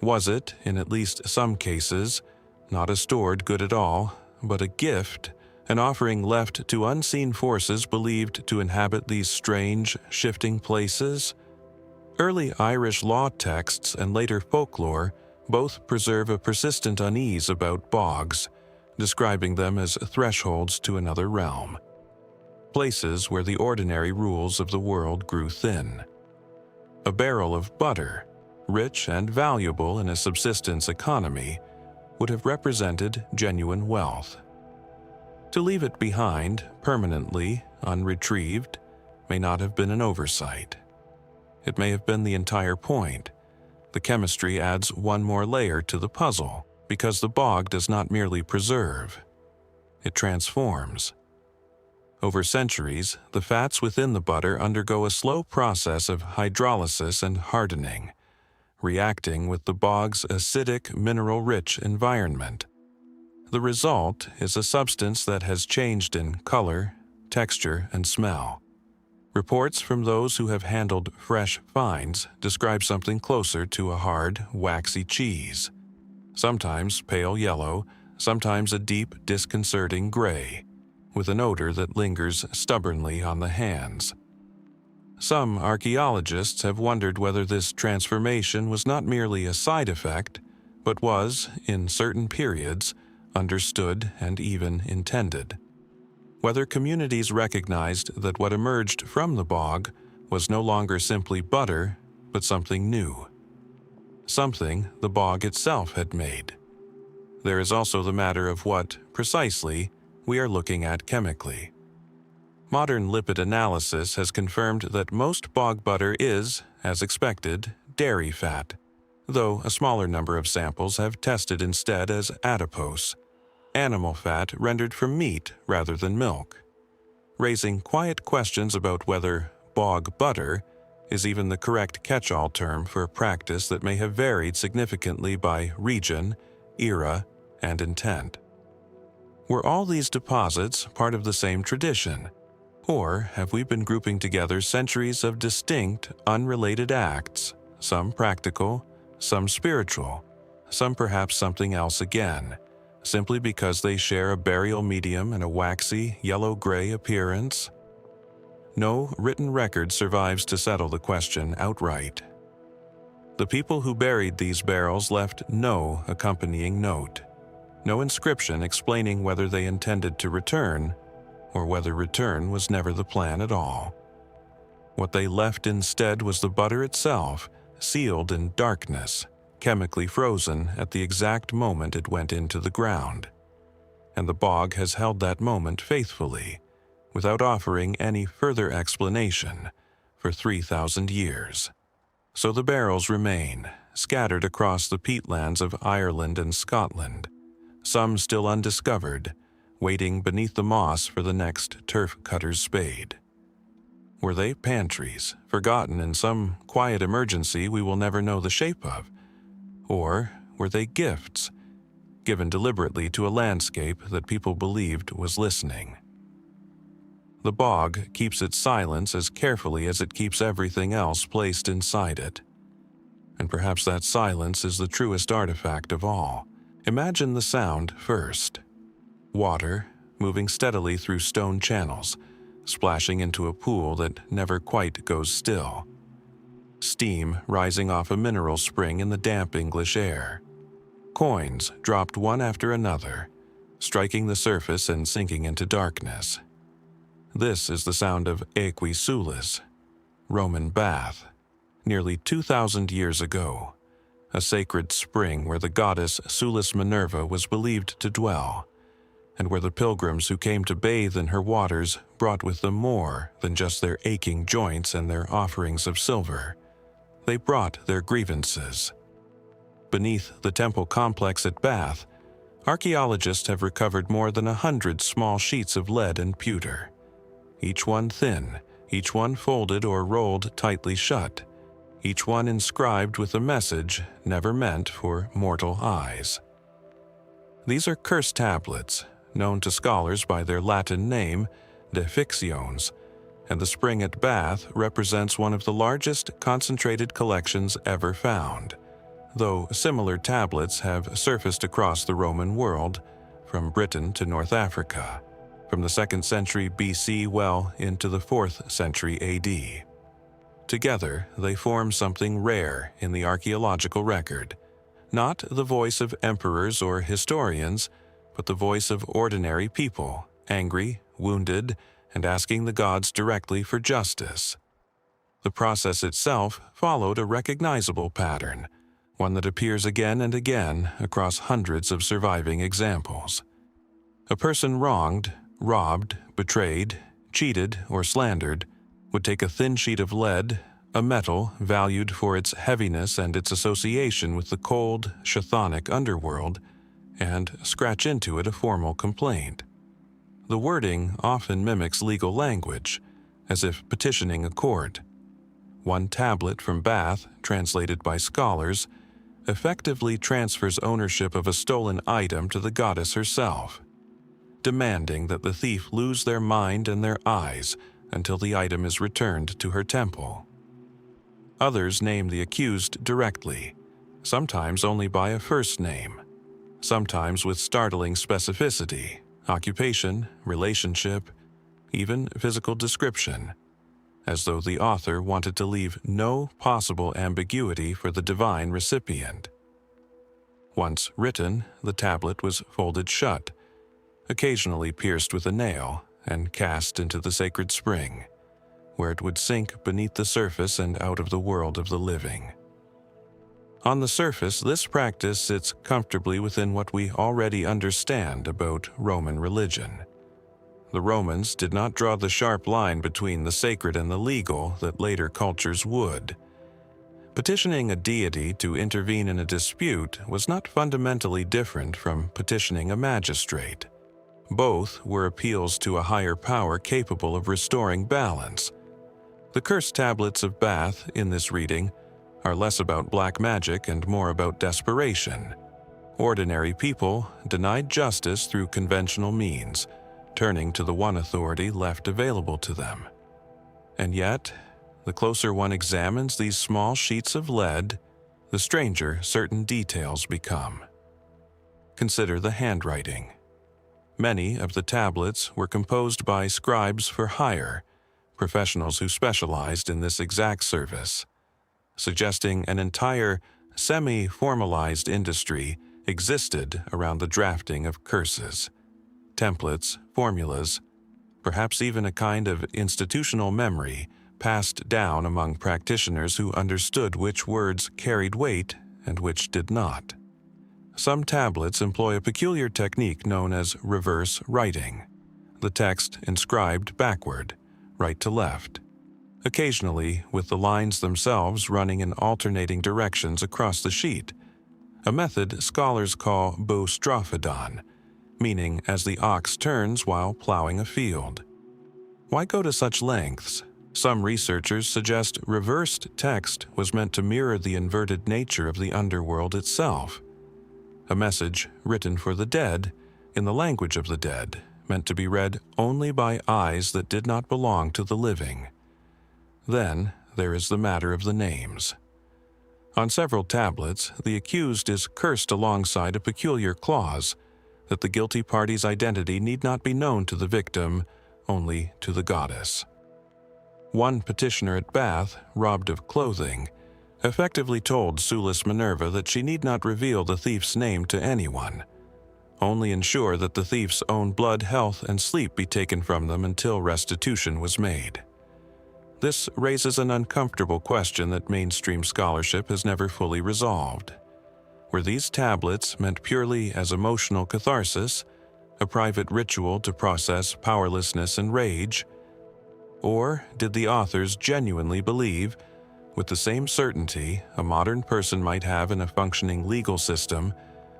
Was it, in at least some cases, not a stored good at all, but a gift, an offering left to unseen forces believed to inhabit these strange, shifting places? Early Irish law texts and later folklore both preserve a persistent unease about bogs, describing them as thresholds to another realm, places where the ordinary rules of the world grew thin. A barrel of butter, rich and valuable in a subsistence economy, would have represented genuine wealth. To leave it behind, permanently, unretrieved, may not have been an oversight. It may have been the entire point. The chemistry adds one more layer to the puzzle, because the bog does not merely preserve, it transforms. Over centuries, the fats within the butter undergo a slow process of hydrolysis and hardening, reacting with the bog's acidic, mineral-rich environment. The result is a substance that has changed in color, texture, and smell. Reports from those who have handled fresh finds describe something closer to a hard, waxy cheese, sometimes pale yellow, sometimes a deep, disconcerting gray, with an odor that lingers stubbornly on the hands. Some archaeologists have wondered whether this transformation was not merely a side effect, but was, in certain periods, understood and even intended. Whether communities recognized that what emerged from the bog was no longer simply butter, but something new. Something the bog itself had made. There is also the matter of what, precisely, we are looking at chemically. Modern lipid analysis has confirmed that most bog butter is, as expected, dairy fat, though a smaller number of samples have tested instead as adipose, animal fat rendered from meat rather than milk, raising quiet questions about whether bog butter is even the correct catch-all term for a practice that may have varied significantly by region, era, and intent. Were all these deposits part of the same tradition, or have we been grouping together centuries of distinct, unrelated acts, some practical, some spiritual, some perhaps something else again, simply because they share a burial medium and a waxy, yellow-gray appearance? No written record survives to settle the question outright. The people who buried these barrels left no accompanying note, no inscription explaining whether they intended to return, or whether return was never the plan at all. What they left instead was the butter itself, sealed in darkness, chemically frozen at the exact moment it went into the ground. And the bog has held that moment faithfully, without offering any further explanation, for 3,000 years. So the barrels remain, scattered across the peatlands of Ireland and Scotland, some still undiscovered, waiting beneath the moss for the next turf cutter's spade. Were they pantries, forgotten in some quiet emergency we will never know the shape of? Or were they gifts, given deliberately to a landscape that people believed was listening? The bog keeps its silence as carefully as it keeps everything else placed inside it. And perhaps that silence is the truest artifact of all. Imagine the sound first. Water moving steadily through stone channels, splashing into a pool that never quite goes still. Steam rising off a mineral spring in the damp English air. Coins dropped one after another, striking the surface and sinking into darkness. This is the sound of Aequi Sulis, Roman bath, nearly 2,000 years ago, a sacred spring where the goddess Sulis Minerva was believed to dwell, and where the pilgrims who came to bathe in her waters brought with them more than just their aching joints and their offerings of silver. They brought their grievances. Beneath the temple complex at Bath, archaeologists have recovered more than 100 small sheets of lead and pewter, each one thin, each one folded or rolled tightly shut, each one inscribed with a message never meant for mortal eyes. These are curse tablets, known to scholars by their Latin name, De Fictiones, and the spring at Bath represents one of the largest concentrated collections ever found, though similar tablets have surfaced across the Roman world, from Britain to North Africa, from the 2nd century BC well into the 4th century AD. Together, they form something rare in the archaeological record, not the voice of emperors or historians, but the voice of ordinary people, angry, wounded, and asking the gods directly for justice. The process itself followed a recognizable pattern, one that appears again and again across hundreds of surviving examples. A person wronged, robbed, betrayed, cheated, or slandered would take a thin sheet of lead, a metal valued for its heaviness and its association with the cold, chthonic underworld, and scratch into it a formal complaint. The wording often mimics legal language, as if petitioning a court. One tablet from Bath, translated by scholars, effectively transfers ownership of a stolen item to the goddess herself, demanding that the thief lose their mind and their eyes until the item is returned to her temple. Others name the accused directly, sometimes only by a first name, sometimes with startling specificity, occupation, relationship, even physical description, as though the author wanted to leave no possible ambiguity for the divine recipient. Once written, the tablet was folded shut, occasionally pierced with a nail, and cast into the sacred spring, where it would sink beneath the surface and out of the world of the living. On the surface, this practice sits comfortably within what we already understand about Roman religion. The Romans did not draw the sharp line between the sacred and the legal that later cultures would. Petitioning a deity to intervene in a dispute was not fundamentally different from petitioning a magistrate. Both were appeals to a higher power capable of restoring balance. The curse tablets of Bath in this reading are less about black magic and more about desperation. Ordinary people denied justice through conventional means, turning to the one authority left available to them. And yet, the closer one examines these small sheets of lead, the stranger certain details become. Consider the handwriting. Many of the tablets were composed by scribes for hire, professionals who specialized in this exact service, suggesting an entire semi-formalized industry existed around the drafting of curses, templates, formulas, perhaps even a kind of institutional memory passed down among practitioners who understood which words carried weight and which did not. Some tablets employ a peculiar technique known as reverse writing, the text inscribed backward, right to left. occasionally with the lines themselves running in alternating directions across the sheet, a method scholars call boustrophedon, meaning as the ox turns while plowing a field. Why go to such lengths? Some researchers suggest reversed text was meant to mirror the inverted nature of the underworld itself. A message written for the dead, in the language of the dead, meant to be read only by eyes that did not belong to the living. Then there is the matter of the names. On several tablets, the accused is cursed alongside a peculiar clause that the guilty party's identity need not be known to the victim, only to the goddess. One petitioner at Bath, robbed of clothing, effectively told Sulis Minerva that she need not reveal the thief's name to anyone, only ensure that the thief's own blood, health, and sleep be taken from them until restitution was made. This raises an uncomfortable question that mainstream scholarship has never fully resolved. Were these tablets meant purely as emotional catharsis, a private ritual to process powerlessness and rage? Or did the authors genuinely believe, with the same certainty a modern person might have in a functioning legal system,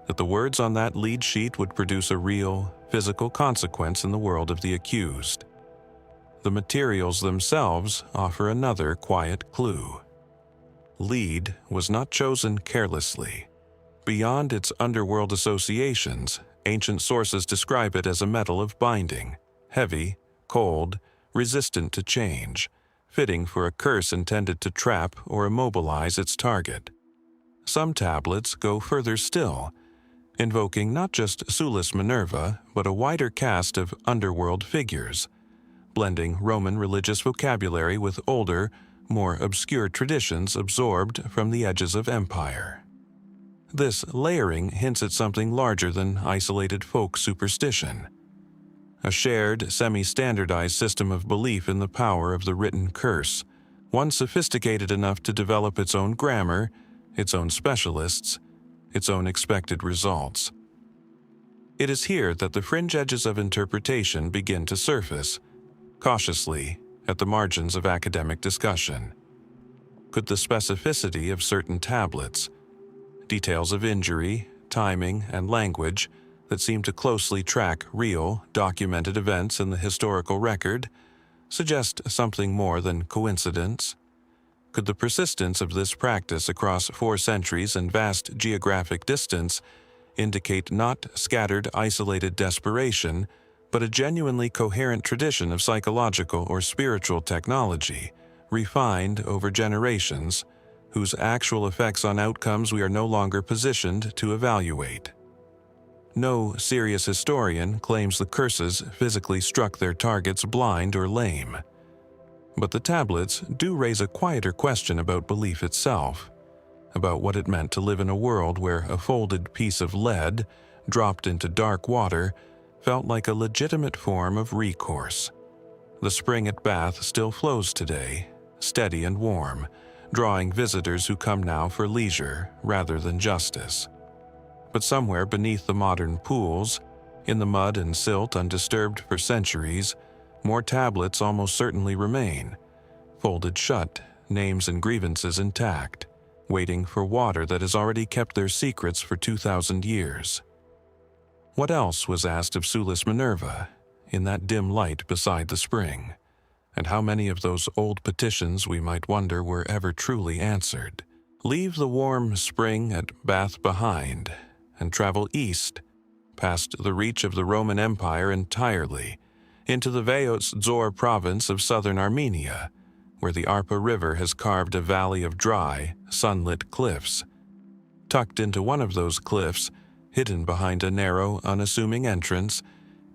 that the words on that lead sheet would produce a real, physical consequence in the world of the accused? The materials themselves offer another quiet clue. Lead was not chosen carelessly. Beyond its underworld associations, ancient sources describe it as a metal of binding, heavy, cold, resistant to change, fitting for a curse intended to trap or immobilize its target. Some tablets go further still, invoking not just Sulis Minerva, but a wider cast of underworld figures, blending Roman religious vocabulary with older, more obscure traditions absorbed from the edges of empire. This layering hints at something larger than isolated folk superstition, a shared, semi-standardized system of belief in the power of the written curse, one sophisticated enough to develop its own grammar, its own specialists, its own expected results. It is here that the fringe edges of interpretation begin to surface, cautiously, at the margins of academic discussion. Could the specificity of certain tablets, details of injury, timing, and language that seem to closely track real, documented events in the historical record, suggest something more than coincidence? Could the persistence of this practice across 4 centuries and vast geographic distance indicate not scattered, isolated desperation, but a genuinely coherent tradition of psychological or spiritual technology, refined over generations, whose actual effects on outcomes we are no longer positioned to evaluate? No serious historian claims the curses physically struck their targets blind or lame. But the tablets do raise a quieter question about belief itself, about what it meant to live in a world where a folded piece of lead, dropped into dark water, felt like a legitimate form of recourse. The spring at Bath still flows today, steady and warm, drawing visitors who come now for leisure rather than justice. But somewhere beneath the modern pools, in the mud and silt undisturbed for centuries, more tablets almost certainly remain, folded shut, names and grievances intact, waiting for water that has already kept their secrets for 2,000 years. What else was asked of Sulis Minerva, in that dim light beside the spring? And how many of those old petitions, we might wonder, were ever truly answered? Leave the warm spring at Bath behind, and travel east, past the reach of the Roman Empire entirely, into the Veots Dzor province of southern Armenia, where the Arpa River has carved a valley of dry, sunlit cliffs. Tucked into one of those cliffs, hidden behind a narrow, unassuming entrance,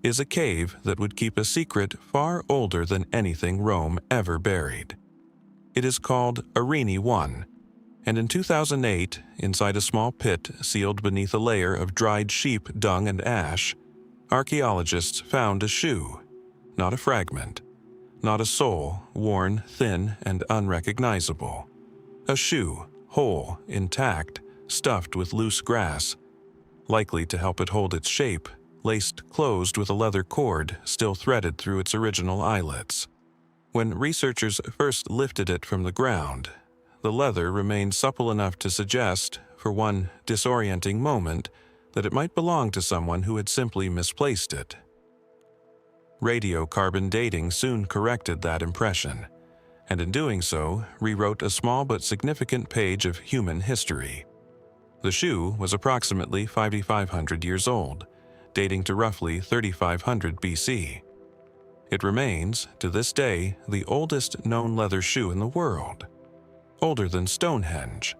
is a cave that would keep a secret far older than anything Rome ever buried. It is called Areni I, and in 2008, inside a small pit sealed beneath a layer of dried sheep dung and ash, archaeologists found a shoe, not a fragment, not a sole, worn, thin, and unrecognizable. A shoe, whole, intact, stuffed with loose grass, likely to help it hold its shape, laced closed with a leather cord still threaded through its original eyelets. When researchers first lifted it from the ground, the leather remained supple enough to suggest, for one disorienting moment, that it might belong to someone who had simply misplaced it. Radiocarbon dating soon corrected that impression, and in doing so, rewrote a small but significant page of human history. The shoe was approximately 5,500 years old, dating to roughly 3,500 BC. It remains, to this day, the oldest known leather shoe in the world. Older than Stonehenge,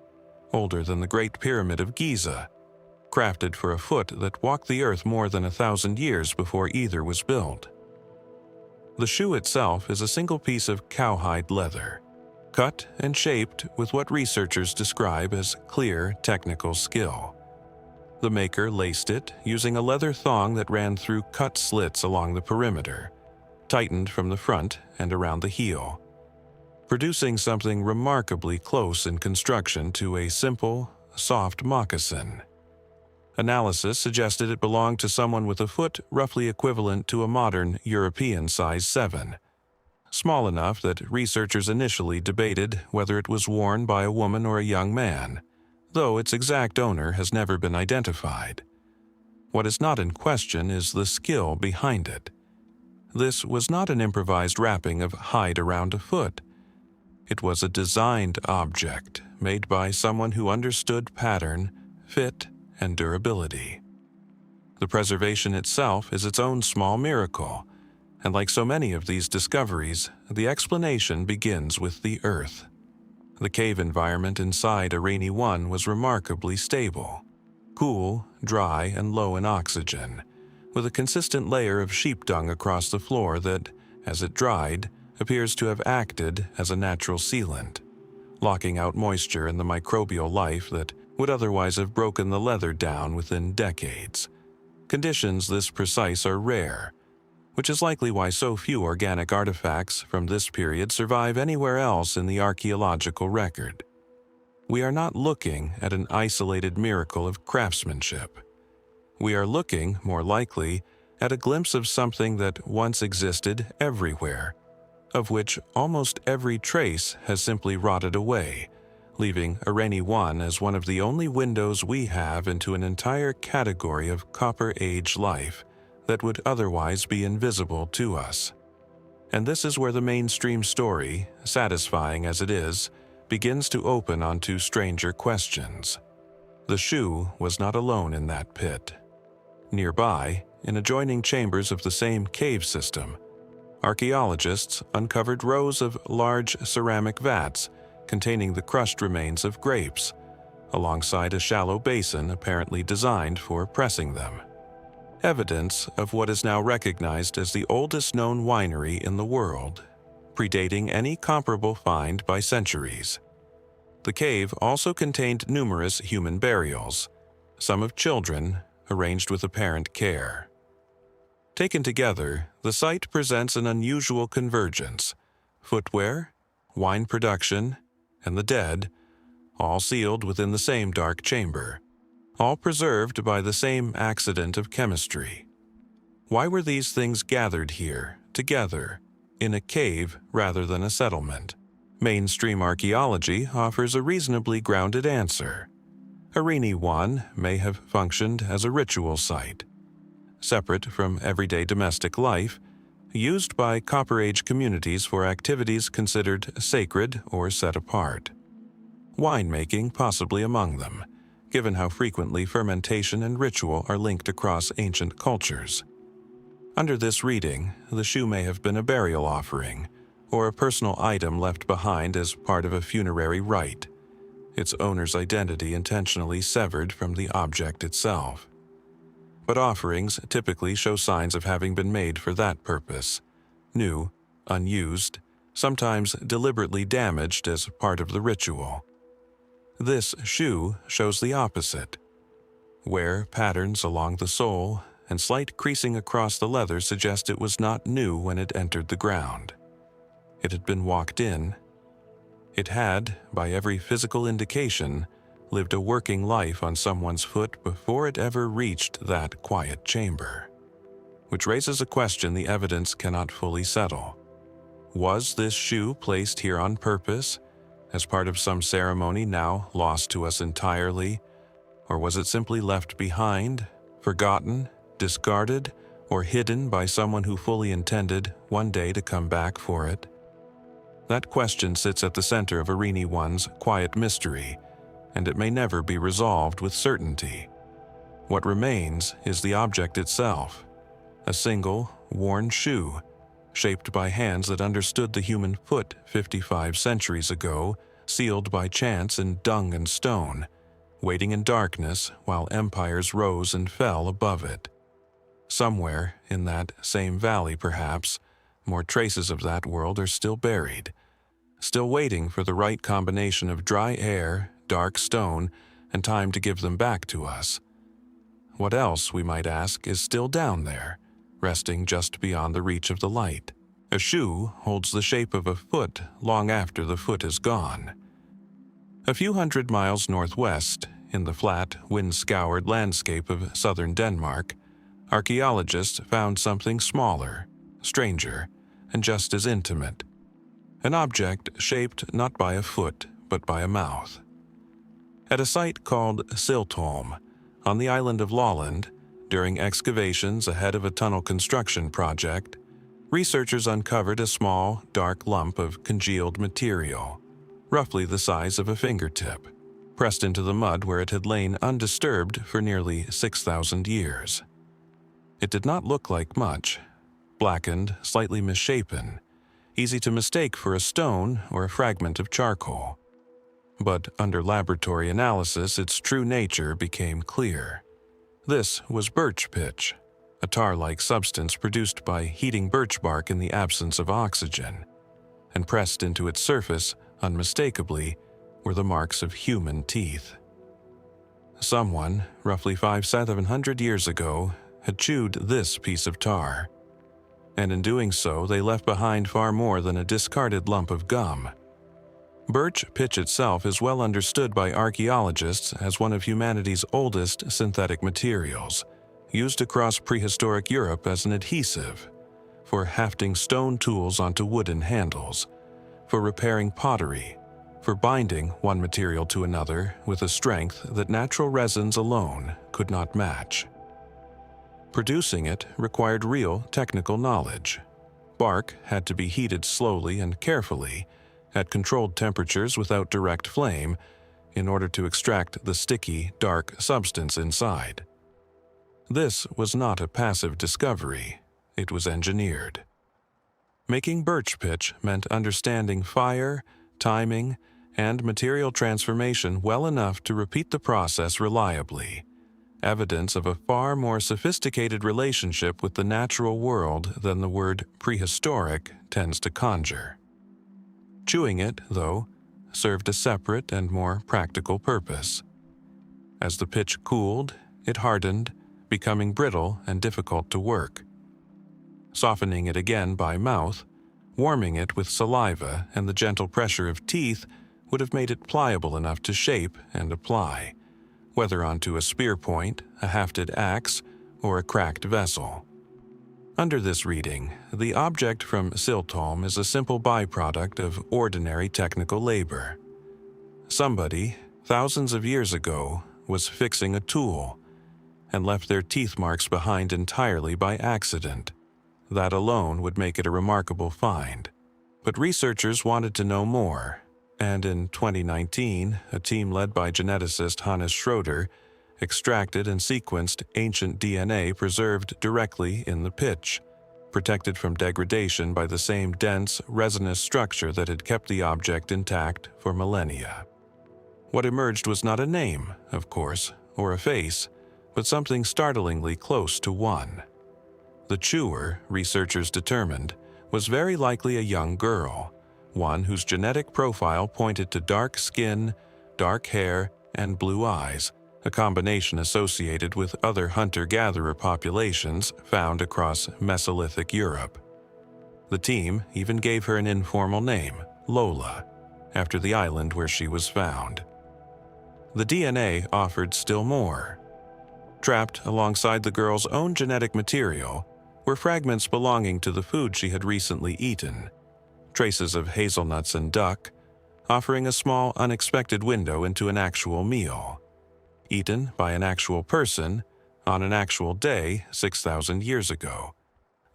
older than the Great Pyramid of Giza, crafted for a foot that walked the earth more than 1,000 years before either was built. The shoe itself is a single piece of cowhide leather, cut and shaped with what researchers describe as clear technical skill. The maker laced it using a leather thong that ran through cut slits along the perimeter, tightened from the front and around the heel, producing something remarkably close in construction to a simple, soft moccasin. Analysis suggested it belonged to someone with a foot roughly equivalent to a modern European size 7, small enough that researchers initially debated whether it was worn by a woman or a young man, though its exact owner has never been identified. What is not in question is the skill behind it. This was not an improvised wrapping of hide around a foot. It was a designed object made by someone who understood pattern, fit, and durability. The preservation itself is its own small miracle, and like so many of these discoveries, the explanation begins with the earth. The cave environment inside Areni 1 was remarkably stable, cool, dry, and low in oxygen, with a consistent layer of sheep dung across the floor that, as it dried, appears to have acted as a natural sealant, locking out moisture and the microbial life that would otherwise have broken the leather down within decades. Conditions this precise are rare, which is likely why so few organic artifacts from this period survive anywhere else in the archaeological record. We are not looking at an isolated miracle of craftsmanship. We are looking, more likely, at a glimpse of something that once existed everywhere, of which almost every trace has simply rotted away, leaving Areni 1 as one of the only windows we have into an entire category of Copper Age life that would otherwise be invisible to us. And this is where the mainstream story, satisfying as it is, begins to open onto stranger questions. The shoe was not alone in that pit. Nearby, in adjoining chambers of the same cave system, archaeologists uncovered rows of large ceramic vats containing the crushed remains of grapes, alongside a shallow basin apparently designed for pressing them. Evidence of what is now recognized as the oldest known winery in the world, predating any comparable find by centuries. The cave also contained numerous human burials, some of children, arranged with apparent care. Taken together, the site presents an unusual convergence: footwear, wine production, and the dead, all sealed within the same dark chamber, all preserved by the same accident of chemistry. Why were these things gathered here, together, in a cave rather than a settlement? Mainstream archaeology offers a reasonably grounded answer. Areni 1 may have functioned as a ritual site, separate from everyday domestic life, used by Copper Age communities for activities considered sacred or set apart. Winemaking possibly among them, given how frequently fermentation and ritual are linked across ancient cultures. Under this reading, the shoe may have been a burial offering, or a personal item left behind as part of a funerary rite, its owner's identity intentionally severed from the object itself. But offerings typically show signs of having been made for that purpose, new, unused, sometimes deliberately damaged as part of the ritual. This shoe shows the opposite. Wear patterns along the sole and slight creasing across the leather suggest it was not new when it entered the ground. It had been walked in. It had, by every physical indication, lived a working life on someone's foot before it ever reached that quiet chamber, which raises a question the evidence cannot fully settle. Was this shoe placed here on purpose, as part of some ceremony now lost to us entirely, or was it simply left behind, forgotten, discarded, or hidden by someone who fully intended one day to come back for it? That question sits at the center of Areni 1's quiet mystery, and it may never be resolved with certainty. What remains is the object itself, a single, worn shoe, shaped by hands that understood the human foot 55 centuries ago, sealed by chance in dung and stone, waiting in darkness while empires rose and fell above it. Somewhere in that same valley, perhaps, more traces of that world are still buried, still waiting for the right combination of dry air, dark stone, and time to give them back to us. What else, we might ask, is still down there, resting just beyond the reach of the light? A shoe holds the shape of a foot long after the foot is gone. A few hundred miles northwest, in the flat, wind-scoured landscape of southern Denmark, archaeologists found something smaller, stranger, and just as intimate. An object shaped not by a foot, but by a mouth. At a site called Siltholm, on the island of Lolland, during excavations ahead of a tunnel construction project, researchers uncovered a small, dark lump of congealed material, roughly the size of a fingertip, pressed into the mud where it had lain undisturbed for nearly 6,000 years. It did not look like much, blackened, slightly misshapen, easy to mistake for a stone or a fragment of charcoal. But under laboratory analysis, its true nature became clear. This was birch pitch, a tar-like substance produced by heating birch bark in the absence of oxygen, and pressed into its surface, unmistakably, were the marks of human teeth. Someone, roughly 500-700 years ago, had chewed this piece of tar, and in doing so they left behind far more than a discarded lump of gum. Birch pitch itself is well understood by archaeologists as one of humanity's oldest synthetic materials, used across prehistoric Europe as an adhesive, for hafting stone tools onto wooden handles, for repairing pottery, for binding one material to another with a strength that natural resins alone could not match. Producing it required real technical knowledge. Bark had to be heated slowly and carefully, at controlled temperatures without direct flame, in order to extract the sticky, dark substance inside. This was not a passive discovery, it was engineered. Making birch pitch meant understanding fire, timing, and material transformation well enough to repeat the process reliably, evidence of a far more sophisticated relationship with the natural world than the word prehistoric tends to conjure. Chewing it, though, served a separate and more practical purpose. As the pitch cooled, it hardened, becoming brittle and difficult to work. Softening it again by mouth, warming it with saliva and the gentle pressure of teeth would have made it pliable enough to shape and apply, whether onto a spear point, a hafted axe, or a cracked vessel. Under this reading, the object from Siltholm is a simple byproduct of ordinary technical labor. Somebody, thousands of years ago, was fixing a tool and left their teeth marks behind entirely by accident. That alone would make it a remarkable find. But researchers wanted to know more, and in 2019, a team led by geneticist Hannes Schroeder extracted and sequenced ancient DNA preserved directly in the pitch, protected from degradation by the same dense, resinous structure that had kept the object intact for millennia. What emerged was not a name, of course, or a face, but something startlingly close to one. The chewer, researchers determined, was very likely a young girl, one whose genetic profile pointed to dark skin, dark hair, and blue eyes, a combination associated with other hunter-gatherer populations found across Mesolithic Europe. The team even gave her an informal name, Lola, after the island where she was found. The DNA offered still more. Trapped alongside the girl's own genetic material were fragments belonging to the food she had recently eaten, traces of hazelnuts and duck, offering a small, unexpected window into an actual meal, eaten by an actual person on an actual day 6,000 years ago.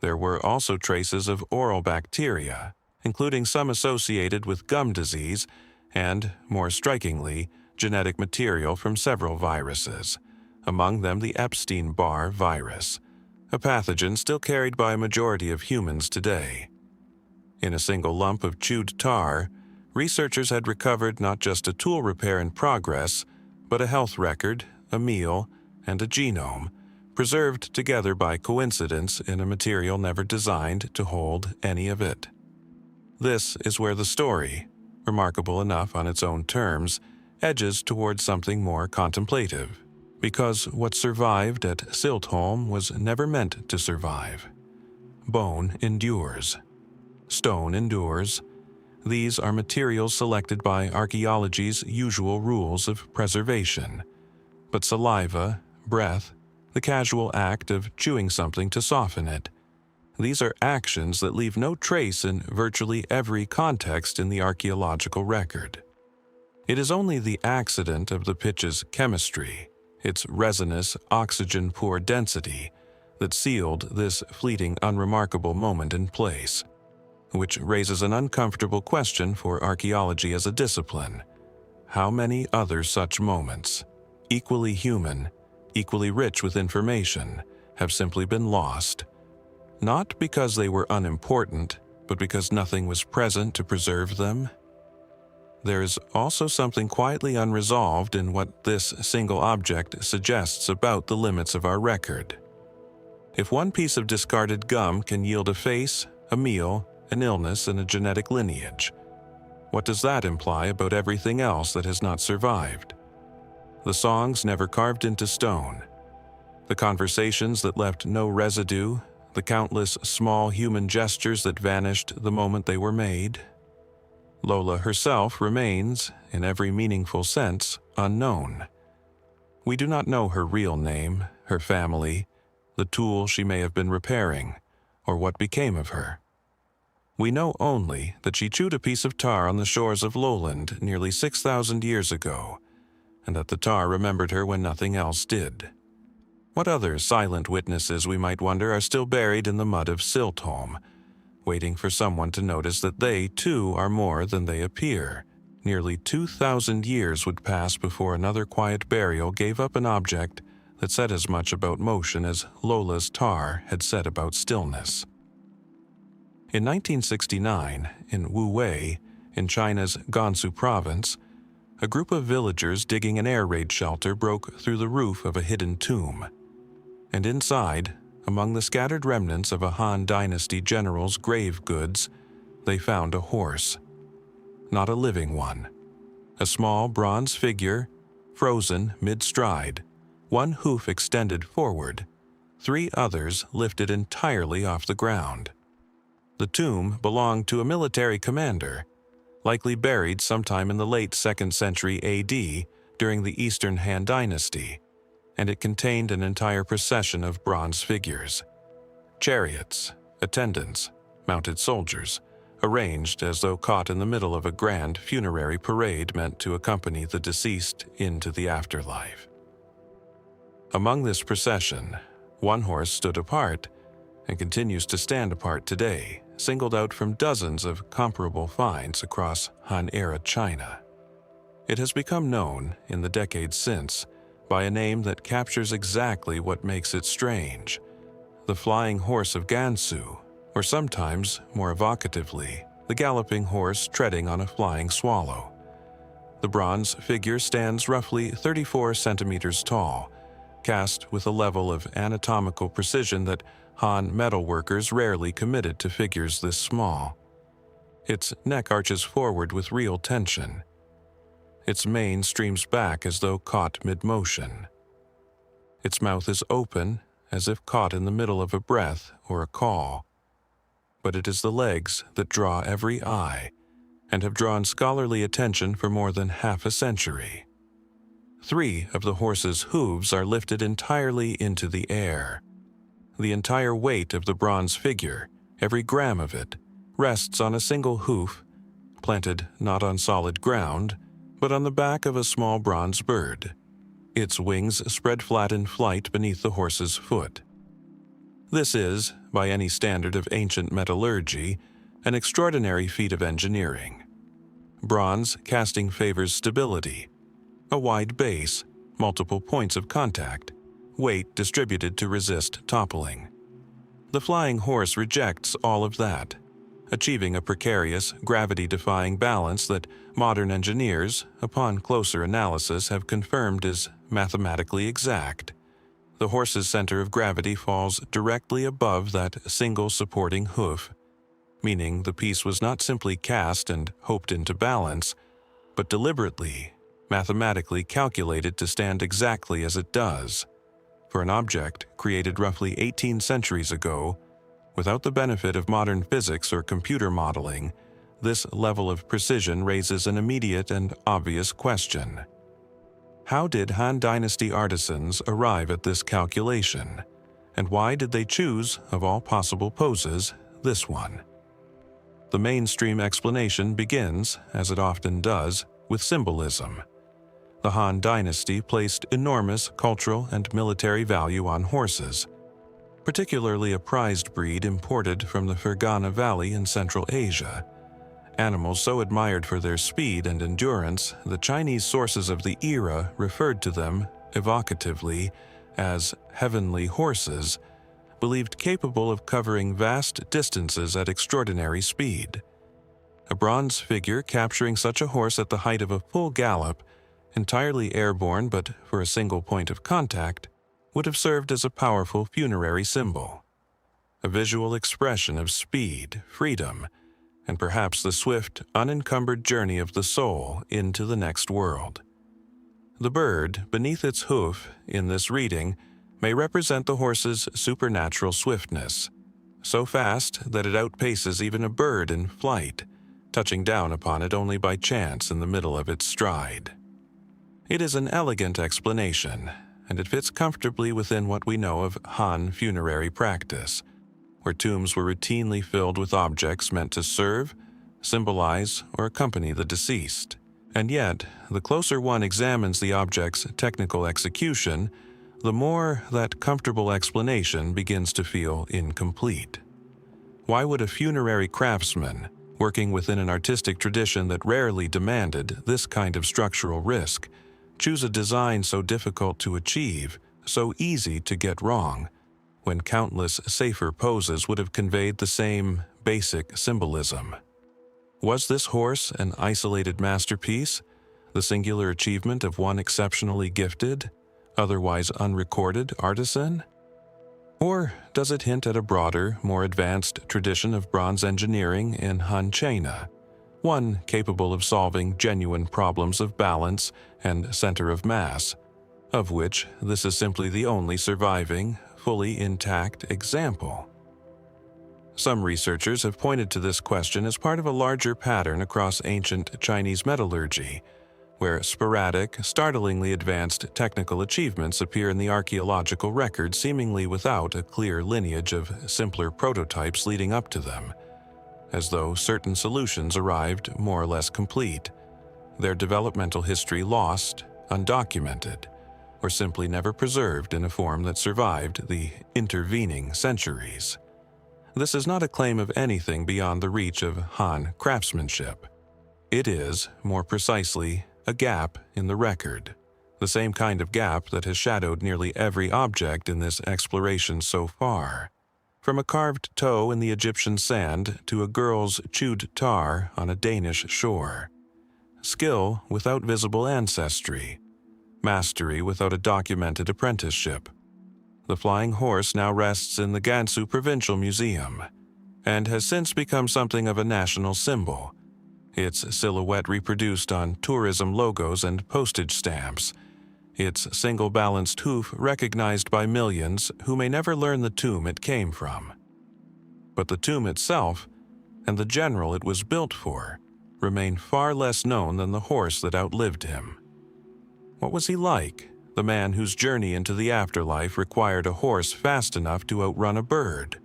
There were also traces of oral bacteria, including some associated with gum disease and, more strikingly, genetic material from several viruses, among them the Epstein-Barr virus, a pathogen still carried by a majority of humans today. In a single lump of chewed tar, researchers had recovered not just a tool repair in progress, but a health record, a meal, and a genome, preserved together by coincidence in a material never designed to hold any of it. This is where the story, remarkable enough on its own terms, edges towards something more contemplative, because what survived at Siltholm was never meant to survive. Bone endures. Stone endures. These are materials selected by archaeology's usual rules of preservation. But saliva, breath, the casual act of chewing something to soften it, these are actions that leave no trace in virtually every context in the archaeological record. It is only the accident of the pitch's chemistry, its resinous, oxygen-poor density, that sealed this fleeting, unremarkable moment in place, which raises an uncomfortable question for archaeology as a discipline. How many other such moments, equally human, equally rich with information, have simply been lost? Not because they were unimportant, but because nothing was present to preserve them? There is also something quietly unresolved in what this single object suggests about the limits of our record. If one piece of discarded gum can yield a face, a meal, an illness, and a genetic lineage, what does that imply about everything else that has not survived? The songs never carved into stone, the conversations that left no residue, the countless small human gestures that vanished the moment they were made. Lola herself remains, in every meaningful sense, unknown. We do not know her real name, her family, the tool she may have been repairing, or what became of her. We know only that she chewed a piece of tar on the shores of Lowland nearly 6,000 years ago, and that the tar remembered her when nothing else did. What other silent witnesses, we might wonder, are still buried in the mud of Siltholm, waiting for someone to notice that they, too, are more than they appear? Nearly 2,000 years would pass before another quiet burial gave up an object that said as much about motion as Lola's tar had said about stillness. In 1969, in Wuwei, in China's Gansu province, a group of villagers digging an air raid shelter broke through the roof of a hidden tomb. And inside, among the scattered remnants of a Han Dynasty general's grave goods, they found a horse. Not a living one. A small bronze figure, frozen mid-stride, one hoof extended forward, 3 others lifted entirely off the ground. The tomb belonged to a military commander, likely buried sometime in the late 2nd century AD during the Eastern Han Dynasty, and it contained an entire procession of bronze figures. Chariots, attendants, mounted soldiers, arranged as though caught in the middle of a grand funerary parade meant to accompany the deceased into the afterlife. Among this procession, one horse stood apart and continues to stand apart today, singled out from dozens of comparable finds across Han-era China. It has become known, in the decades since, by a name that captures exactly what makes it strange: the Flying Horse of Gansu, or sometimes, more evocatively, the Galloping Horse treading on a flying swallow. The bronze figure stands roughly 34 centimeters tall, cast with a level of anatomical precision that Han metalworkers rarely committed to figures this small. Its neck arches forward with real tension. Its mane streams back as though caught mid-motion. Its mouth is open, as if caught in the middle of a breath or a call. But it is the legs that draw every eye, and have drawn scholarly attention for more than half a century. 3 of the horse's hooves are lifted entirely into the air. The entire weight of the bronze figure, every gram of it, rests on a single hoof, planted not on solid ground, but on the back of a small bronze bird, its wings spread flat in flight beneath the horse's foot. This is, by any standard of ancient metallurgy, an extraordinary feat of engineering. Bronze casting favors stability, a wide base, multiple points of contact, weight distributed to resist toppling. The flying horse rejects all of that, achieving a precarious, gravity-defying balance that modern engineers, upon closer analysis, have confirmed is mathematically exact. The horse's center of gravity falls directly above that single supporting hoof, meaning the piece was not simply cast and hoped into balance, but deliberately, mathematically calculated to stand exactly as it does. For an object created roughly 18 centuries ago, without the benefit of modern physics or computer modeling, this level of precision raises an immediate and obvious question. How did Han Dynasty artisans arrive at this calculation? And why did they choose, of all possible poses, this one? The mainstream explanation begins, as it often does, with symbolism. The Han Dynasty placed enormous cultural and military value on horses, particularly a prized breed imported from the Fergana Valley in Central Asia. Animals so admired for their speed and endurance, the Chinese sources of the era referred to them, evocatively, as heavenly horses, believed capable of covering vast distances at extraordinary speed. A bronze figure capturing such a horse at the height of a full gallop, entirely airborne but for a single point of contact, would have served as a powerful funerary symbol, a visual expression of speed, freedom, and perhaps the swift, unencumbered journey of the soul into the next world. The bird beneath its hoof in this reading may represent the horse's supernatural swiftness, so fast that it outpaces even a bird in flight, touching down upon it only by chance in the middle of its stride. It is an elegant explanation, and it fits comfortably within what we know of Han funerary practice, where tombs were routinely filled with objects meant to serve, symbolize, or accompany the deceased. And yet, the closer one examines the object's technical execution, the more that comfortable explanation begins to feel incomplete. Why would a funerary craftsman, working within an artistic tradition that rarely demanded this kind of structural risk, choose a design so difficult to achieve, so easy to get wrong, when countless safer poses would have conveyed the same basic symbolism? Was this horse an isolated masterpiece, the singular achievement of one exceptionally gifted, otherwise unrecorded artisan? Or does it hint at a broader, more advanced tradition of bronze engineering in Han China, one capable of solving genuine problems of balance and center of mass, of which this is simply the only surviving, fully intact example? Some researchers have pointed to this question as part of a larger pattern across ancient Chinese metallurgy, where sporadic, startlingly advanced technical achievements appear in the archaeological record seemingly without a clear lineage of simpler prototypes leading up to them, as though certain solutions arrived more or less complete, their developmental history lost, undocumented, or simply never preserved in a form that survived the intervening centuries. This is not a claim of anything beyond the reach of Han craftsmanship. It is, more precisely, a gap in the record, the same kind of gap that has shadowed nearly every object in this exploration so far, from a carved toe in the Egyptian sand to a girl's chewed tar on a Danish shore. Skill without visible ancestry, mastery without a documented apprenticeship. The flying horse now rests in the Gansu Provincial Museum, and has since become something of a national symbol, its silhouette reproduced on tourism logos and postage stamps, its single-balanced hoof recognized by millions who may never learn the tomb it came from. But the tomb itself, and the general it was built for, remain far less known than the horse that outlived him. What was he like, the man whose journey into the afterlife required a horse fast enough to outrun a bird?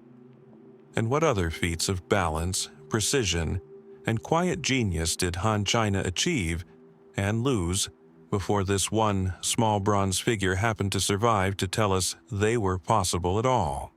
And what other feats of balance, precision, and quiet genius did Han China achieve and lose before this one small bronze figure happened to survive to tell us they were possible at all?